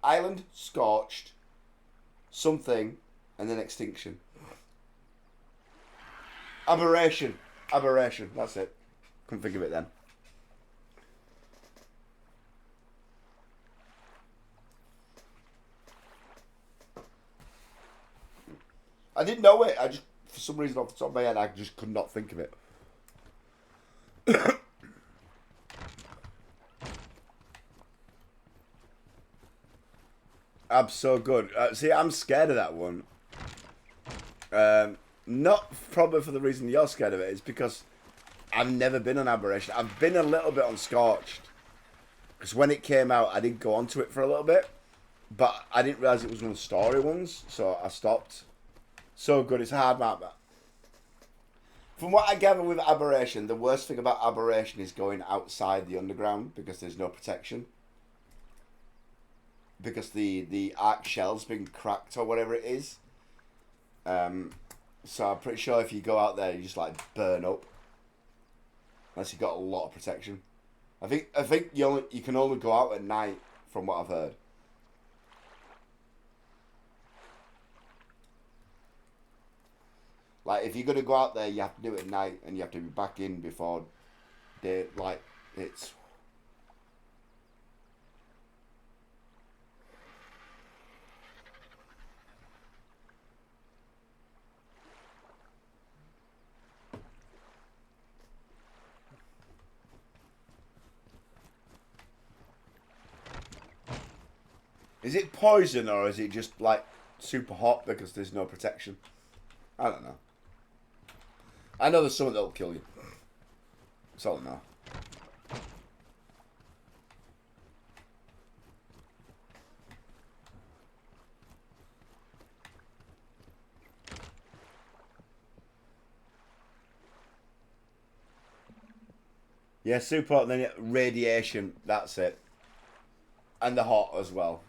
Island, Scorched, something, and then Extinction. Aberration. That's it. Couldn't think of it then. I didn't know it. I just, for some reason, off the top of my head, I just could not think of it. I'm so good. See, I'm scared of that one. Not probably for the reason you're scared of it. It's because I've never been on Aberration. I've been a little bit on Scorched. Because when it came out, I did go onto it for a little bit. But I didn't realise it was one of the story ones, so I stopped. So good, it's a hard map. From what I gather with Aberration, the worst thing about Aberration is going outside the underground because there's no protection. Because the arc shell's been cracked or whatever it is. So I'm pretty sure if you go out there, you just like burn up. Unless you've got a lot of protection. I think you can only go out at night, from what I've heard. Like, if you're going to go out there, you have to do it at night, and you have to be back in before day, like, it's... Is it poison, or is it just, like, super hot because there's no protection? I don't know. I know there's something that'll kill you. That's all I know. Yeah, super hot, and then radiation, that's it. And the hot as well.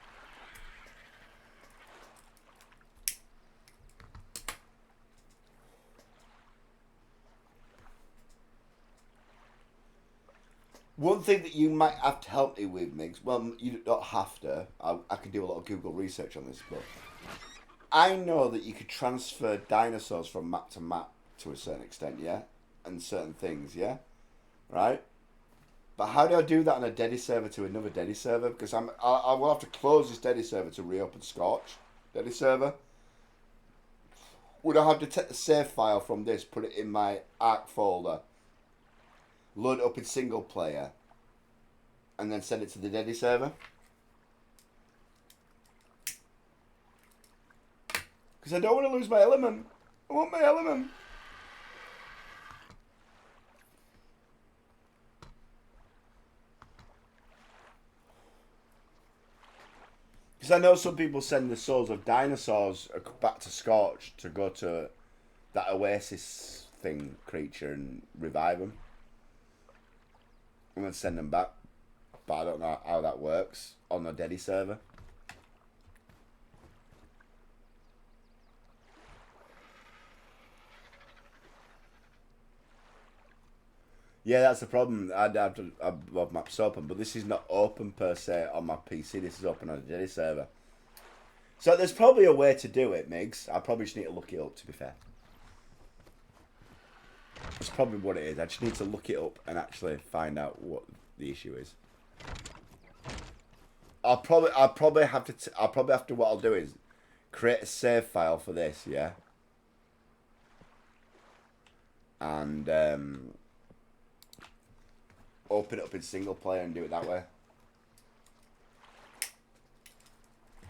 One thing that you might have to help me with, Migs, well, you don't have to. I can do a lot of Google research on this, but I know that you could transfer dinosaurs from map to map to a certain extent, yeah? And certain things, yeah? Right? But how do I do that on a Dedi server to another Dedi server? Because I will have to close this Dedi server to reopen Scorch Dedi server. Would I have to take the save file from this, put it in my ARC folder, load it up in single player, and then send it to the Dedi server? Because I don't want to lose my element. I want my element. Because I know some people send the souls of dinosaurs back to Scorch to go to that Oasis thing, creature, and revive them. I'm going to send them back. but I don't know how that works on the Dedi server. Yeah, that's the problem. I'd have to have maps open, but this is not open per se on my PC. This is open on the Dedi server. So there's probably a way to do it, Migs. I probably just need to look it up, to be fair. That's probably what it is. I just need to look it up and actually find out what the issue is. I'll probably have to. What I'll do is create a save file for this, yeah. And open it up in single player and do it that way.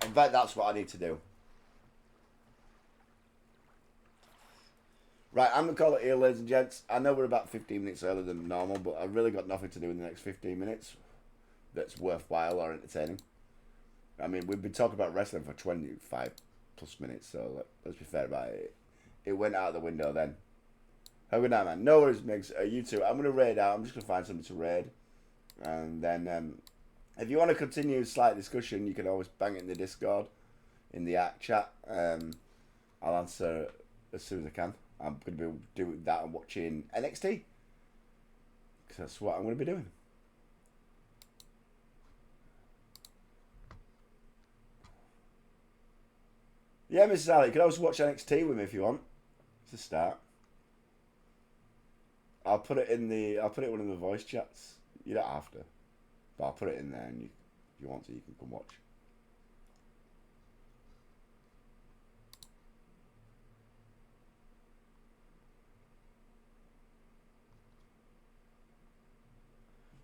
In fact, that's what I need to do. Right, I'm going to call it here, ladies and gents. I know we're about 15 minutes earlier than normal, but I've really got nothing to do in the next 15 minutes that's worthwhile or entertaining. I mean, we've been talking about wrestling for 25 plus minutes, so let's be fair about it. It went out the window then. Have a good night, man. No worries, Migs. You too. I'm going to raid out. I'm just going to find something to raid. And then, if you want to continue slight discussion, you can always bang it in the Discord, in the app chat. I'll answer as soon as I can. I'm going to be doing that and watching NXT. Because that's what I'm going to be doing. Yeah, Mrs. Ali, you can always watch NXT with me if you want. It's a start. I'll put it in one of the voice chats. You don't have to. But I'll put it in there, and if you want to, you can come watch.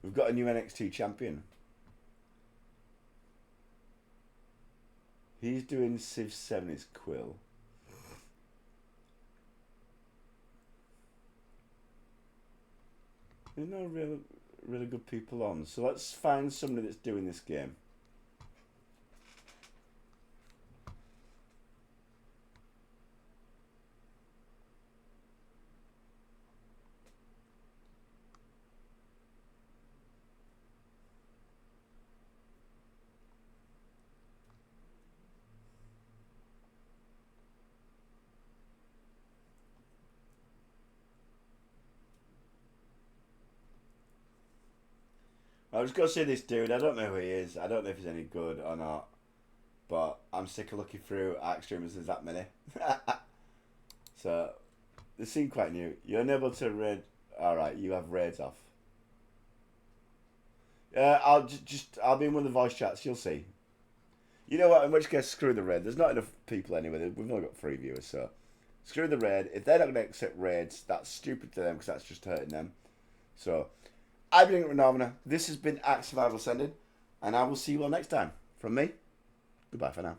We've got a new NXT champion. He's doing Civ 7's Quill. There's no really good people on, so let's find somebody that's doing this game. I was going to see this dude. I don't know who he is. I don't know if he's any good or not. But I'm sick of looking through ARC streamers. There's that many. So, they seem quite new. You're unable to raid. Alright, you have raids off. I'll be in one of the voice chats. You'll see. You know what? In which case, screw the raid. There's not enough people anyway. We've only got 3 viewers, so screw the raid. If they're not going to accept raids, that's stupid to them because that's just hurting them. So, I've been Renovana. This has been Act Survival Ascended, and I will see you all next time. From me, goodbye for now.